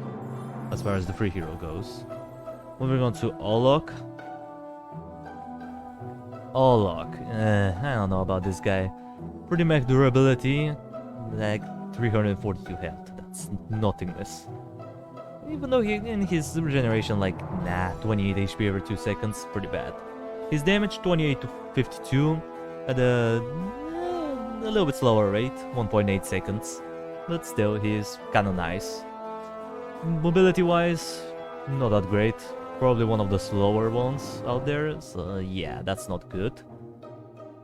as far as the free hero goes. Moving on to Olok. I don't know about this guy. Pretty mech durability, like 342 health, that's nothingness. Even though his regeneration, like, 28 HP every 2 seconds, pretty bad. His damage, 28 to 52, at a little bit slower rate, 1.8 seconds. But still, he's kinda nice. Mobility-wise, not that great. Probably one of the slower ones out there, so yeah, that's not good.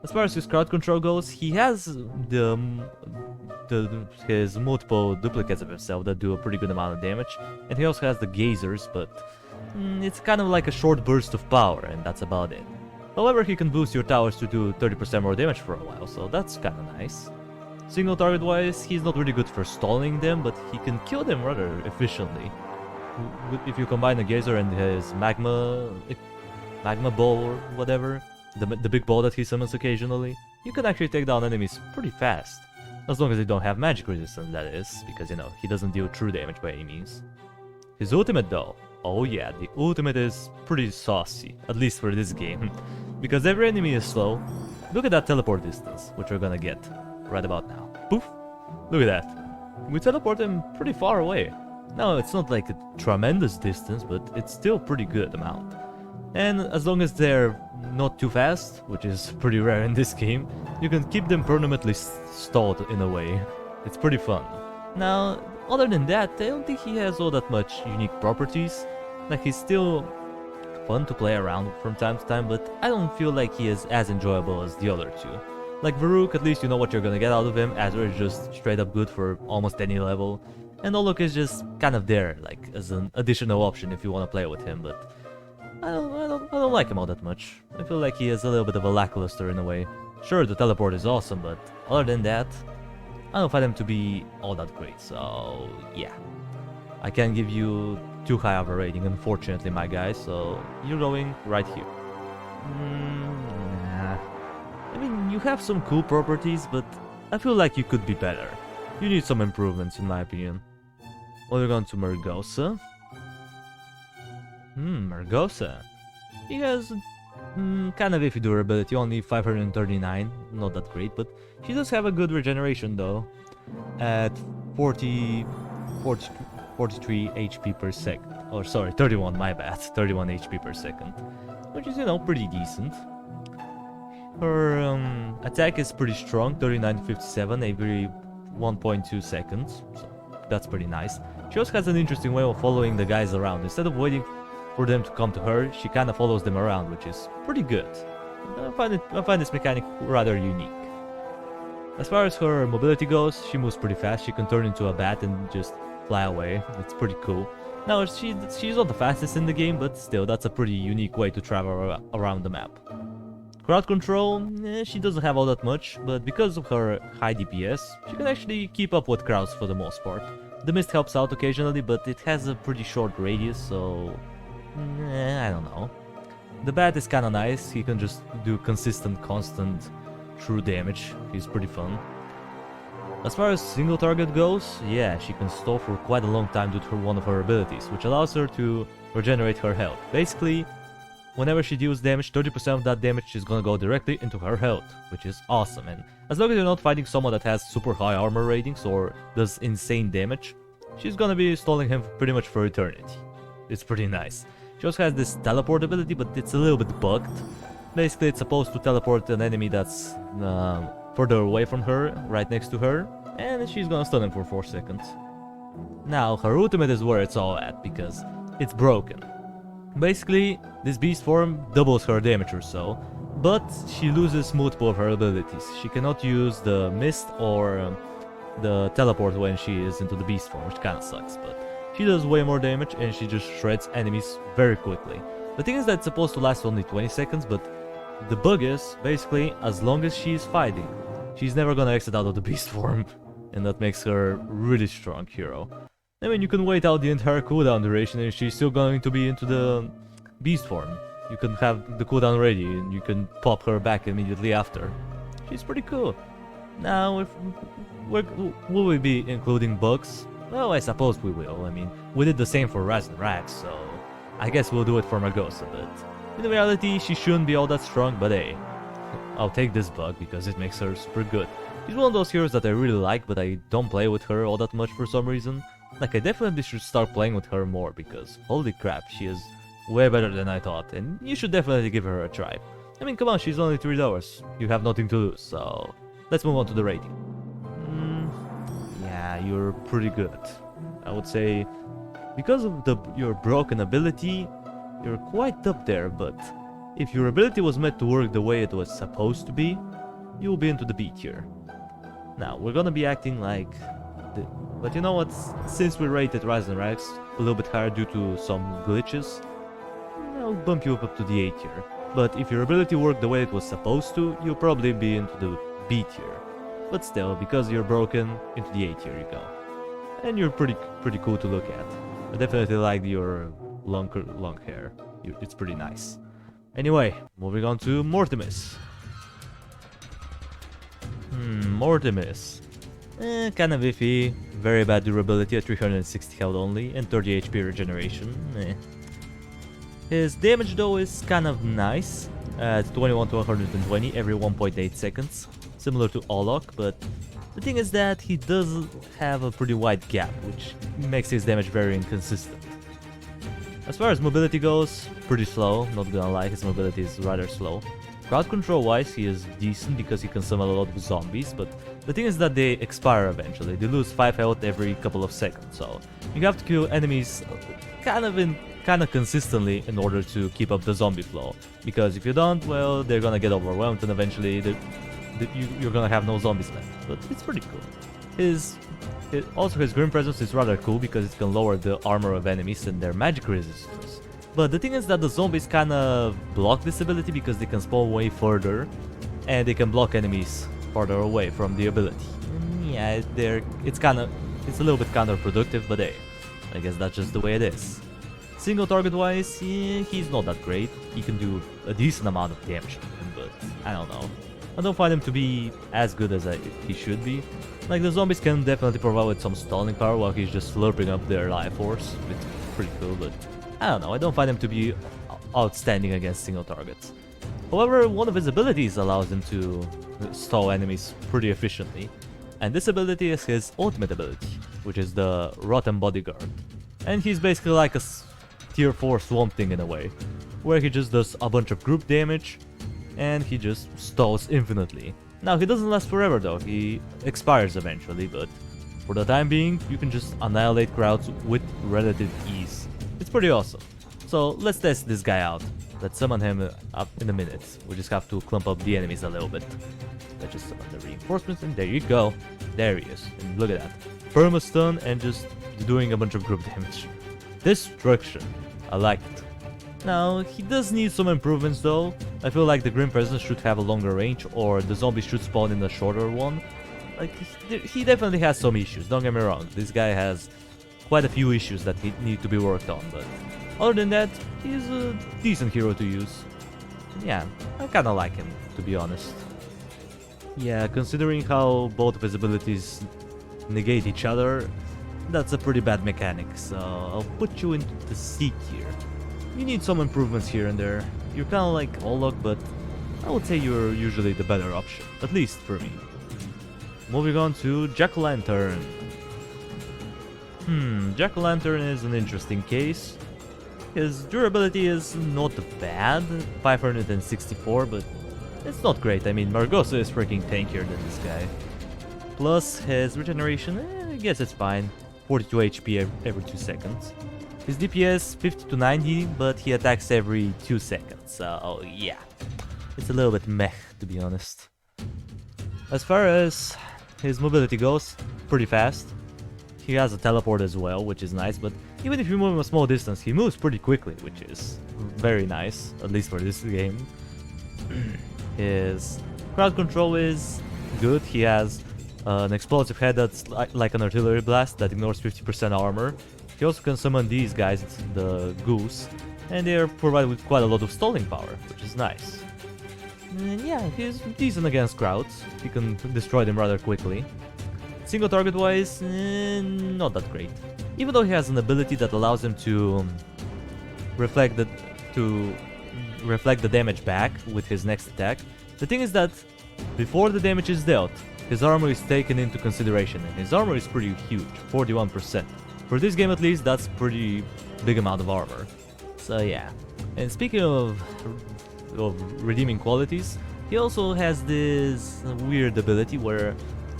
As far as his crowd control goes, he has his multiple duplicates of himself that do a pretty good amount of damage, and he also has the gazers, but it's kind of like a short burst of power, and that's about it. However, he can boost your towers to do 30% more damage for a while, so that's kinda nice. Single target wise, he's not really good for stalling them, but he can kill them rather efficiently. If you combine the Geyser and his magma ball or whatever, the big ball that he summons occasionally, you can actually take down enemies pretty fast. As long as they don't have magic resistance, that is, because, you know, he doesn't deal true damage by any means. His ultimate though, oh yeah, the ultimate is pretty saucy, at least for this game. Because every enemy is slow. Look at that teleport distance, which we're gonna get right about now. Poof! Look at that. We teleport them pretty far away. Now, it's not like a tremendous distance, but it's still pretty good amount. And as long as they're not too fast, which is pretty rare in this game, you can keep them permanently stalled in a way. It's pretty fun. Now, other than that, I don't think he has all that much unique properties. Like, he's still fun to play around from time to time, but I don't feel like he is as enjoyable as the other two. Like Varrook, at least you know what you're gonna get out of him. Azure is just straight up good for almost any level. And Olok is just kind of there, like, as an additional option if you want to play with him, but I don't like him all that much. I feel like he is a little bit of a lackluster in a way. Sure, the teleport is awesome, but other than that, I don't find him to be all that great, so yeah. I can't give you too high of a rating, unfortunately, my guy, so you're going right here. Nah. I mean, you have some cool properties, but I feel like you could be better. You need some improvements, in my opinion. Moving on to Mergosa. Mergosa. He has kind of iffy durability, only 539, not that great, but she does have a good regeneration though, at 43 HP per second. Or sorry, 31, my bad, 31 HP per second, which is, you know, pretty decent. Her attack is pretty strong, 3957 every 1.2 seconds, so that's pretty nice. She also has an interesting way of following the guys around. Instead of waiting for them to come to her, she kind of follows them around, which is pretty good. I find this mechanic rather unique. As far as her mobility goes, she moves pretty fast. She can turn into a bat and just fly away. It's pretty cool. Now, she's not the fastest in the game, but still, that's a pretty unique way to travel around the map. Crowd control, she doesn't have all that much, but because of her high DPS, she can actually keep up with crowds for the most part. The mist helps out occasionally, but it has a pretty short radius, so I don't know. The bat is kinda nice, he can just do consistent, constant, true damage. He's pretty fun. As far as single target goes, yeah, she can stall for quite a long time due to one of her abilities, which allows her to regenerate her health. Basically, whenever she deals damage, 30% of that damage is gonna go directly into her health, which is awesome. And as long as you're not fighting someone that has super high armor ratings or does insane damage, she's gonna be stalling him pretty much for eternity. It's pretty nice. She also has this teleport ability, but it's a little bit bugged. Basically, it's supposed to teleport an enemy that's further away from her, right next to her, and she's gonna stun him for 4 seconds. Now, her ultimate is where it's all at, because it's broken. Basically, this beast form doubles her damage or so, but she loses multiple of her abilities. She cannot use the mist or the teleport when she is into the beast form, which kinda sucks, but she does way more damage and she just shreds enemies very quickly. The thing is that it's supposed to last only 20 seconds, but the bug is, basically, as long as she's fighting, she's never gonna exit out of the beast form, and that makes her a really strong hero. I mean, you can wait out the entire cooldown duration and she's still going to be into the beast form. You can have the cooldown ready and you can pop her back immediately after. She's pretty cool. Now, will we be including bugs? Well, I suppose we will. I mean, we did the same for Raz and Rax, so I guess we'll do it for Mergosa, but in reality, she shouldn't be all that strong, but hey, I'll take this bug because it makes her super good. She's one of those heroes that I really like, but I don't play with her all that much for some reason. Like, I definitely should start playing with her more, because holy crap, she is way better than I thought, and you should definitely give her a try. I mean, come on, she's only $3, you have nothing to lose, so let's move on to the rating. Yeah, you're pretty good. I would say, because of your broken ability, you're quite up there, but if your ability was meant to work the way it was supposed to be, you'll be into the B tier. Now, we're gonna be acting like... But you know what, since we rated Rise and Rax a little bit higher due to some glitches, I'll bump you up to the A tier. but if your ability worked the way it was supposed to, you'll probably be into the B tier. But still, because you're broken, into the A tier you go. And you're pretty cool to look at. I definitely like your long hair. It's pretty nice. Anyway, moving on to Mortimus. Mortimus. Kind of iffy. Very bad durability at 360 health only and 30 HP regeneration. His damage though is kind of nice. At 21 to 120 every 1.8 seconds. Similar to Olok, but the thing is that he does have a pretty wide gap, which makes his damage very inconsistent. As far as mobility goes, pretty slow, not gonna lie, his mobility is rather slow. Crowd control wise, he is decent because he can summon a lot of zombies, but the thing is that they expire eventually. They lose 5 health every couple of seconds, so you have to kill enemies kind of consistently in order to keep up the zombie flow. Because if you don't, well, they're gonna get overwhelmed and eventually you're gonna have no zombies left. But it's pretty cool. Also, his Grim Presence is rather cool because it can lower the armor of enemies and their magic resistance. But the thing is that the zombies kind of block this ability because they can spawn way further and they can block enemies farther away from the ability. And yeah, it's a little bit counterproductive, but hey, I guess that's just the way it is. Single target wise, he's not that great. He can do a decent amount of damage to him, but I don't know. I don't find him to be as good as he should be. Like, the zombies can definitely provide with some stalling power while he's just slurping up their life force. It's pretty cool, but I don't know, I don't find him to be outstanding against single targets. However, one of his abilities allows him to stall enemies pretty efficiently. And this ability is his ultimate ability, which is the Rotten Bodyguard. And he's basically like a tier 4 Swamp Thing in a way, where he just does a bunch of group damage, and he just stalls infinitely. Now, he doesn't last forever though, he expires eventually, but for the time being, you can just annihilate crowds with relative ease. It's pretty awesome. So let's test this guy out. Let's summon him up in a minute. We just have to clump up the enemies a little bit. Let's just summon the reinforcements, and there you go. There he is. And look at that. Perma-stun and just doing a bunch of group damage. Destruction. I like it. Now, he does need some improvements though. I feel like the Grim Presence should have a longer range, or the zombies should spawn in a shorter one. Like, he definitely has some issues, don't get me wrong. This guy has quite a few issues that need to be worked on, but other than that, he's a decent hero to use. Yeah, I kinda like him, to be honest. Yeah, considering how both of his abilities negate each other, that's a pretty bad mechanic, so I'll put you into the C tier. You need some improvements here and there. You're kinda like Olok, but I would say you're usually the better option, at least for me. Moving on to Jack-o'-lantern. Jack-o'-lantern is an interesting case. His durability is not bad, 564, but it's not great. I mean, Margosa is freaking tankier than this guy. Plus, his regeneration, I guess it's fine. 42 HP every 2 seconds. His DPS 50 to 90, but he attacks every 2 seconds, so yeah. It's a little bit meh, to be honest. As far as his mobility goes, pretty fast. He has a teleport as well, which is nice, but even if you move him a small distance, he moves pretty quickly, which is very nice, at least for this game. His crowd control is good. He has an explosive head that's like an artillery blast that ignores 50% armor. He also can summon these guys, the Goose, and they are provided with quite a lot of stalling power, which is nice. And yeah, he's decent against crowds. He can destroy them rather quickly. Single target wise, not that great. Even though he has an ability that allows him to reflect the damage back with his next attack. The thing is that before the damage is dealt, his armor is taken into consideration, and his armor is pretty huge, 41%. For this game at least, that's pretty big amount of armor. So yeah. And speaking of redeeming qualities, he also has this weird ability where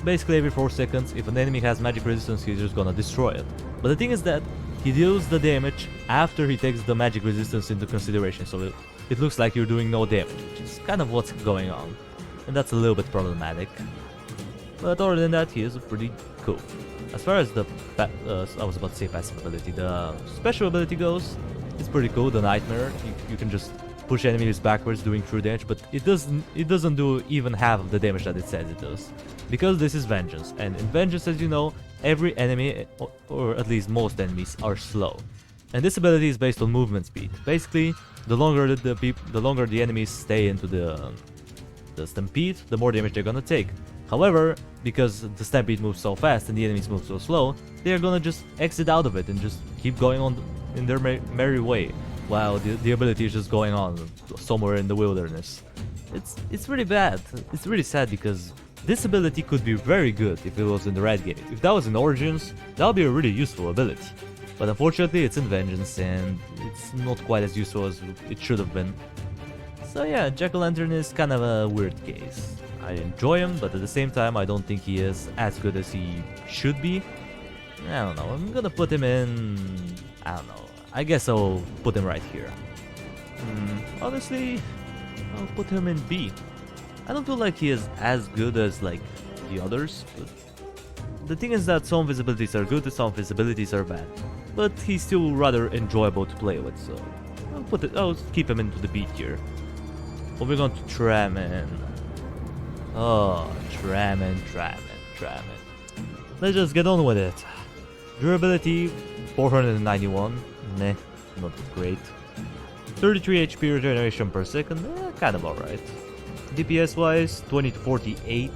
basically every 4 seconds, if an enemy has magic resistance, he's just gonna destroy it. But the thing is that he deals the damage after he takes the magic resistance into consideration, so it looks like you're doing no damage, which is kind of what's going on. And that's a little bit problematic. But other than that, he is pretty cool. As far as the, I was about to say passive ability, the special ability goes, it's pretty cool, the Nightmare. You can just push enemies backwards doing true damage, but it doesn't do even half of the damage that it says it does. Because this is Vengeance, and in Vengeance, as you know, every enemy, or at least most enemies, are slow. And this ability is based on movement speed. Basically, the longer the enemies stay into the stampede, the more damage they're gonna take. However, because the stampede moves so fast and the enemies move so slow, they're gonna just exit out of it and just keep going on in their merry way, while the ability is just going on somewhere in the wilderness. It's really bad. It's really sad because this ability could be very good if it was in the red game. If that was in Origins, that would be a really useful ability. But unfortunately, it's in Vengeance and it's not quite as useful as it should have been. So yeah, Jack-o'-lantern is kind of a weird case. I enjoy him, but at the same time, I don't think he is as good as he should be. I don't know, I'm gonna put him in... I don't know, I guess I'll put him right here. Honestly, I'll put him in B. I don't feel like he is as good as like the others, but the thing is that some of his abilities are good and some of his abilities are bad. But he's still rather enjoyable to play with, so I'll keep him into the B tier. Moving on to Tramen. Oh, Tramen. Let's just get on with it. Durability 491, meh, not great. 33 HP regeneration per second, kind of alright. DPS wise, 20 to 48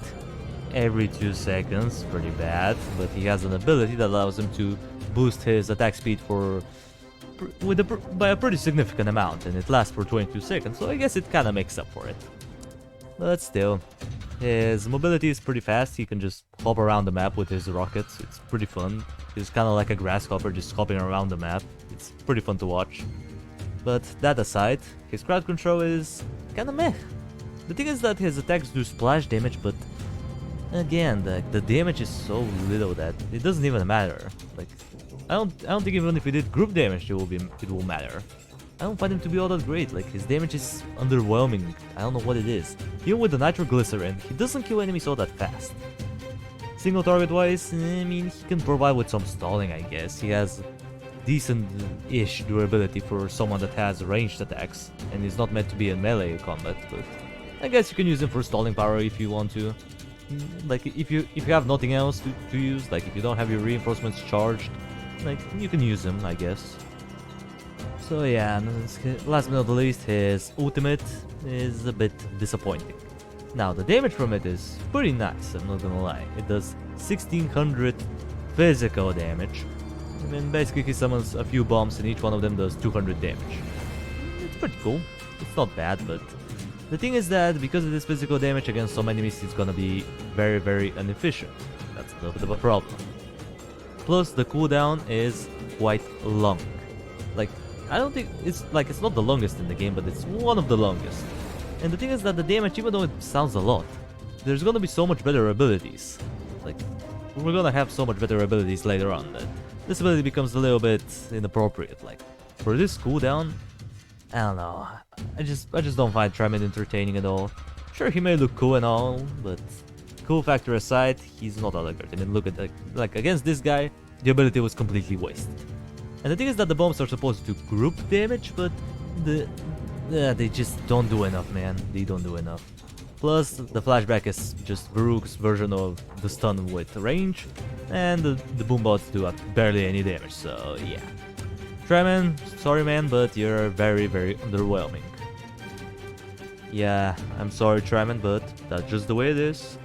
every 2 seconds, pretty bad, but he has an ability that allows him to boost his attack speed by a pretty significant amount, and it lasts for 22 seconds, so I guess it kinda makes up for it. But still, his mobility is pretty fast. He can just hop around the map with his rockets. It's pretty fun. He's kinda like a grasshopper just hopping around the map. It's pretty fun to watch. But that aside, his crowd control is kinda meh. The thing is that his attacks do splash damage, but again, the damage is so little that it doesn't even matter. Like, I don't think even if he did group damage, it will matter. I don't find him to be all that great. Like, his damage is underwhelming. I don't know what it is. Even with the nitroglycerin, he doesn't kill enemies all that fast. Single target wise, I mean, he can provide with some stalling, I guess. He has decent-ish durability for someone that has ranged attacks, and is not meant to be in melee combat, but I guess you can use him for stalling power if you want to. Like, if you have nothing else to use, like if you don't have your reinforcements charged, like, you can use him, I guess. So yeah, and last but not least, his ultimate is a bit disappointing. Now, the damage from it is pretty nice, I'm not gonna lie. It does 1600 physical damage. I mean, basically he summons a few bombs and each one of them does 200 damage. It's pretty cool. It's not bad, but the thing is that because of this physical damage against some enemies, it's gonna be very, very inefficient. That's a little bit of a problem. Plus, the cooldown is quite long. Like, I don't think it's not the longest in the game, but it's one of the longest. And the thing is that the damage, even though it sounds a lot, there's gonna be so much better abilities. Like, we're gonna have so much better abilities later on that this ability becomes a little bit inappropriate. Like, for this cooldown, I don't know. I just don't find Tramen entertaining at all. Sure, he may look cool and all, but cool factor aside, he's not all that great. I mean, look at that. Like, against this guy, the ability was completely wasted. And the thing is that the bombs are supposed to group damage, but they just don't do enough, man. They don't do enough. Plus, the flashback is just Baruch's version of the stun with range, and the boom bots do barely any damage, so yeah. Tramen, sorry man, but you're very, very underwhelming. Yeah, I'm sorry Tramen, but that's just the way it is.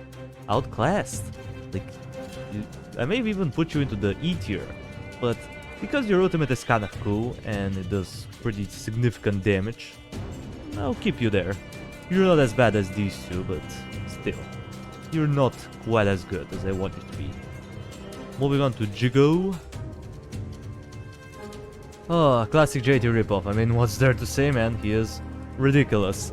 Outclassed. Like, I may even put you into the E tier, but because your ultimate is kind of cool and it does pretty significant damage, I'll keep you there. You're not as bad as these two, but still, you're not quite as good as I want you to be. Moving on to Jigo. Oh, classic JT ripoff. I mean, what's there to say, man? He is ridiculous.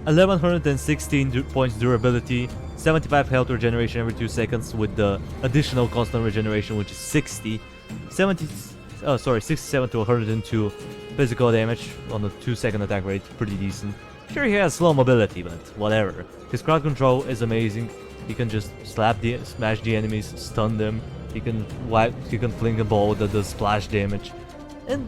1116 points durability, 75 health regeneration every 2 seconds with the additional constant regeneration, which is 60. 67 to 102 physical damage on a 2-second attack rate, pretty decent. Sure, he has slow mobility, but whatever. His crowd control is amazing. He can just smash the enemies, stun them. He can fling a ball that does splash damage. And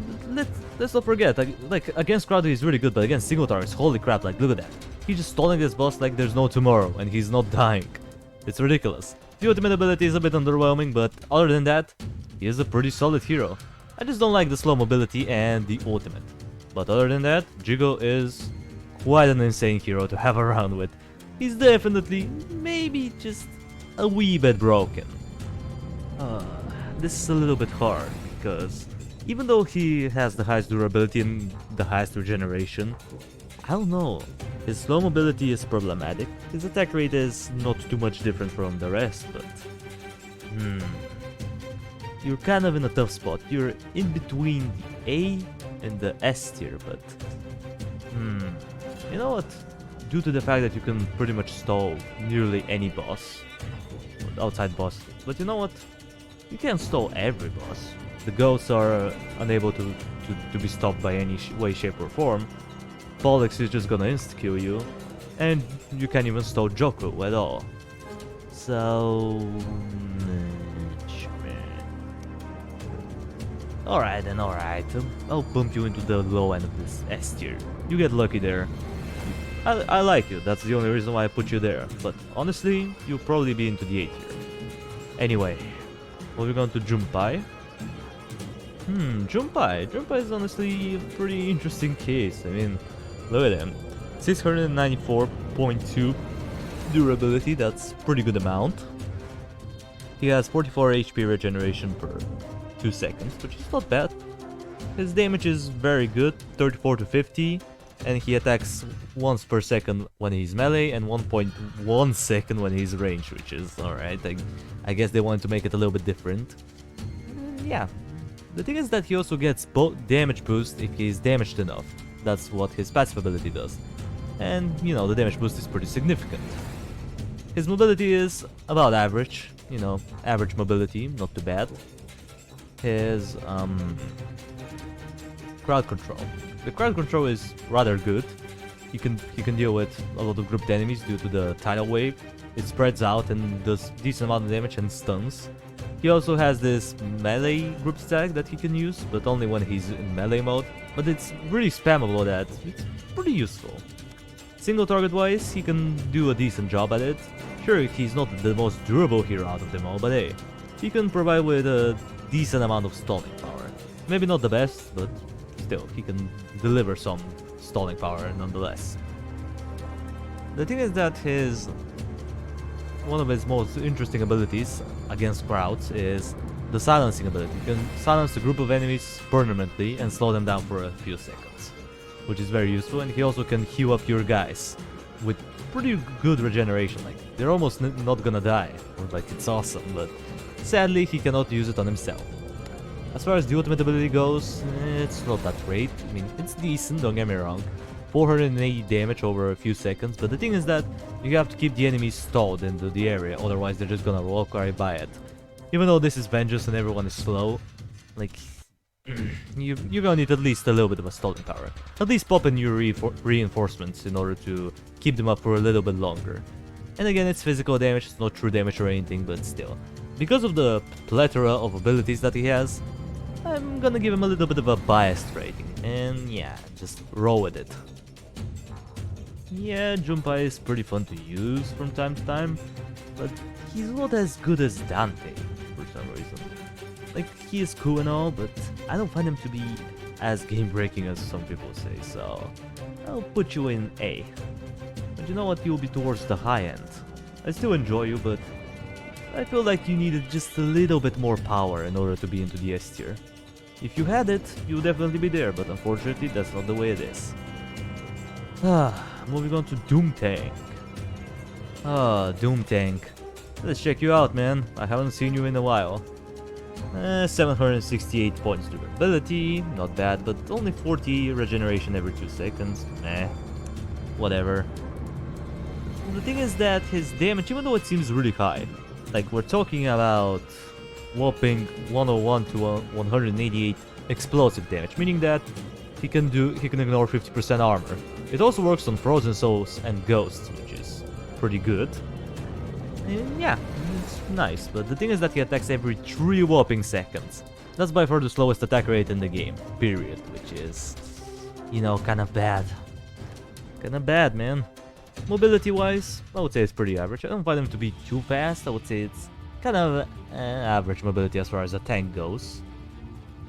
let's not forget, like against Crowd he's really good, but against single targets, holy crap, like look at that. He's just stalling this boss like there's no tomorrow, and he's not dying. It's ridiculous. The ultimate ability is a bit underwhelming, but other than that, he is a pretty solid hero. I just don't like the slow mobility and the ultimate. But other than that, Jigo is quite an insane hero to have around with. He's definitely, maybe just a wee bit broken. This is a little bit hard, because even though he has the highest durability and the highest regeneration, I don't know, his slow mobility is problematic, his attack rate is not too much different from the rest, but... You're kind of in a tough spot, you're in between the A and the S tier, but... You know what? Due to the fact that you can pretty much stall nearly any boss, outside boss, but you know what? You can't stall every boss. The ghosts are unable to be stopped by any way, shape or form. Pollux is just gonna insta-kill you, and you can't even stall Joku at all. So... Alright then, alright. I'll bump you into the low end of this S tier. You get lucky there. I like you, that's the only reason why I put you there. But honestly, you'll probably be into the A tier. Anyway, moving on to Junpei. Junpei. Junpei is honestly a pretty interesting case. I mean, look at him. 694.2 durability, that's pretty good amount. He has 44 HP regeneration per 2 seconds, which is not bad. His damage is very good, 34 to 50, and he attacks once per second when he's melee and 1.1 second when he's ranged, which is alright. I guess they wanted to make it a little bit different. Yeah. The thing is that he also gets damage boost if he's damaged enough. That's what his passive ability does. And, you know, the damage boost is pretty significant. His mobility is about average, you know, average mobility, not too bad. His, crowd control. The crowd control is rather good. He can deal with a lot of grouped enemies due to the tidal wave. It spreads out and does decent amount of damage and stuns. He also has this melee group stack that he can use, but only when he's in melee mode. But it's really spammable that it's pretty useful. Single target wise, he can do a decent job at it. Sure, he's not the most durable hero out of them all, but hey, he can provide with a decent amount of stalling power. Maybe not the best, but still, he can deliver some stalling power nonetheless. The thing is that one of his most interesting abilities against crowds is the silencing ability. You can silence a group of enemies permanently and slow them down for a few seconds, which is very useful, and he also can heal up your guys with pretty good regeneration. Like, they're almost not gonna die. Like, it's awesome, but sadly he cannot use it on himself. As far as the ultimate ability goes, it's not that great. I mean, it's decent, don't get me wrong. 480 damage over a few seconds, but the thing is that you have to keep the enemies stalled into the area, otherwise they're just gonna walk right by it. Even though this is Vengeance and everyone is slow, like, you're gonna need at least a little bit of a stalling power. At least pop in your reinforcements in order to keep them up for a little bit longer. And again, it's physical damage, it's not true damage or anything, but still. Because of the plethora of abilities that he has, I'm gonna give him a little bit of a biased rating, and yeah, just roll with it. Yeah, Junpei is pretty fun to use from time to time, but he's not as good as Dante, for some reason. Like, he is cool and all, but I don't find him to be as game-breaking as some people say, so I'll put you in A. But you know what, you'll be towards the high end. I still enjoy you, but I feel like you needed just a little bit more power in order to be into the S tier. If you had it, you'll definitely be there, but unfortunately that's not the way it is. Moving on to Doom Tank. Doom Tank. Let's check you out, man. I haven't seen you in a while. 768 points durability, not bad, but only 40 regeneration every 2 seconds. Whatever. The thing is that his damage, even though it seems really high, like we're talking about whopping 101 to 188 explosive damage, meaning that he can ignore 50% armor. It also works on Frozen Souls and Ghosts, which is pretty good. And yeah, it's nice, but the thing is that he attacks every 3 whopping seconds. That's by far the slowest attack rate in the game, period, which is, you know, kind of bad. Kind of bad, man. Mobility-wise, I would say it's pretty average. I don't find him to be too fast. I would say it's kind of average mobility as far as a tank goes.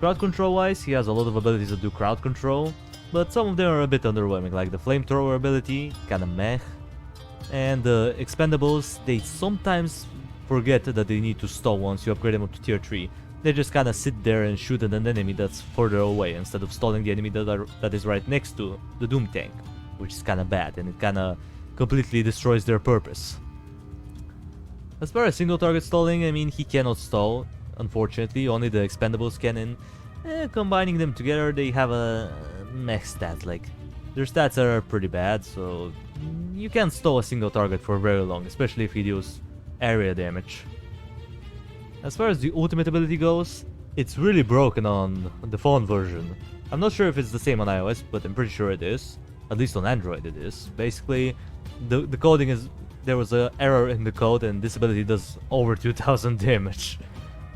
Crowd control-wise, he has a lot of abilities that do crowd control, but some of them are a bit underwhelming, like the flamethrower ability, kinda meh. And the expendables, they sometimes forget that they need to stall once you upgrade them up to tier 3. They just kinda sit there and shoot at an enemy that's further away, instead of stalling the enemy that is right next to the Doom tank, which is kinda bad, and it kinda completely destroys their purpose. As far as single target stalling, I mean, he cannot stall, unfortunately, only the expendables can, and combining them together, they have a meh stat, like, their stats are pretty bad, so you can't stall a single target for very long, especially if he deals area damage. As far as the ultimate ability goes, it's really broken on the phone version. I'm not sure if it's the same on iOS, but I'm pretty sure it is. At least on Android it is. Basically, the coding is... there was an error in the code and this ability does over 2000 damage.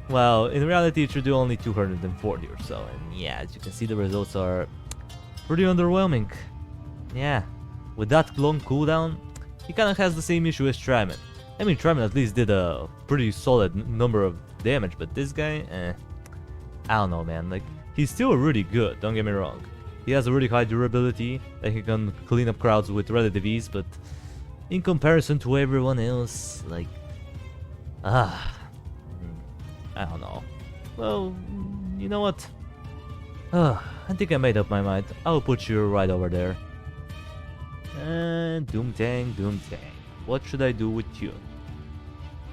Well, in reality it should do only 240 or so, and yeah, as you can see the results are pretty underwhelming. Yeah, with that long cooldown, he kinda has the same issue as Tryman. I mean, Tryman at least did a pretty solid number of damage, but this guy, I don't know, man, like, he's still really good, don't get me wrong. He has a really high durability, like he can clean up crowds with relative ease, but in comparison to everyone else, like, I don't know. Well, you know what? I think I made up my mind. I'll put you right over there. And Doomtang. What should I do with you?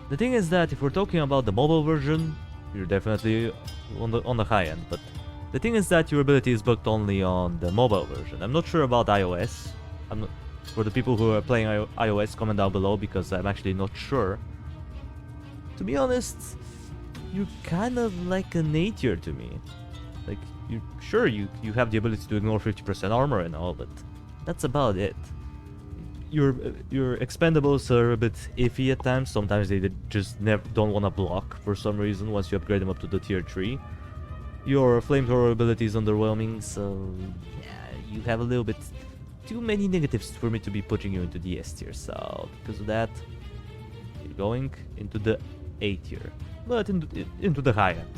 The thing is that if we're talking about the mobile version, you're definitely on the high end, but the thing is that your ability is bugged only on the mobile version. I'm not sure about iOS. For the people who are playing iOS, comment down below because I'm actually not sure. To be honest, you're kind of like an A tier to me. Like, you have the ability to ignore 50% armor and all, but that's about it. Your expendables are a bit iffy at times. Sometimes they just don't want to block for some reason once you upgrade them up to the tier 3. Your flamethrower ability is underwhelming, so yeah, you have a little bit too many negatives for me to be putting you into the S tier. So because of that, you're going into the A tier, but into the high end.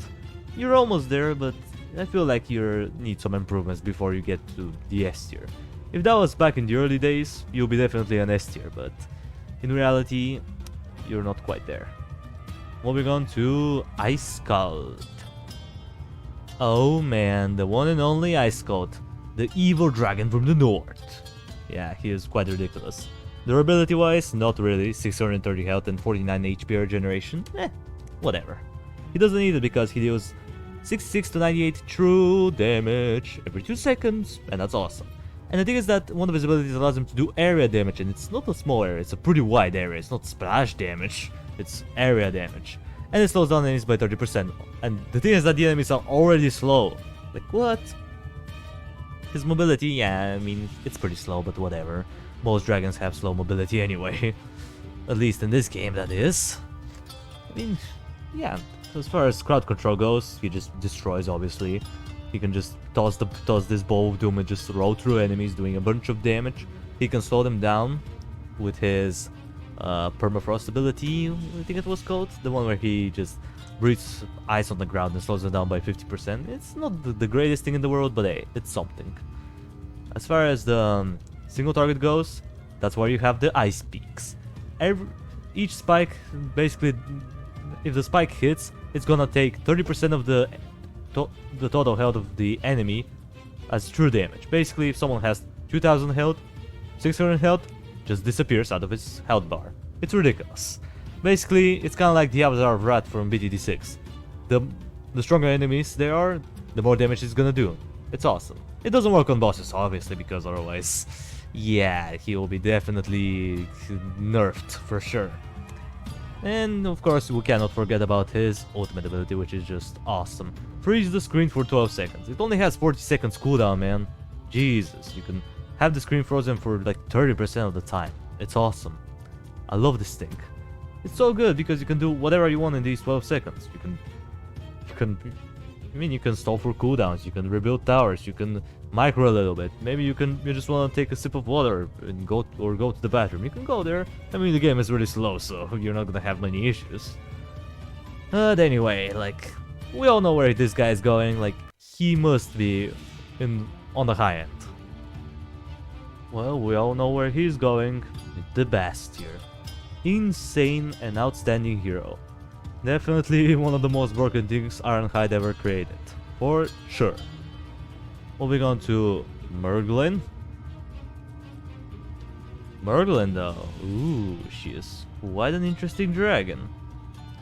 You're almost there, but I feel like you need some improvements before you get to the S tier. If that was back in the early days, you'll be definitely an S tier, but in reality, you're not quite there. Moving on to Ice Cult. Oh man, the one and only Ice Cult, the evil dragon from the north. Yeah, he is quite ridiculous. Durability wise, not really, 630 health and 49 HP regeneration, whatever. He doesn't need it because he deals 66 to 98 true damage every 2 seconds, and that's awesome. And the thing is that one of his abilities allows him to do area damage, and it's not a small area, it's a pretty wide area. It's not splash damage, it's area damage. And it slows down enemies by 30%. And the thing is that the enemies are already slow. Like, what? His mobility, yeah, I mean, it's pretty slow, but whatever. Most dragons have slow mobility anyway. At least in this game, that is. I mean, yeah, as far as crowd control goes, he just destroys, obviously. He can just toss this ball of doom and just roll through enemies, doing a bunch of damage. He can slow them down with his permafrost ability, I think it was called. The one where he just breathes ice on the ground and slows them down by 50%. It's not the greatest thing in the world, but hey, it's something. As far as the single target goes, that's where you have the ice peaks. Each spike, basically, if the spike hits, it's gonna take 30% of the total health of the enemy as true damage. Basically, if someone has 2000 health, 600 health just disappears out of his health bar. It's ridiculous. Basically, it's kind of like the Avatar of Wrath from BTD6. The stronger enemies they are, the more damage it's gonna do. It's awesome. It doesn't work on bosses, obviously, because otherwise, yeah, he will be definitely nerfed for sure. And of course, we cannot forget about his ultimate ability, which is just awesome. Freeze the screen for 12 seconds. It only has 40 seconds cooldown, man. Jesus, you can have the screen frozen for like 30% of the time. It's awesome. I love this thing. It's so good because you can do whatever you want in these 12 seconds. You can I mean, you can stall for cooldowns, you can rebuild towers, you can micro a little bit. Maybe you just want to take a sip of water and go to the bathroom. You can go there. I mean, the game is really slow, so you're not gonna have many issues. But anyway, like, we all know where this guy is going. Like, he must be on the high end. Well, we all know where he's going. The Bastion. Insane and outstanding hero. Definitely one of the most broken things Ironhide ever created. For sure. Moving on to Merglin. Merglin though. Ooh, she is quite an interesting dragon.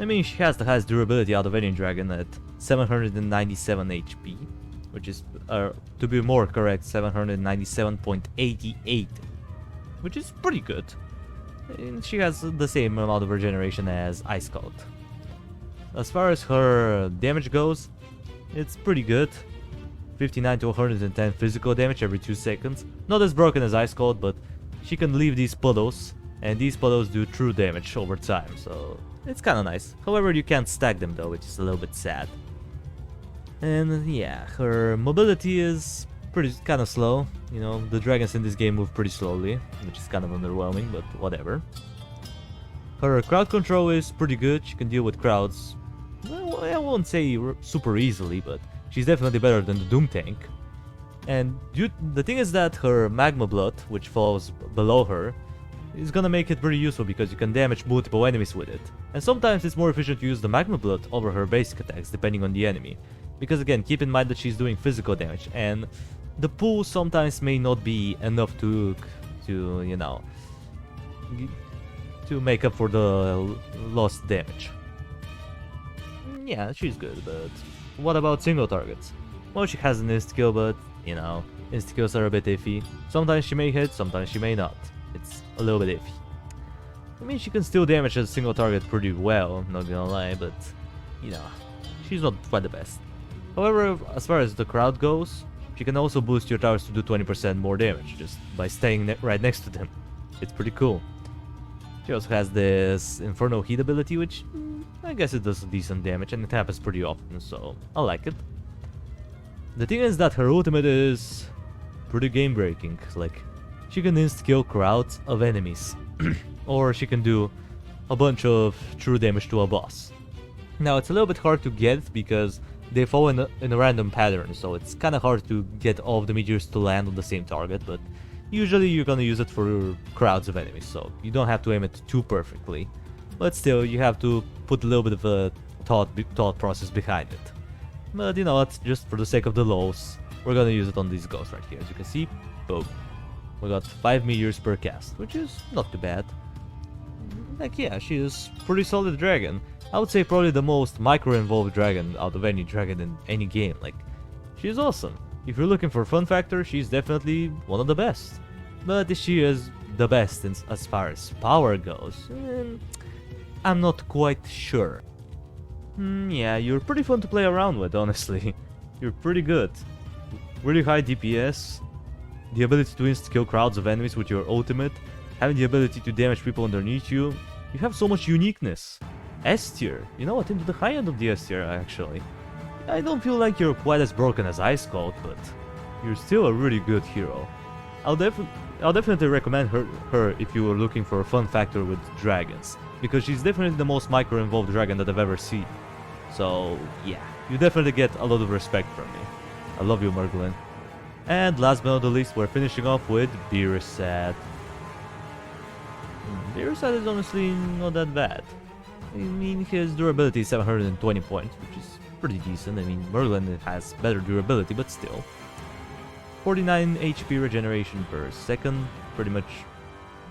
I mean, she has the highest durability out of any dragon at 797 HP. Which is, to be more correct, 797.88. Which is pretty good. And she has the same amount of regeneration as Ice Cold. As far as her damage goes, it's pretty good. 59 to 110 physical damage every 2 seconds. Not as broken as Ice Cold, but she can leave these puddles, and these puddles do true damage over time, so it's kinda nice. However, you can't stack them though, which is a little bit sad. And yeah, her mobility is kinda slow. You know, the dragons in this game move pretty slowly, which is kind of underwhelming, but whatever. Her crowd control is pretty good. She can deal with crowds, well, I won't say super easily, but she's definitely better than the Doom tank. And the thing is that her Magma Blood, which falls below her, is gonna make it pretty useful because you can damage multiple enemies with it. And sometimes it's more efficient to use the Magma Blood over her basic attacks, depending on the enemy. Because again, keep in mind that she's doing physical damage, and the pool sometimes may not be enough to you know, to make up for the lost damage. Yeah, she's good, but what about single targets? Well, she has an insta-kill, but, you know, insta-kills are a bit iffy. Sometimes she may hit, sometimes she may not. It's a little bit iffy. I mean, she can still damage a single target pretty well, not gonna lie, but, you know, she's not quite the best. However, as far as the crowd goes, she can also boost your towers to do 20% more damage, just by staying right next to them. It's pretty cool. She also has this Infernal Heat ability, which I guess it does decent damage, and it happens pretty often, so I like it. The thing is that her ultimate is pretty game-breaking. Like, she can insta-kill crowds of enemies, or she can do a bunch of true damage to a boss. Now, it's a little bit hard to get because they fall in a random pattern, so it's kind of hard to get all of the meteors to land on the same target, but usually you're gonna use it for crowds of enemies, so you don't have to aim it too perfectly. But still, you have to put a little bit of a thought process behind it. But you know what, just for the sake of the lows, we're gonna use it on these ghosts right here. As you can see, boom. We got 5 meteors per cast, which is not too bad. Like, yeah, she is pretty solid dragon. I would say probably the most micro-involved dragon out of any dragon in any game. Like, she's awesome. If you're looking for fun factor, she's definitely one of the best. But she is the best as far as power goes, I'm not quite sure. Yeah, you're pretty fun to play around with, honestly. You're pretty good. Really high DPS, the ability to insta-kill crowds of enemies with your ultimate, having the ability to damage people underneath you. You have so much uniqueness. S tier. You know what, into the high end of the S tier, actually. I don't feel like you're quite as broken as Ice Cold, but you're still a really good hero. I'll definitely recommend her if you were looking for a fun factor with dragons, because she's definitely the most micro-involved dragon that I've ever seen. So, yeah, you definitely get a lot of respect from me. I love you, Merglin. And last but not the least, we're finishing off with Beerusad. Beerusad is honestly not that bad. I mean, his durability is 720 points, which is pretty decent. I mean, Merglin has better durability, but still. 49 HP regeneration per second, pretty much.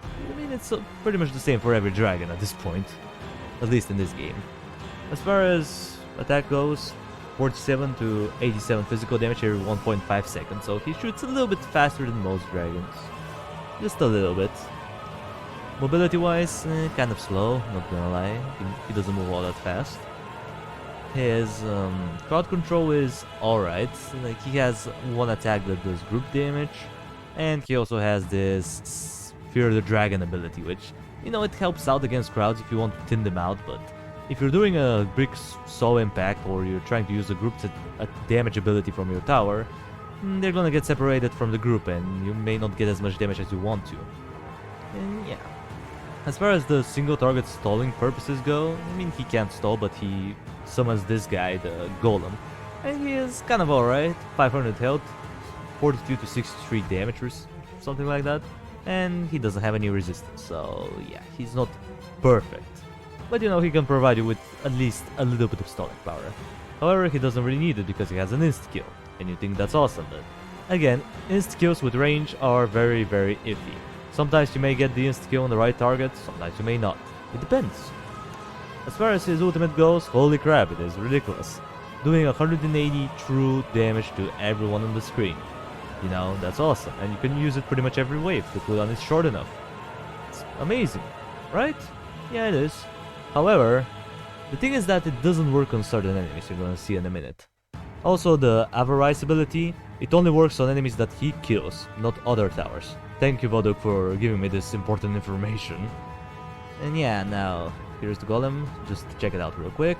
I mean, it's pretty much the same for every dragon at this point, at least in this game. As far as attack goes, 47 to 87 physical damage every 1.5 seconds, so he shoots a little bit faster than most dragons. Just a little bit. Mobility-wise, kind of slow, not gonna lie. He doesn't move all that fast. His crowd control is alright. Like, he has one attack that does group damage, and he also has this Fear the Dragon ability, which, you know, it helps out against crowds if you want to thin them out, but if you're doing a big soul impact or you're trying to use a group a damage ability from your tower, they're gonna get separated from the group and you may not get as much damage as you want to. And yeah. As far as the single target stalling purposes go, I mean, he can't stall, but he summons this guy, the Golem. And he is kind of alright, 500 health, 42 to 63 damage or something like that. And he doesn't have any resistance, so yeah, he's not perfect. But you know, he can provide you with at least a little bit of stalling power. However, he doesn't really need it because he has an insta-kill, and you think that's awesome, but again, insta-kills with range are very, very iffy. Sometimes you may get the insta-kill on the right target, sometimes you may not. It depends. As far as his ultimate goes, holy crap, it is ridiculous. Doing 180 true damage to everyone on the screen. You know, that's awesome, and you can use it pretty much every wave. The cooldown is short enough. It's amazing, right? Yeah, it is. However, the thing is that it doesn't work on certain enemies, you're gonna see in a minute. Also, the Avarice ability, it only works on enemies that he kills, not other towers. Thank you, Voduk, for giving me this important information. And yeah, now, here's the Golem, just check it out real quick.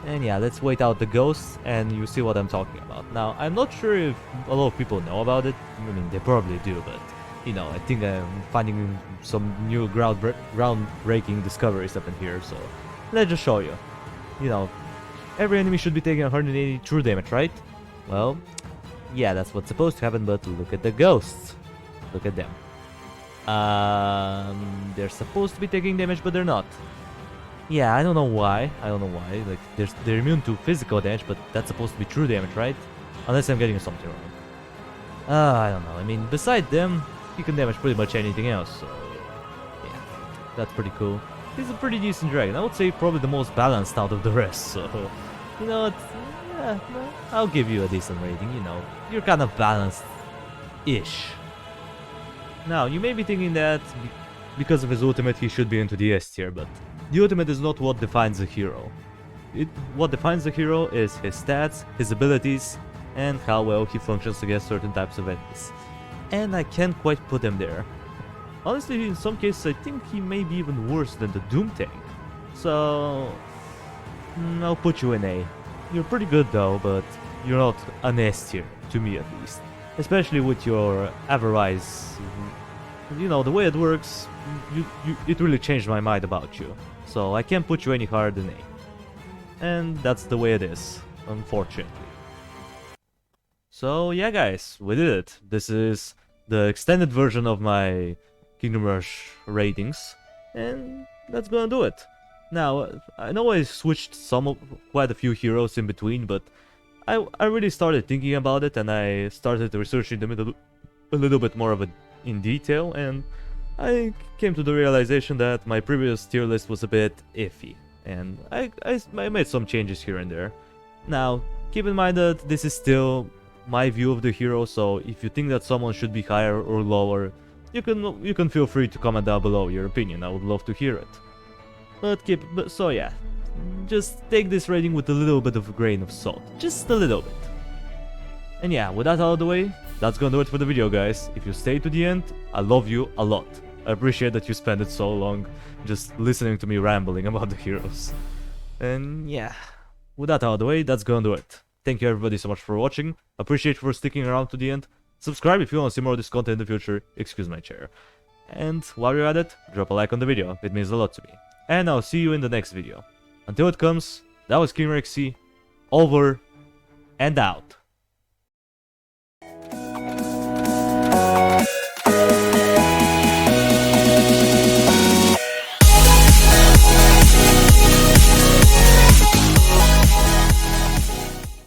And yeah, let's wait out the ghosts, and you see what I'm talking about. Now, I'm not sure if a lot of people know about it. I mean, they probably do, but you know, I think I'm finding some new groundbreaking discoveries up in here, so let's just show you. You know, every enemy should be taking 180 true damage, right? Well, yeah, that's what's supposed to happen, but look at the ghosts. Look at them. They're supposed to be taking damage, but they're not. Yeah, I don't know why. Like, they're immune to physical damage, but that's supposed to be true damage, right? Unless I'm getting something wrong. I don't know. I mean, beside them, you can damage pretty much anything else, so yeah, that's pretty cool. He's a pretty decent dragon. I would say probably the most balanced out of the rest, so you know, yeah, I'll give you a decent rating, you know. You're kind of balanced-ish. Now, you may be thinking that because of his ultimate he should be into the S tier, but the ultimate is not what defines a hero. What defines a hero is his stats, his abilities, and how well he functions against certain types of enemies. And I can't quite put him there. Honestly, in some cases I think he may be even worse than the Doom Tank. So I'll put you in A. You're pretty good though, but you're not an S tier, to me at least. Especially with your Avarice. You know, the way it works, it really changed my mind about you. So I can't put you any higher than A. And that's the way it is, unfortunately. So yeah guys, we did it. This is the extended version of my Kingdom Rush ratings. And that's gonna do it. Now, I know I switched quite a few heroes in between, but I really started thinking about it and I started researching them a little bit more in detail, and I came to the realization that my previous tier list was a bit iffy, and I made some changes here and there. Now, keep in mind that this is still my view of the hero, so if you think that someone should be higher or lower, you can feel free to comment down below your opinion. I would love to hear it. So yeah, just take this rating with a little bit of a grain of salt, just a little bit. And yeah, with that out of the way, that's gonna do it for the video, guys. If you stay to the end, I love you a lot. I appreciate that you spent it so long just listening to me rambling about the heroes. And yeah, with that out of the way, that's gonna do it. Thank you everybody so much for watching. Appreciate you for sticking around to the end. Subscribe if you want to see more of this content in the future. Excuse my chair. And while you're at it, drop a like on the video. It means a lot to me. And I'll see you in the next video. Until it comes, that was KingRexC. Over and out.